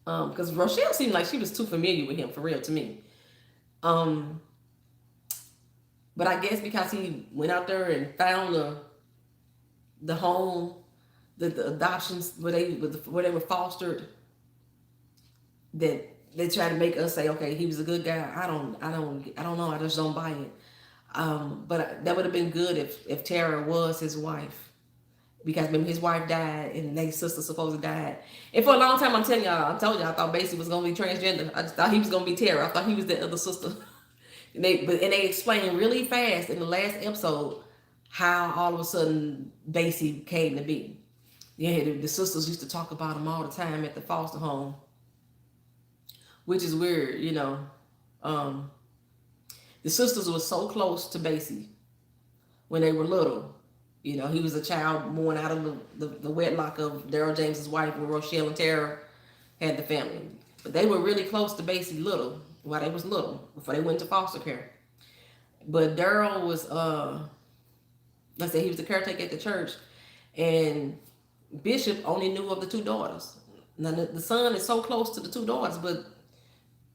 Speaker 1: Because Rochelle seemed like she was too familiar with him for real to me. But I guess because he went out there and found the home, the adoptions where they were fostered, that they try to make us say, okay, he was a good guy. I don't know. I just don't buy it. But that would have been good if Tara was his wife. Because maybe his wife died and their sister supposedly died. And for a long time, I told y'all, I thought Basie was going to be transgender. I just thought he was going to be Tara. I thought he was the other sister. and they explained really fast in the last episode how all of a sudden Basie came to be. Yeah, the sisters used to talk about him all the time at the foster home. Which is weird, The sisters were so close to Basie when they were little. He was a child born out of the wedlock of Daryl James's wife, when Rochelle and Tara had the family. But they were really close to Basie while they was little, before they went to foster care. But Daryl was, let's say he was the caretaker at the church, and Bishop only knew of the two daughters. Now the son is so close to the two daughters, but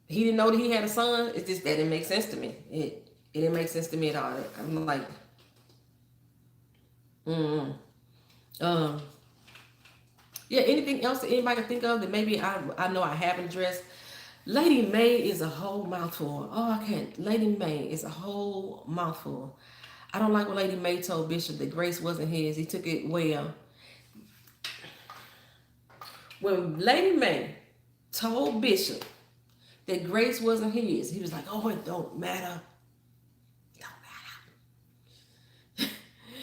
Speaker 1: he didn't know that he had a son. It's just that didn't make sense to me. It didn't make sense to me at all. I'm like, yeah, anything else that anybody can think of that maybe I know I haven't addressed? Lady May is a whole mouthful. Oh, I can't. Lady May is a whole mouthful. I don't like when Lady May told Bishop that Grace wasn't his. He took it well. When Lady May told Bishop that Grace wasn't his, he was like, oh, it don't matter.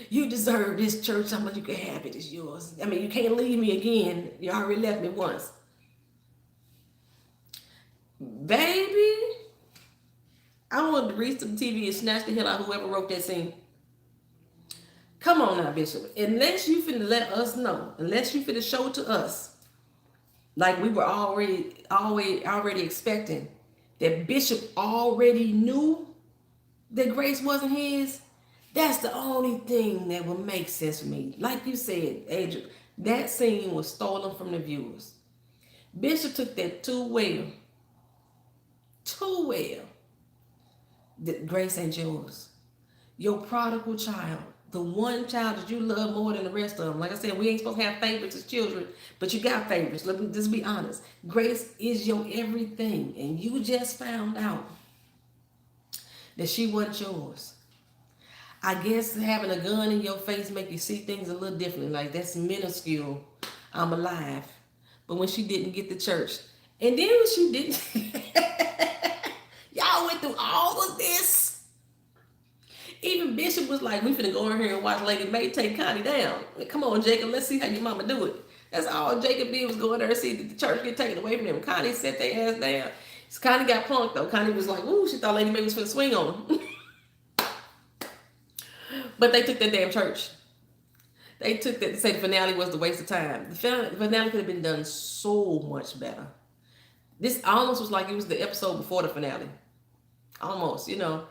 Speaker 1: You deserve this, church. How much you can have it is yours. I mean, you can't leave me again. You already left me once. Baby, I want to reach to the TV and snatch the hell out of whoever wrote that scene. Come on now, Bishop. Unless you finna let us know, unless you finna show to us, like we were already expecting, that Bishop already knew that Grace wasn't his. That's the only thing that would make sense for me. Like you said, Adrian, That scene was stolen from the viewers. Bishop took that too well. Too well. That Grace ain't yours. Your prodigal child. The one child that you love more than the rest of them. Like I said, we ain't supposed to have favorites as children, but you got favorites. Let me just be honest. Grace is your everything, and you just found out that she wasn't yours. I guess having a gun in your face make you see things a little differently. Like, that's minuscule. I'm alive. But when she didn't get to church, and then when she didn't, y'all went through all of this. Even Bishop was like, we finna go in here and watch Lady May take Connie down. Come on, Jacob, let's see how your mama do it. That's all Jacob did, was go in there and see the church get taken away from him. Connie set their ass down. So Connie got punked though. Connie was like, ooh, she thought Lady May was finna swing on him. But they took that damn church. They took that to say the finale was the waste of time. The finale could have been done so much better. This almost was like it was the episode before the finale. Almost, you know.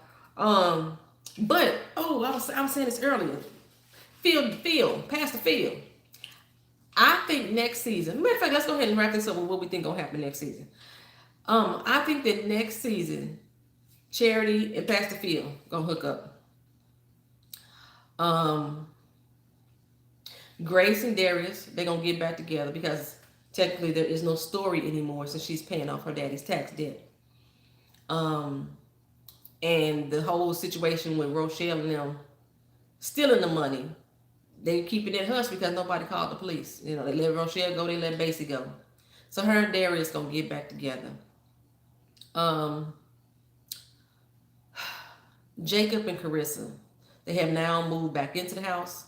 Speaker 1: But, I was saying this earlier. Pastor Phil. I think next season, matter of fact, let's go ahead and wrap this up with what we think gonna happen next season. I think that next season, Charity and Pastor Phil gonna hook up. Grace and Darius, they're gonna get back together because technically there is no story anymore since she's paying off her daddy's tax debt. And the whole situation with Rochelle and them stealing the money, they keep it in hush because nobody called the police. You know, they let Rochelle go, they let Basie go. So her and Darius gonna get back together. Jacob and Carissa, they have now moved back into the house.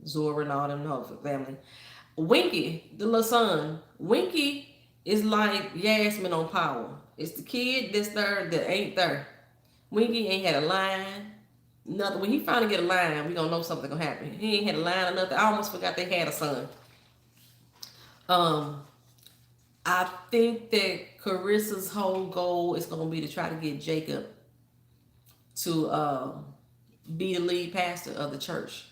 Speaker 1: Zora and all them family. Winky, the little son, Winky is like Yasmin on Power. It's the kid that's there that ain't there. Winky ain't had a line, nothing. When he finally get a line, we gonna know something gonna happen. He ain't had a line or nothing. I almost forgot they had a son. I think that Carissa's whole goal is gonna be to try to get Jacob to be the lead pastor of the church.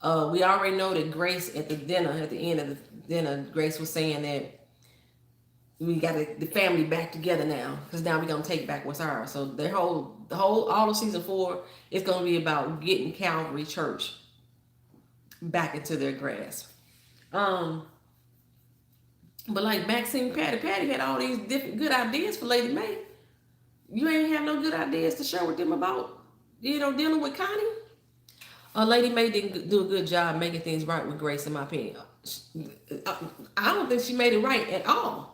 Speaker 1: We already know that Grace at the end of the dinner, Grace was saying that we got the family back together now because now we're gonna take back what's ours. So all of season 4 is gonna be about getting Calvary Church back into their grasp. But like Maxine, Patty had all these different good ideas for Lady May. You ain't have no good ideas to share with them about, dealing with Connie. Lady May didn't do a good job making things right with Grace, in my opinion. I don't think she made it right at all.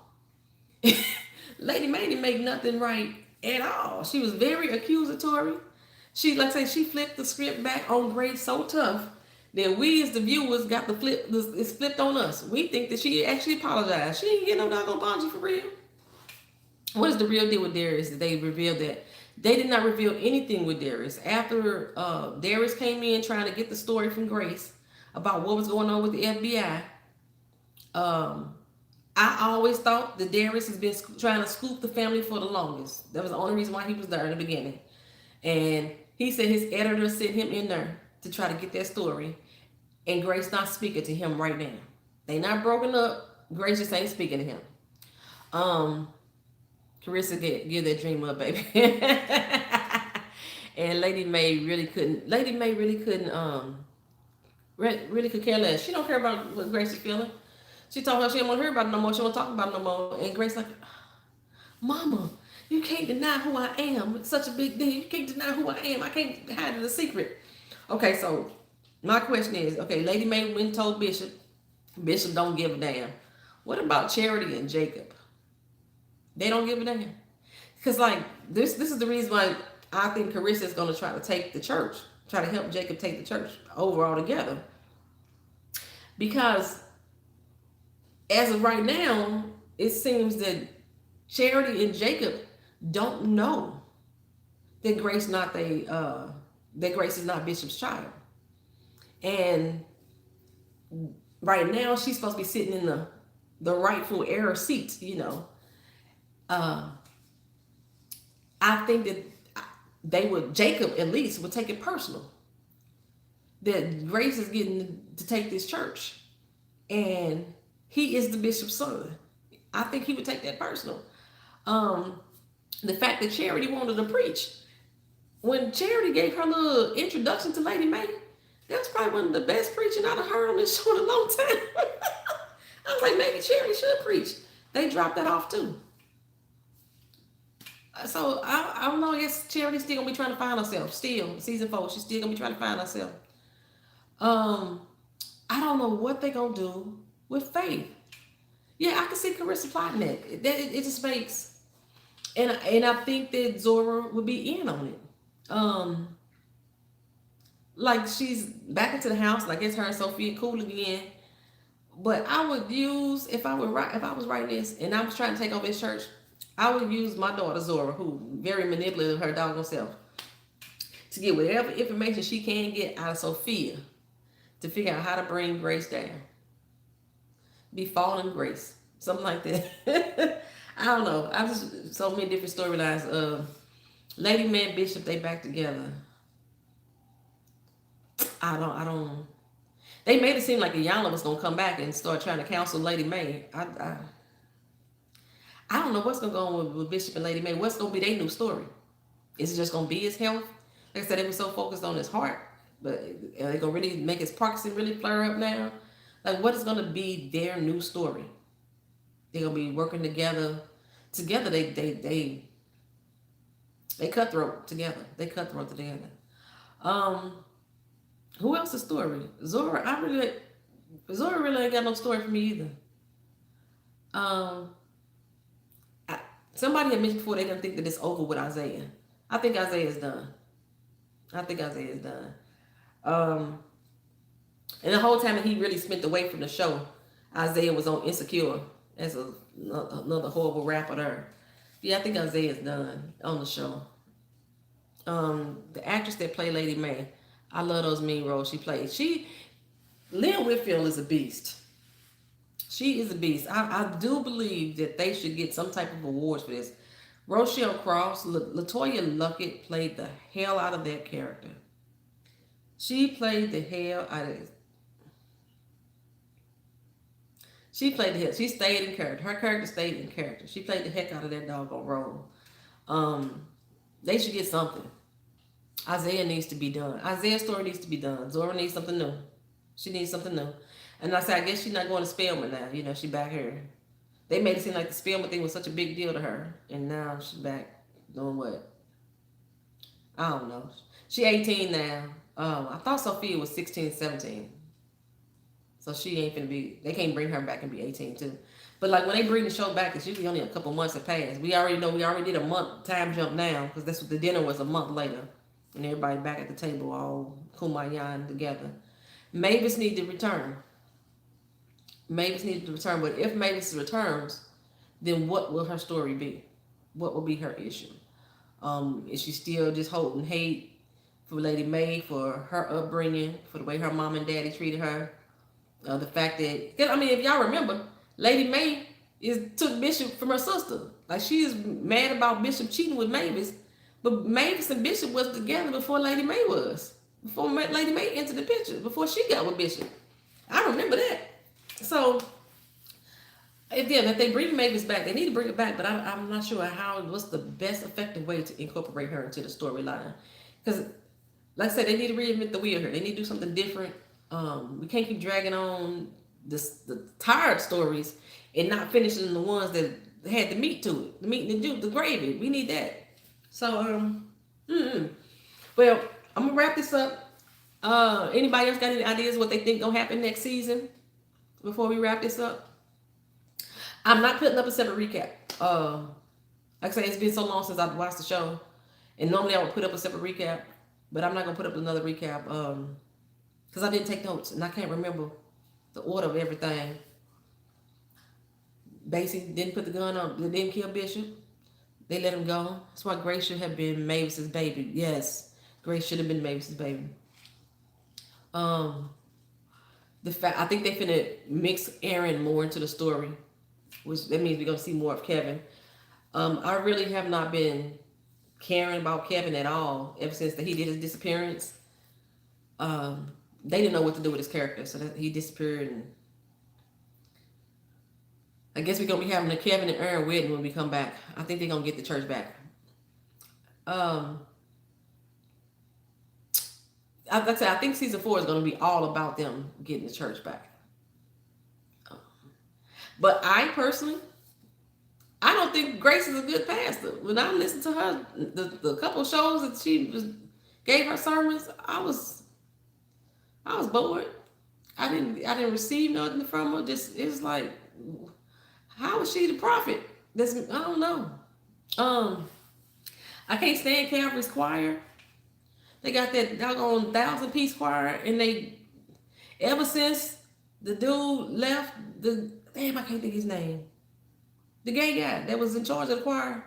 Speaker 1: Lady May didn't make nothing right at all. She was very accusatory. She flipped the script back on Grace so tough that we as the viewers got it's flipped on us. We think that she actually apologized. She didn't get no doggone apology for real. What is the real deal with Darius? They revealed that they did not reveal anything with Darius. After Darius came in trying to get the story from Grace about what was going on with the FBI, I always thought that Darius has been trying to scoop the family for the longest. That was the only reason why he was there in the beginning. And he said his editor sent him in there to try to get that story. And Grace not speaking to him right now. They not broken up. Grace just ain't speaking to him. Carissa give that dream up, baby. And Lady May really couldn't really could care less. She don't care about what Grace is feeling. She told her she didn't want to hear about it no more. She don't talk about it no more. And Grace like, Mama, you can't deny who I am. It's such a big deal. You can't deny who I am. I can't hide it a secret. Okay, so my question is, Lady May went and told Bishop. Bishop don't give a damn. What about Charity and Jacob? They don't give a damn. Because this is the reason why I think Carissa is going to try to take the church. Try to help Jacob take the church over altogether. Because as of right now, it seems that Charity and Jacob don't know that Grace is not Bishop's child. And right now she's supposed to be sitting in the rightful heir seat, I think that Jacob at least would take it personal that Grace is getting to take this church. and he is the bishop's son. I think he would take that personal. Um, the fact that Charity wanted to preach. When Charity gave her little introduction to Lady May, that was probably one of the best preaching I've heard on this show in a long time. I was like, maybe Charity should preach. They dropped that off too. So I don't know. I guess Charity's still gonna be trying to find herself. Still, season 4, she's still gonna be trying to find herself. Um, I don't know what they gonna do with Faith. Yeah, I can see Carissa plotting that. It just makes, and I think that Zora would be in on it. Like she's back into the house. Like it's her and Sophia cool again. But I would use if I was writing this and I was trying to take over his church, I would use my daughter Zora, who very manipulative her doggone self, to get whatever information she can get out of Sophia to figure out how to bring Grace down. Be falling Grace. Something like that. I don't know. I just so many different storylines. Lady Man Bishop, they back together. I don't. They made it seem like Iyanla was gonna come back and start trying to counsel Lady May. I don't know what's gonna go on with Bishop and Lady May. What's gonna be their new story? Is it just gonna be his health? Like I said, they were so focused on his heart, but are they gonna really make his Parkinson really flare up now? Like, what is gonna be their new story? They're gonna be working together. Together, they cutthroat together. They cutthroat together. Who else's story? Zora. Zora really ain't got no story for me either. Somebody had mentioned before they didn't think that it's over with Isaiah. I think Isaiah's done. And the whole time that he really spent away from the show, Isaiah was on Insecure as another horrible rapper there. Yeah, I think Isaiah's done on the show. The actress that played Lady May, I love those mean roles she played. Lynn Whitfield is a beast. She is a beast. I do believe that they should get some type of awards for this. Rochelle Cross, LaToya Luckett played the hell out of that character. She played the hell out of it. She stayed in character. Her character stayed in character. She played the heck out of that doggone role. They should get something. Isaiah needs to be done. Isaiah's story needs to be done. Zora needs something new. She needs something new. And I said, I guess she's not going to Spelman now. You know, she's back here. They made it seem like the Spelman thing was such a big deal to her. And now she's back doing what? I don't know. She 18 now. I thought Sophia was 16, 17. So she ain't finna be, they can't bring her back and be 18 too. But like when they bring the show back, it's usually only a couple months have passed. We already did a month time jump now because that's what the dinner was a month later. And everybody back at the table all kumbaya together. Mavis needs to return. But if Mavis returns, then what will her story be? What will be her issue? Is she still just holding hate for Lady May, for her upbringing, for the way her mom and daddy treated her? The fact that, I mean, if y'all remember, Lady May took Bishop from her sister. Like, she is mad about Bishop cheating with Mavis, but Mavis and Bishop was together before Lady May was. Before Lady May entered the picture, before she got with Bishop. I remember that. So, if they bring Mavis back, they need to bring it back, but I'm not sure what's the best effective way to incorporate her into the storyline. Because, like I said, they need to reinvent the wheel here. They need to do something different. We can't keep dragging on the tired stories and not finishing the ones that had the meat to it. The meat and the gravy. We need that. So, well, I'm going to wrap this up. Anybody else got any ideas what they think going to happen next season before we wrap this up? I'm not putting up a separate recap. Like I say, it's been so long since I've watched the show. And normally I would put up a separate recap. But I'm not going to put up another recap. Because I didn't take notes. And I can't remember the order of everything. Basically, didn't put the gun on. They didn't kill Bishop. They let him go. That's why Grace should have been Mavis's baby. Yes. Grace should have been Mavis's baby. I think they finna mix Aaron more into the story, which that means we're gonna see more of Kevin. I really have not been caring about Kevin at all ever since he did his disappearance. They didn't know what to do with his character, so that he disappeared, and I guess we're gonna be having a Kevin and Aaron wedding when we come back. I think they're gonna get the church back. Um, like I said, I think season 4 is gonna be all about them getting the church back. But I personally, I don't think Grace is a good pastor. When I listened to her, the couple of shows that gave her sermons, I was bored. I didn't receive nothing from her. Just it's like, how is she the prophet? I don't know. I can't stand Calvary's choir. They got that doggone 1,000-piece choir, and ever since the dude left, I can't think his name. The gay guy that was in charge of the choir.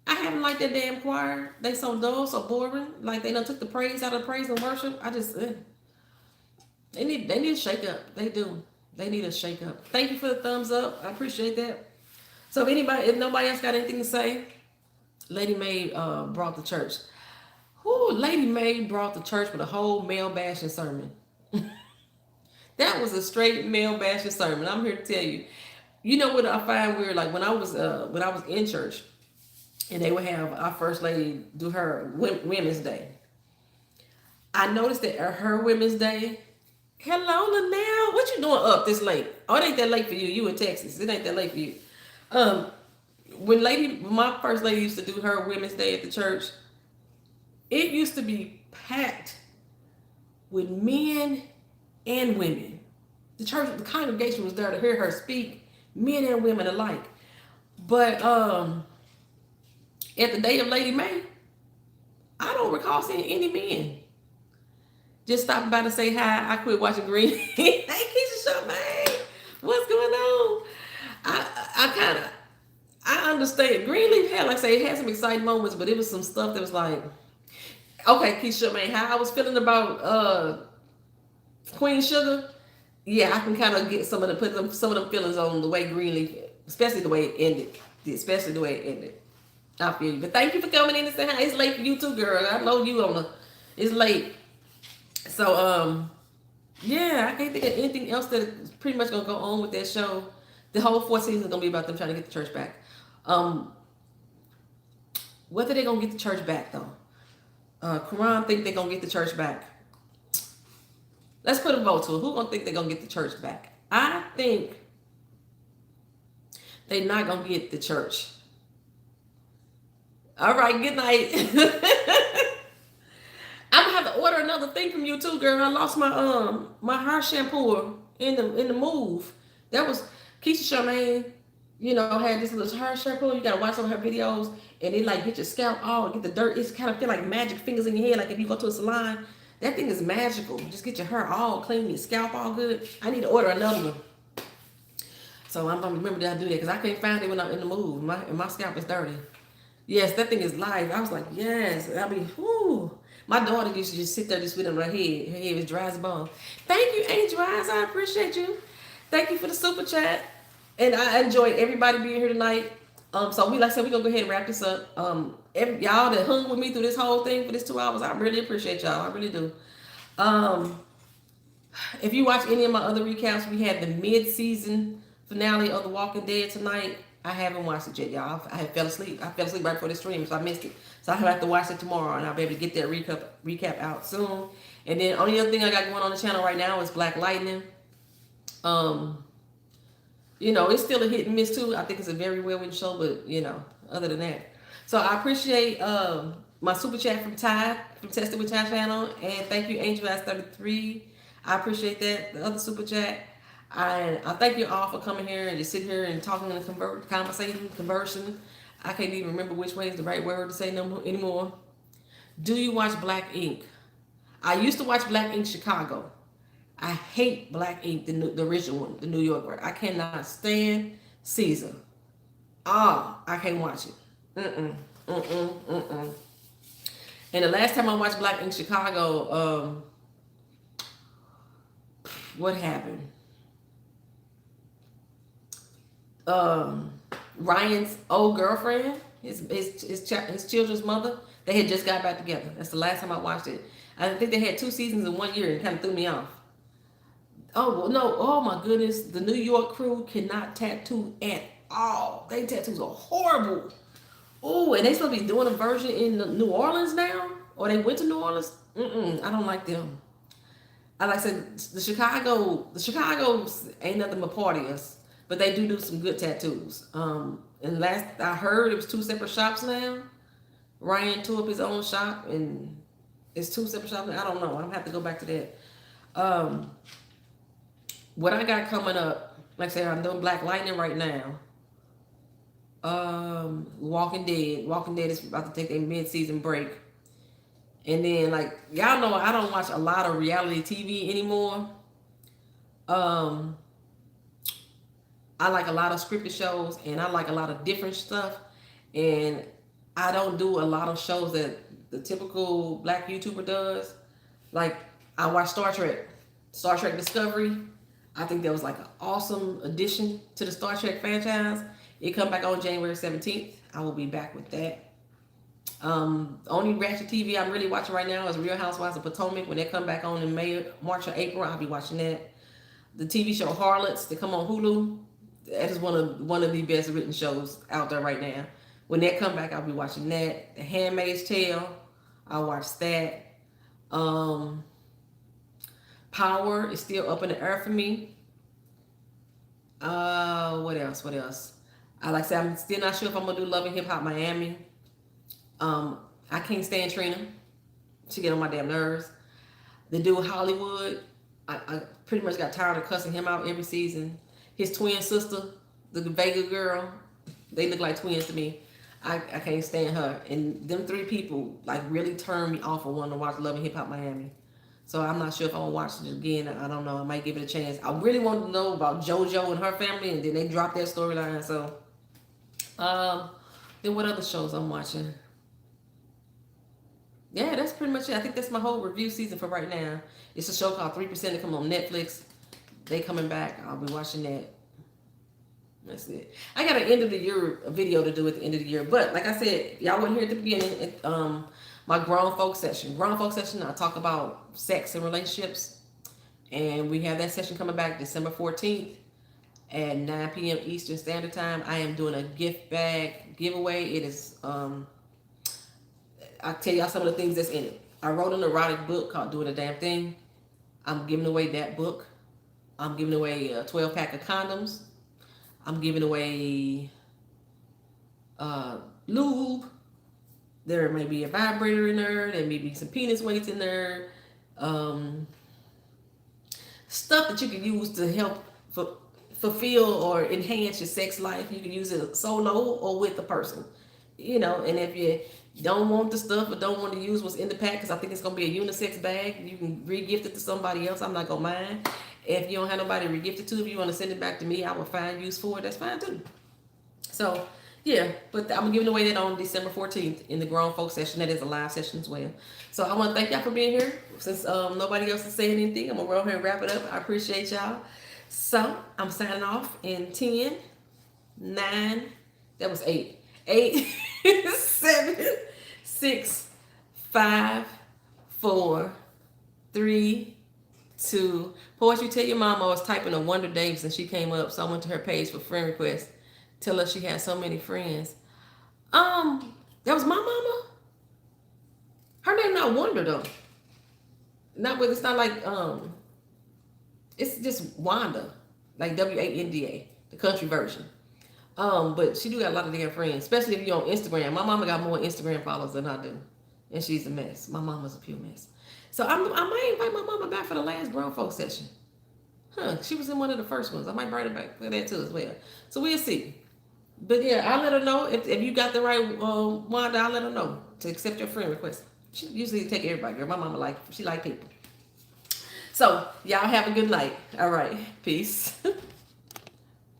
Speaker 1: I haven't liked that damn choir. They so dull, so boring. Like they done took the praise out of praise and worship. I just they need a shake up. They do. They need a shake up. Thank you for the thumbs up. I appreciate that. So if nobody else got anything to say, Lady Mae brought the church. Lady Mae brought the church with a whole male bashing sermon. That was a straight male bashing sermon. I'm here to tell you. You know what I find weird? Like when I was in church, and they would have our first lady do her Women's Day. I noticed that at her Women's Day, hello Linnell, what you doing up this late? Oh, it ain't that late for you. You in Texas. It ain't that late for you. When my first lady used to do her Women's Day at the church, it used to be packed with men and women. The congregation was there to hear her speak, men and women alike. But at the day of Lady Mae, I don't recall seeing any men. Just stopping by to say hi. I quit watching Green. Hey, Keisha Charmaine, what's going on? I understand. Greenleaf had, like I say, it had some exciting moments, but it was some stuff that was like, okay, Keisha Charmaine, how I was feeling about Queen Sugar. Yeah, I can kind of get some of them feelings on the way Greenleaf, especially the way it ended. I feel you. But thank you for coming in and saying hi. It's late for you too, girl. I know you it's late. So, yeah, I can't think of anything else that is pretty much going to go on with that show. The whole 4th season is going to be about them trying to get the church back. Whether they're going to get the church back, though. Quran think they're going to get the church back. Let's put a vote to it. Who going to think they're going to get the church back? I think they're not going to get the church. All right, good night. I'm gonna have to order another thing from you too, girl. I lost my my hair shampoo in the move. That was Keisha Charmaine, had this little hair shampoo. You gotta watch some of her videos, and it like get your scalp all, get the dirt. It's kind of feel like magic fingers in your head, like if you go to a salon. That thing is magical. Just get your hair all clean, your scalp all good. I need to order another one. So I'm gonna remember that I do that because I can't find it when I'm in the move. My scalp is dirty. Yes, that thing is live. I was like, yes. I mean, whoo. My daughter used to just sit there just with her head. Her head was dry as a bone. Thank you, Angel Eyes. I appreciate you. Thank you for the super chat. And I enjoyed everybody being here tonight. So we're gonna go ahead and wrap this up. Y'all that hung with me through this whole thing for this 2 hours, I really appreciate y'all. I really do. If you watch any of my other recaps, we had the mid-season finale of The Walking Dead tonight. I haven't watched it yet, y'all. I fell asleep. I fell asleep right before the stream, so I missed it. So I have to watch it tomorrow, and I'll be able to get that recap out soon. And then only other thing I got going on the channel right now is Black Lightning. It's still a hit and miss too. I think it's a very well-written show, but other than that. So I appreciate my super chat from Ty, from Tested with Ty channel, and thank you, Angel Ass 33. I appreciate that. The other super chat. I thank you all for coming here and just sitting here and talking and conversing. I can't even remember which way is the right word to say anymore. Do you watch Black Ink? I used to watch Black Ink Chicago. I hate Black Ink, the original one, the New York one. I cannot stand Caesar. I can't watch it. And the last time I watched Black Ink Chicago, what happened? Ryan's old girlfriend, his children's mother, they had just got back together. That's the last time I watched it. I think they had 2 seasons in 1 year and it kind of threw me off. Oh well, no! Oh my goodness, the New York crew cannot tattoo at all. They tattoos are horrible. Oh, and they supposed to be doing a version in New Orleans now, or they went to New Orleans. I don't like them. I like I said the Chicago ain't nothing but partiers, but they do some good tattoos. And last I heard, it was two separate shops now. Ryan tore up his own shop, and it's two separate shops. I don't know. I'm gonna have to go back to that. Um, what I got coming up, like I said, I'm doing Black Lightning right now. Walking Dead. Walking Dead is about to take a mid-season break. And then, like, y'all know I don't watch a lot of reality TV anymore. Um, I like a lot of scripted shows, and I like a lot of different stuff. And I don't do a lot of shows that the typical black YouTuber does. Like, I watch Star Trek Discovery. I think that was like an awesome addition to the Star Trek franchise. It come back on January 17th. I will be back with that. Only ratchet TV I'm really watching right now is Real Housewives of Potomac. When they come back on in March or April, I'll be watching that. The TV show Harlots that come on Hulu. That is one of the best written shows out there right now. When that come back, I'll be watching that. The Handmaid's Tale, I'll watch that. Power is still up in the air for me. What else? What else? I like I said, I'm still not sure if I'm gonna do Love and Hip Hop Miami. I can't stand Trina. She get on my damn nerves. The dude Hollywood, I pretty much got tired of cussing him out every season. His twin sister, the Vega girl, they look like twins to me. I can't stand her. And them three people like really turned me off of wanting to watch Love and Hip Hop Miami. So I'm not sure if I'm gonna watch it again. I don't know. I might give it a chance. I really want to know about JoJo and her family, and then they dropped that storyline. So, then what other shows I'm watching? Yeah, that's pretty much it. I think that's my whole review season for right now. It's a show called 3% that come on Netflix. They coming back. I'll be watching that. That's it. I got an end of the year video to do at the end of the year. But like I said, y'all weren't here at the beginning. My grown folk session. Grown folk session, I talk about sex and relationships. And we have that session coming back December 14th at 9 p.m. Eastern Standard Time. I am doing a gift bag giveaway. It is I'll tell y'all some of the things that's in it. I wrote an erotic book called Doing a Damn Thing. I'm giving away that book. I'm giving away a 12-pack of condoms. I'm giving away lube. There may be a vibrator in there. There may be some penis weights in there. Stuff that you can use to help fulfill or enhance your sex life. You can use it solo or with a person. You know, and if you don't want the stuff or don't want to use what's in the pack, because I think it's going to be a unisex bag, you can re-gift it to somebody else. I'm not going to mind. If you don't have nobody to re-gift it to, if you want to send it back to me, I will find use for it. That's fine too. So, yeah, but I'm giving away that on December 14th in the grown folk session. That is a live session as well. So I want to thank y'all for being here. Since nobody else is saying anything, I'm going to go ahead and wrap it up. I appreciate y'all. So I'm signing off in 10, 9, that was 8, 8, 7, 6, 5, 4, 3, 2. Poetry, tell your mama I was typing a Wonder Davis and she came up, so I went to her page for friend request. Tell her she had so many friends. That was my mama. Her name not Wonder though. It's not like it's just Wanda, like WANDA, the country version. But she do got a lot of damn friends, especially if you're on Instagram. My mama got more Instagram followers than I do, and she's a mess. My mama's a pure mess. So I might invite my mama back for the last grown folk session. She was in one of the first ones. I might bring her back for that too as well. So we'll see. But yeah, I'll let her know if you got the right Wanda. I'll let her know to accept your friend request. She usually take everybody. Girl, my mama she like people. So y'all have a good night. All right, peace.